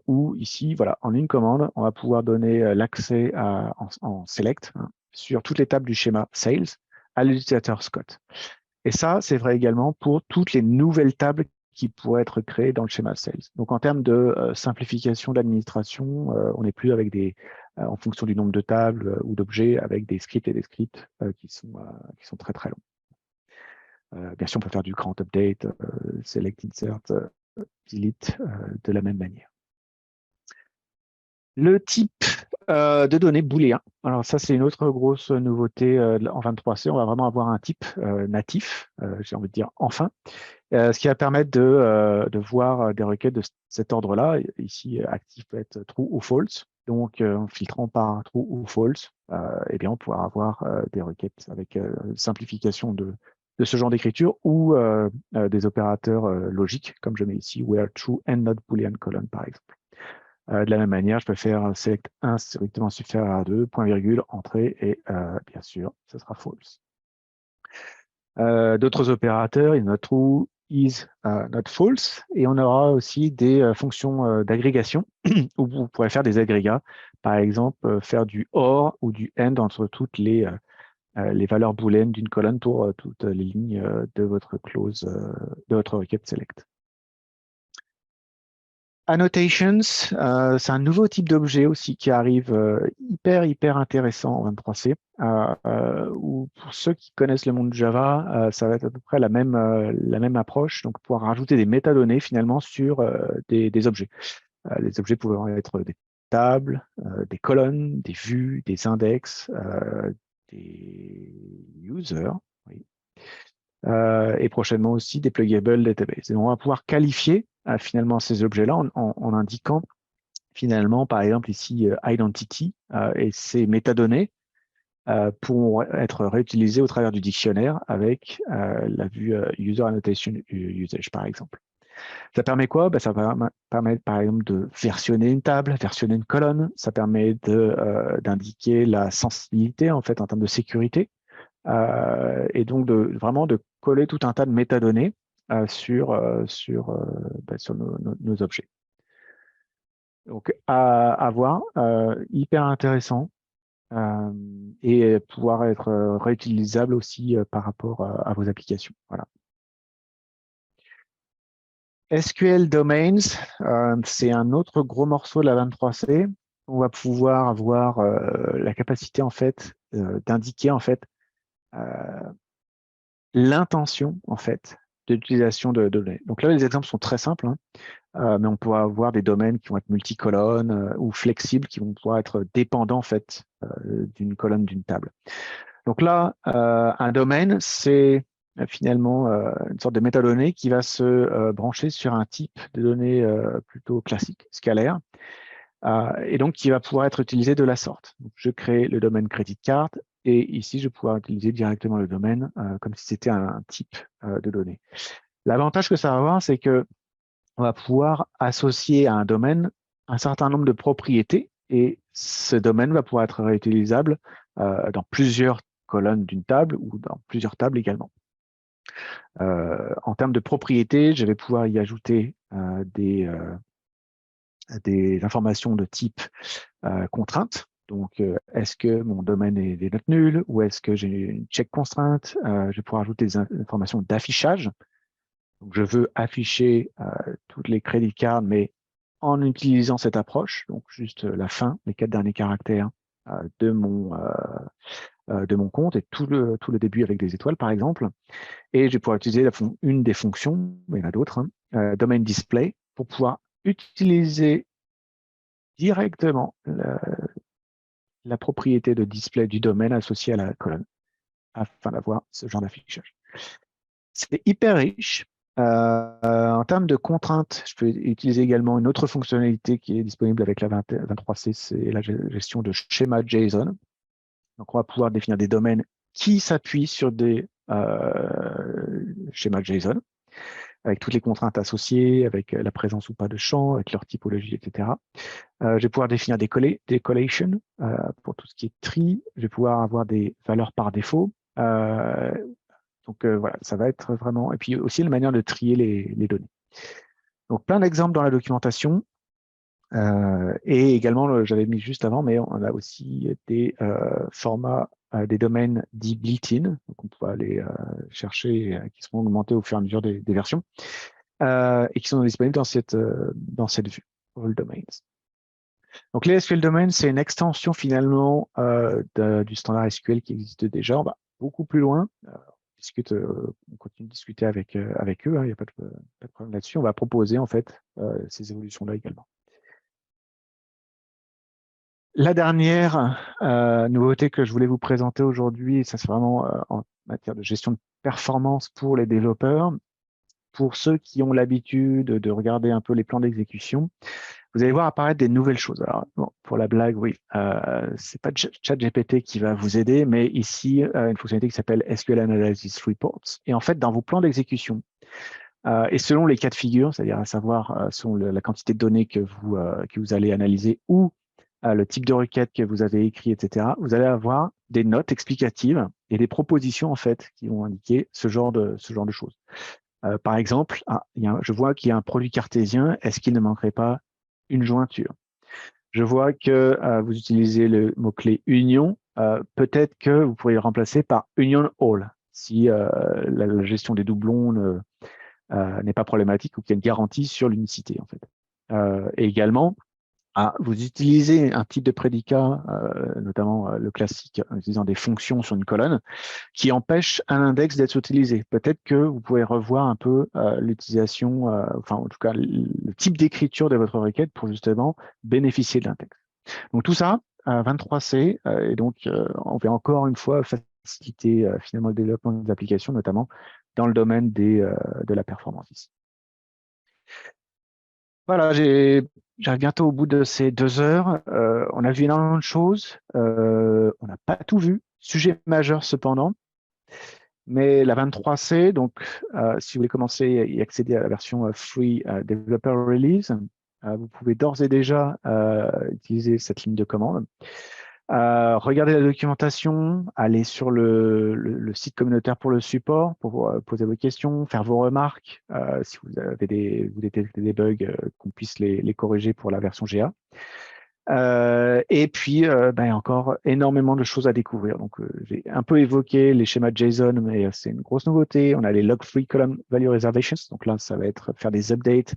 Où ici, voilà, en une commande, on va pouvoir donner l'accès en select sur toutes les tables du schéma sales à l'utilisateur Scott. Et ça, c'est vrai également pour toutes les nouvelles tables qui pourraient être créées dans le schéma sales. Donc, en termes de simplification de l'administration, on n'est plus avec en fonction du nombre de tables ou d'objets, avec des scripts et des scripts qui sont très, très longs. Bien sûr, on peut faire du grand update, select, insert, delete de la même manière. Le type de données booléen. Alors ça, c'est une autre grosse nouveauté en 23C. On va vraiment avoir un type natif, j'ai envie de dire enfin, ce qui va permettre de voir des requêtes de cet ordre-là. Ici, actif peut être true ou false. Donc, en filtrant par true ou false, eh bien, on pourra avoir des requêtes avec simplification de ce genre d'écriture ou des opérateurs logiques, comme je mets ici, where true and not boolean colon, par exemple. De la même manière, je peux faire select 1 strictement supérieur à 2, point virgule, entrée, et bien sûr, ce sera false. D'autres opérateurs, is not true, is not false, et on aura aussi des fonctions d'agrégation où vous pourrez faire des agrégats, par exemple faire du or ou du and entre toutes les valeurs booléennes d'une colonne pour toutes les lignes de votre clause, de votre requête select. Annotations, c'est un nouveau type d'objet aussi qui arrive hyper intéressant en 23C. Où pour ceux qui connaissent le monde Java, ça va être à peu près la même approche, donc pouvoir rajouter des métadonnées finalement sur des objets. Les objets pouvant être des tables, des colonnes, des vues, des index, des users, oui. Et prochainement aussi des pluggable databases. Et on va pouvoir qualifier finalement ces objets-là en indiquant finalement, par exemple ici, identity et ces métadonnées pourront être réutilisées au travers du dictionnaire avec la vue user annotation usage, par exemple. Ça permet quoi? Ça va permettre, par exemple, de versionner une table, versionner une colonne. Ça permet d'indiquer la sensibilité, en fait, en termes de sécurité. Et donc, vraiment de coller tout un tas de métadonnées sur nos objets. Donc, à voir, hyper intéressant et pouvoir être réutilisable aussi par rapport à vos applications. Voilà. SQL Domains, c'est un autre gros morceau de la 23C. On va pouvoir avoir la capacité en fait d'indiquer en fait l'intention en fait de l'utilisation de données. Donc là, les exemples sont très simples, mais on pourra avoir des domaines qui vont être multicolonnes ou flexibles, qui vont pouvoir être dépendants en fait d'une colonne d'une table. Donc là, un domaine, c'est finalement une sorte de métadonnée qui va se brancher sur un type de données plutôt classique, scalaire, et donc qui va pouvoir être utilisé de la sorte. Donc, je crée le domaine credit card, et ici, je vais pouvoir utiliser directement le domaine comme si c'était un type de données. L'avantage que ça va avoir, c'est que on va pouvoir associer à un domaine un certain nombre de propriétés, et ce domaine va pouvoir être réutilisable dans plusieurs colonnes d'une table ou dans plusieurs tables également. En termes de propriétés, je vais pouvoir y ajouter des informations de type contrainte. Donc, est-ce que mon domaine est des notes nulles ou est-ce que j'ai une check constrainte? Je vais pouvoir ajouter des informations d'affichage. Donc, je veux afficher toutes les crédits cards, mais en utilisant cette approche, donc juste la fin, les 4 derniers caractères de mon compte et tout le début avec des étoiles, par exemple. Et je vais pouvoir utiliser une des fonctions, mais il y en a d'autres, domain display, pour pouvoir utiliser directement la propriété de display du domaine associée à la colonne, afin d'avoir ce genre d'affichage. C'est hyper riche. En termes de contraintes, je peux utiliser également une autre fonctionnalité qui est disponible avec la 23C, c'est la gestion de schéma JSON. Donc, on va pouvoir définir des domaines qui s'appuient sur des schémas JSON. avec toutes les contraintes associées, avec la présence ou pas de champs, avec leur typologie, etc. Je vais pouvoir définir des collations pour tout ce qui est tri. Je vais pouvoir avoir des valeurs par défaut. Donc voilà, ça va être vraiment... Et puis aussi la manière de trier les données. Donc plein d'exemples dans la documentation. Et également, j'avais mis juste avant, mais on a aussi des formats, des domaines dits built-in. Donc on peut aller chercher, qui seront augmentés au fur et à mesure des versions, et qui sont disponibles dans cette vue, All Domains. Donc les SQL Domains, c'est une extension finalement du standard SQL qui existe déjà. On va beaucoup plus loin. On continue de discuter avec eux, hein, il n'y a pas de problème là-dessus. On va proposer en fait ces évolutions-là également. La dernière nouveauté que je voulais vous présenter aujourd'hui, ça c'est vraiment en matière de gestion de performance pour les développeurs. Pour ceux qui ont l'habitude de regarder un peu les plans d'exécution, vous allez voir apparaître des nouvelles choses. Alors, bon, pour la blague, oui, c'est pas ChatGPT qui va vous aider, mais ici, une fonctionnalité qui s'appelle SQL Analysis Reports. Et en fait, dans vos plans d'exécution, et selon les cas de figure, c'est-à-dire à savoir selon la quantité de données que vous allez analyser ou le type de requête que vous avez écrit, etc., vous allez avoir des notes explicatives et des propositions, en fait, qui vont indiquer ce genre de choses. Par exemple, je vois qu'il y a un produit cartésien, est-ce qu'il ne manquerait pas une jointure? Je vois que vous utilisez le mot-clé union, peut-être que vous pourriez le remplacer par union all, si la gestion des doublons n'est pas problématique ou qu'il y a une garantie sur l'unicité, en fait. Et également, vous utilisez un type de prédicat, notamment le classique, en utilisant des fonctions sur une colonne, qui empêche un index d'être utilisé. Peut-être que vous pouvez revoir un peu l'utilisation, enfin en tout cas le type d'écriture de votre requête pour justement bénéficier de l'index. Donc tout ça, 23C, et donc on va encore une fois faciliter finalement le développement des applications, notamment dans le domaine de la performance ici. Voilà, j'arrive bientôt au bout de ces 2 heures. On a vu énormément de choses. On n'a pas tout vu. Sujet majeur cependant. Mais la 23C, donc si vous voulez commencer et accéder à la version Free Developer Release, vous pouvez d'ores et déjà utiliser cette ligne de commande. Regardez la documentation, allez sur le site communautaire pour le support, pour poser vos questions, faire vos remarques, si vous détectez des bugs, qu'on puisse les corriger pour la version GA. Et puis, il y a encore énormément de choses à découvrir. Donc, j'ai un peu évoqué les schémas JSON, mais c'est une grosse nouveauté. On a les log-free column value reservations. Donc là, ça va être faire des updates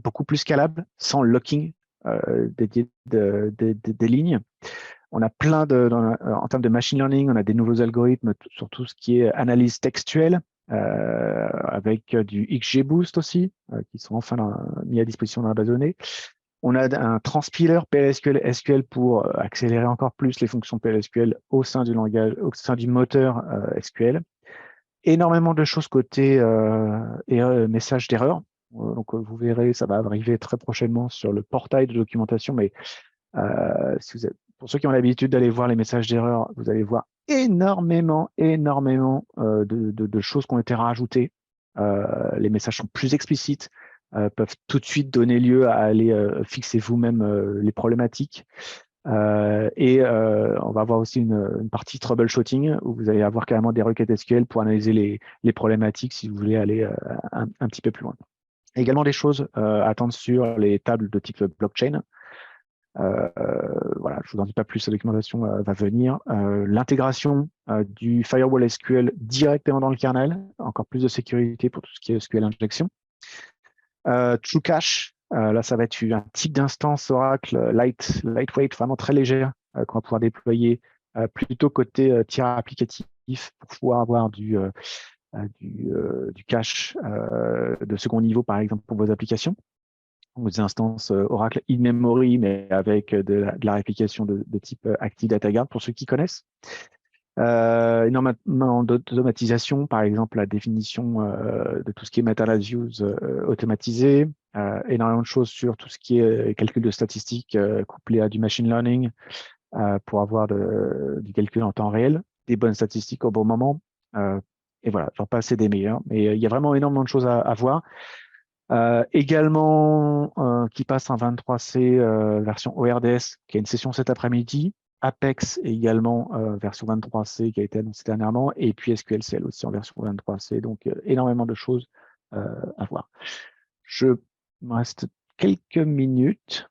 beaucoup plus scalable, sans locking dédié des lignes. On a plein en termes de machine learning, on a des nouveaux algorithmes sur tout ce qui est analyse textuelle, avec du XGBoost aussi, qui sont enfin mis à disposition dans la base de données. On a un transpiler PLSQL SQL pour accélérer encore plus les fonctions PLSQL au sein du langage, au sein du moteur SQL. Énormément de choses côté message d'erreur. Donc vous verrez, ça va arriver très prochainement sur le portail de documentation, mais pour ceux qui ont l'habitude d'aller voir les messages d'erreur, vous allez voir énormément de choses qui ont été rajoutées. Les messages sont plus explicites, peuvent tout de suite donner lieu à aller fixer vous-même les problématiques. On va avoir aussi une partie troubleshooting où vous allez avoir carrément des requêtes SQL pour analyser les problématiques si vous voulez aller un petit peu plus loin. Également des choses à attendre sur les tables de type blockchain. Voilà, je vous en dis pas plus, la documentation va venir. L'intégration du firewall SQL directement dans le kernel, encore plus de sécurité pour tout ce qui est SQL injection. True Cache, là ça va être un type d'instance Oracle lightweight, vraiment très légère, qu'on va pouvoir déployer plutôt côté tiers applicatif pour pouvoir avoir du cache de second niveau, par exemple, pour vos applications. Des instances Oracle in-memory, mais avec de la réplication de type Active Data Guard, pour ceux qui connaissent. Énormément d'automatisation, par exemple la définition de tout ce qui est meta-analysis automatisé, énormément de choses sur tout ce qui est calcul de statistiques couplé à du machine learning pour avoir du calcul en temps réel, des bonnes statistiques au bon moment, et voilà, j'en passe des meilleurs. Mais il y a vraiment énormément de choses à voir. Également, qui passe en 23C version ORDS, qui a une session cet après-midi. Apex également version 23C qui a été annoncée dernièrement. Et puis SQLCL aussi en version 23C. Donc, énormément de choses à voir. Il me reste quelques minutes.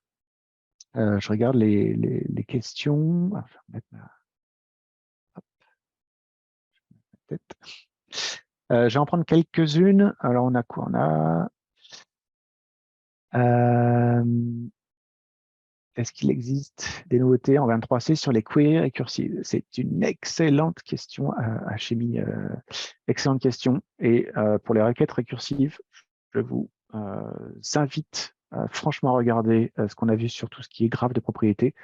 Je regarde les questions. Ah, je vais remettre hop, tête. Je vais en prendre quelques-unes. Alors, on a quoi? On a est-ce qu'il existe des nouveautés en 23C sur les queries récursives? C'est une excellente question, Hachemi. Excellente question. Et pour les requêtes récursives, je vous invite franchement à regarder ce qu'on a vu sur tout ce qui est graphe de propriété,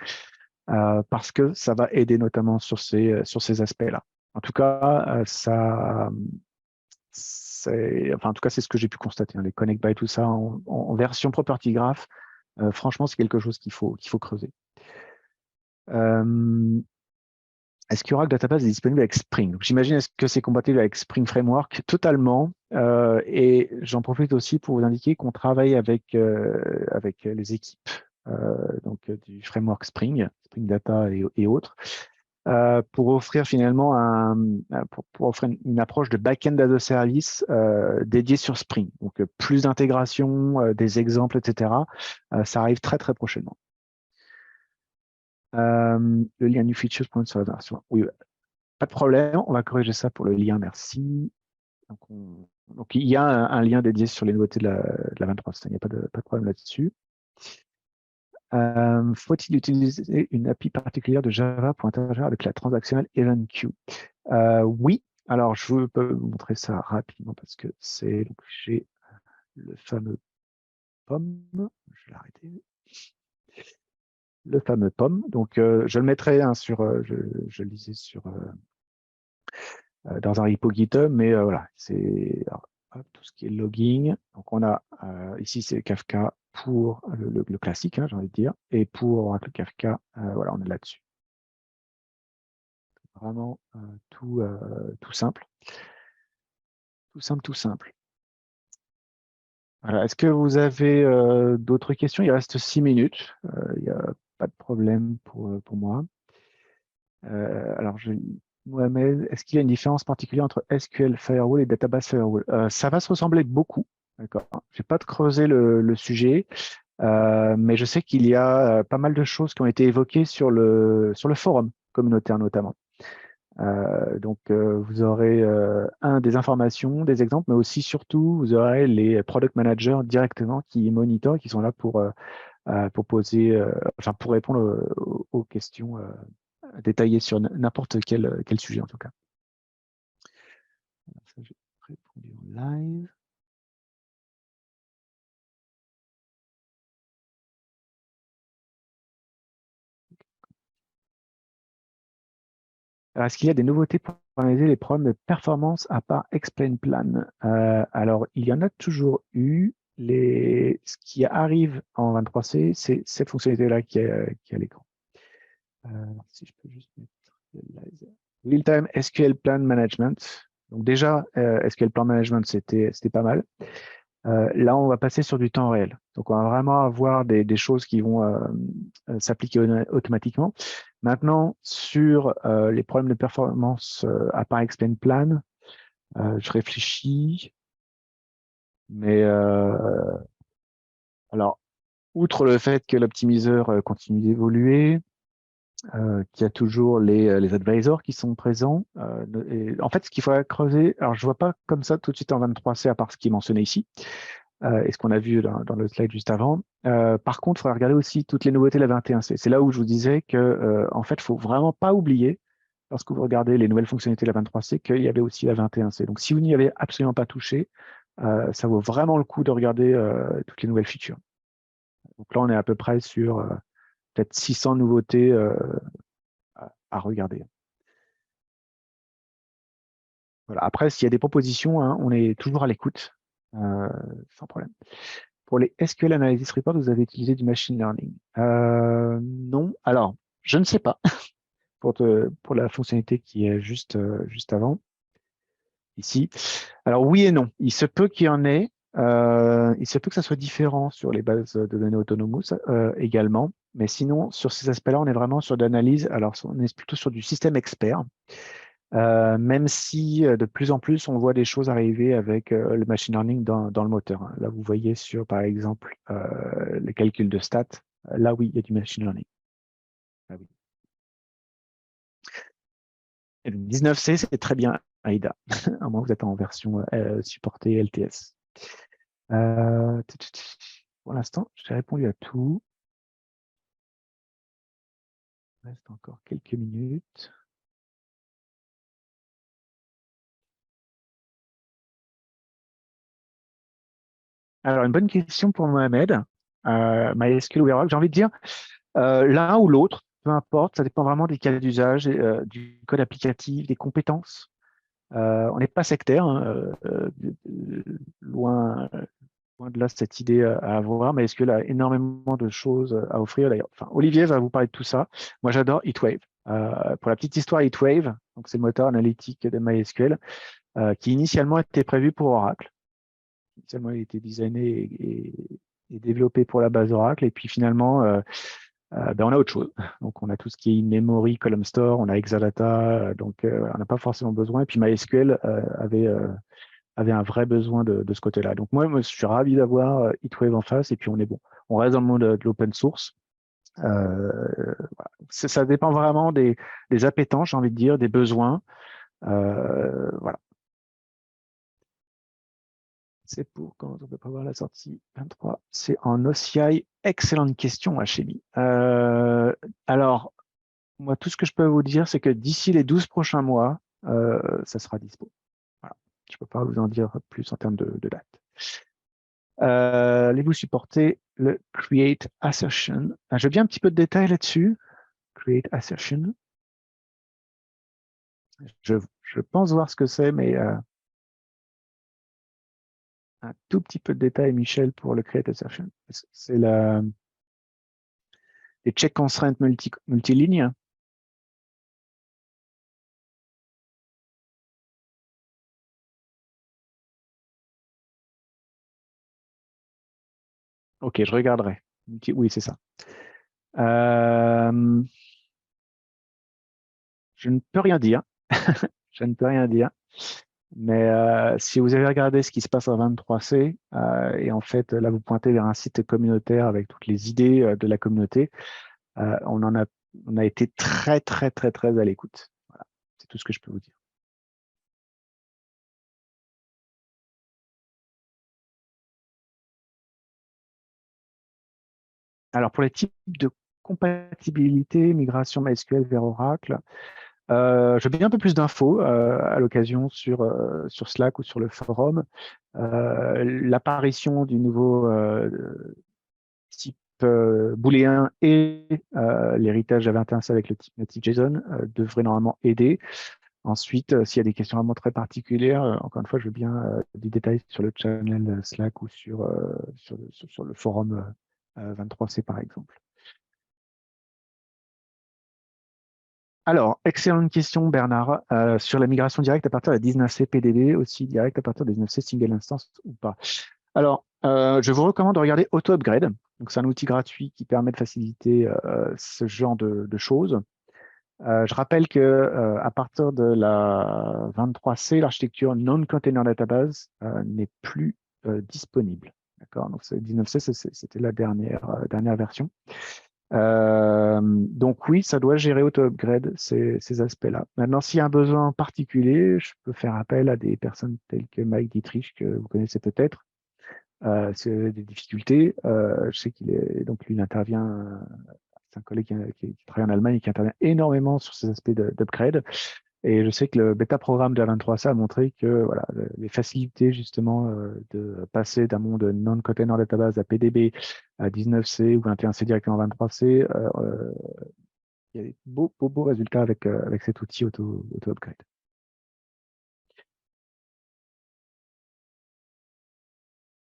parce que ça va aider notamment sur ces aspects-là. En tout cas, en tout cas, c'est ce que j'ai pu constater. Les connect by, tout ça en version property graph, franchement, c'est quelque chose qu'il faut creuser. Est-ce qu'Oracle Database est disponible avec Spring? J'imagine, est-ce que c'est compatible avec Spring Framework? Totalement. Et j'en profite aussi pour vous indiquer qu'on travaille avec les équipes du framework Spring Data et autres, pour offrir finalement pour offrir une approche de back-end as a service dédiée sur Spring. Donc, plus d'intégration, des exemples, etc. Ça arrive très, très prochainement. Le lien new features point sur la version. Oui, pas de problème. On va corriger ça pour le lien. Merci. Donc il y a un lien dédié sur les nouveautés de la 23. Il n'y a pas de problème là-dessus. Faut-il utiliser une API particulière de Java pour interagir avec la transactionnelle EventQ? Oui. Alors, je peux vous montrer ça rapidement parce que c'est donc j'ai le fameux POM. Je vais l'arrêter. Le fameux POM. Donc, je le mettrai je le lisais dans un repo GitHub, mais voilà, c'est tout ce qui est logging. Donc, on a ici, c'est Kafka pour le classique, hein, j'ai envie de dire, et pour Oracle Kafka, voilà, on est là-dessus. Vraiment tout simple. Tout simple, tout simple. Voilà. Est-ce que vous avez d'autres questions? Il reste 6 minutes. Il n'y a pas de problème pour moi. Alors, Mohamed, est-ce qu'il y a une différence particulière entre SQL Firewall et Database Firewall? Ça va se ressembler beaucoup. D'accord. Je n'ai pas de creuser le sujet, mais je sais qu'il y a pas mal de choses qui ont été évoquées sur le forum communautaire notamment. Donc, vous aurez des informations, des exemples, mais aussi surtout, vous aurez les product managers directement qui monitorent, qui sont là pour poser, pour répondre aux questions détaillées sur n'importe quel sujet en tout cas. Alors, ça, j'ai répondu en live. Alors, est-ce qu'il y a des nouveautés pour analyser les problèmes de performance à part Explain Plan? Alors, il y en a toujours eu. Ce qui arrive en 23C, c'est cette fonctionnalité-là qui est à l'écran. Si je peux juste mettre Real-time SQL Plan Management. Donc déjà, SQL Plan Management, c'était pas mal. Là, on va passer sur du temps réel. Donc, on va vraiment avoir des choses qui vont s'appliquer automatiquement. Maintenant, sur les problèmes de performance à part Explain Plan, je réfléchis. Mais alors, outre le fait que l'optimiseur continue d'évoluer, qu'il y a toujours les advisors qui sont présents. Et en fait, ce qu'il faudrait creuser, alors je ne vois pas comme ça tout de suite en 23C, à part ce qui est mentionné ici, et ce qu'on a vu dans le slide juste avant. Par contre, il faudrait regarder aussi toutes les nouveautés de la 21C. C'est là où je vous disais que, en fait, il ne faut vraiment pas oublier, lorsque vous regardez les nouvelles fonctionnalités de la 23C, qu'il y avait aussi la 21C. Donc, si vous n'y avez absolument pas touché, ça vaut vraiment le coup de regarder toutes les nouvelles features. Donc là, on est à peu près sur peut-être 600 nouveautés à regarder. Voilà. Après, s'il y a des propositions, hein, on est toujours à l'écoute, sans problème. Pour les SQL Analysis Report, vous avez utilisé du machine learning? Non. Alors, je ne sais pas pour la fonctionnalité qui est juste avant. ici. Alors oui et non, il se peut qu'il y en ait, il se peut que ça soit différent sur les bases de données Autonomous également, mais sinon sur ces aspects-là, on est vraiment sur d'analyse. Alors on est plutôt sur du système expert, même si de plus en plus on voit des choses arriver avec le machine learning dans le moteur, hein. Là vous voyez sur par exemple les calculs de stats, là oui il y a du machine learning. Ah oui. Et le 19C c'est très bien AIDA, à moins que vous êtes en version supportée LTS. Pour l'instant, j'ai répondu à tout. Il reste encore quelques minutes. Alors, une bonne question pour Mohamed. MySQL ou Oracle, j'ai envie de dire l'un ou l'autre, peu importe, ça dépend vraiment des cas d'usage, du code applicatif, des compétences. On n'est pas sectaire, hein, loin, loin de là cette idée à avoir, mais MySQL a énormément de choses à offrir d'ailleurs. Enfin, Olivier va vous parler de tout ça. Moi, j'adore HeatWave. Pour la petite histoire, HeatWave, donc c'est le moteur analytique de MySQL, qui initialement était prévu pour Oracle. Initialement, il était designé et développé pour la base Oracle, et puis finalement, ben, on a autre chose. Donc, on a tout ce qui est in-memory, column store, on a Exadata, donc on n'a pas forcément besoin. Et puis MySQL avait un vrai besoin de ce côté-là. Donc, moi, je suis ravi d'avoir HeatWave en face, et puis on est bon. On reste dans le monde de l'open source. Voilà. Ça dépend vraiment des appétences, j'ai envie de dire, des besoins. Voilà. C'est pour quand on ne peut pas voir la sortie 23. C'est en OCI. Excellente question, Hachemi. Alors, moi, tout ce que je peux vous dire, c'est que d'ici les 12 prochains mois, ça sera dispo. Voilà. Je ne peux pas vous en dire plus en termes de date. Allez-vous supporter le Create Assertion? Je viens un petit peu de détails là-dessus. Create Assertion. Je pense voir ce que c'est, mais un tout petit peu de détails, Michel, pour le Create Assertion. C'est les check constraints multilignes. Ok, je regarderai. Oui, c'est ça. Je ne peux rien dire. Je ne peux rien dire. Mais si vous avez regardé ce qui se passe en 23C, et en fait, là, vous pointez vers un site communautaire avec toutes les idées de la communauté, on a été très, très, très, très à l'écoute. Voilà. C'est tout ce que je peux vous dire. Alors, pour les types de compatibilité, migration MySQL vers Oracle, je veux bien un peu plus d'infos à l'occasion sur Slack ou sur le forum. L'apparition du nouveau type booléen et l'héritage Java21 avec le type native JSON devrait normalement aider. Ensuite, s'il y a des questions vraiment très particulières, encore une fois, je veux bien des détails sur le channel Slack ou sur le forum 23C par exemple. Alors, excellente question, Bernard. Sur la migration directe à partir de la 19C PDB, aussi direct à partir de la 19C single instance ou pas. Alors, je vous recommande de regarder Auto Upgrade. Donc, c'est un outil gratuit qui permet de faciliter ce genre de choses. Je rappelle que à partir de la 23C, l'architecture non-container database n'est plus disponible. D'accord. Donc, 19C, c'était la dernière version. Donc oui, ça doit gérer auto-upgrade ces aspects-là. Maintenant, s'il y a un besoin particulier, je peux faire appel à des personnes telles que Mike Dietrich, que vous connaissez peut-être. C'est des difficultés. Je sais qu'il est donc lui, il intervient. C'est un collègue qui travaille en Allemagne et qui intervient énormément sur ces aspects d'upgrade. Et je sais que le bêta programme de la 23C a montré que voilà, les facilités justement de passer d'un monde non-container database à PDB à 19C ou 21C directement à 23C, il y a des beaux résultats avec cet outil auto-upgrade.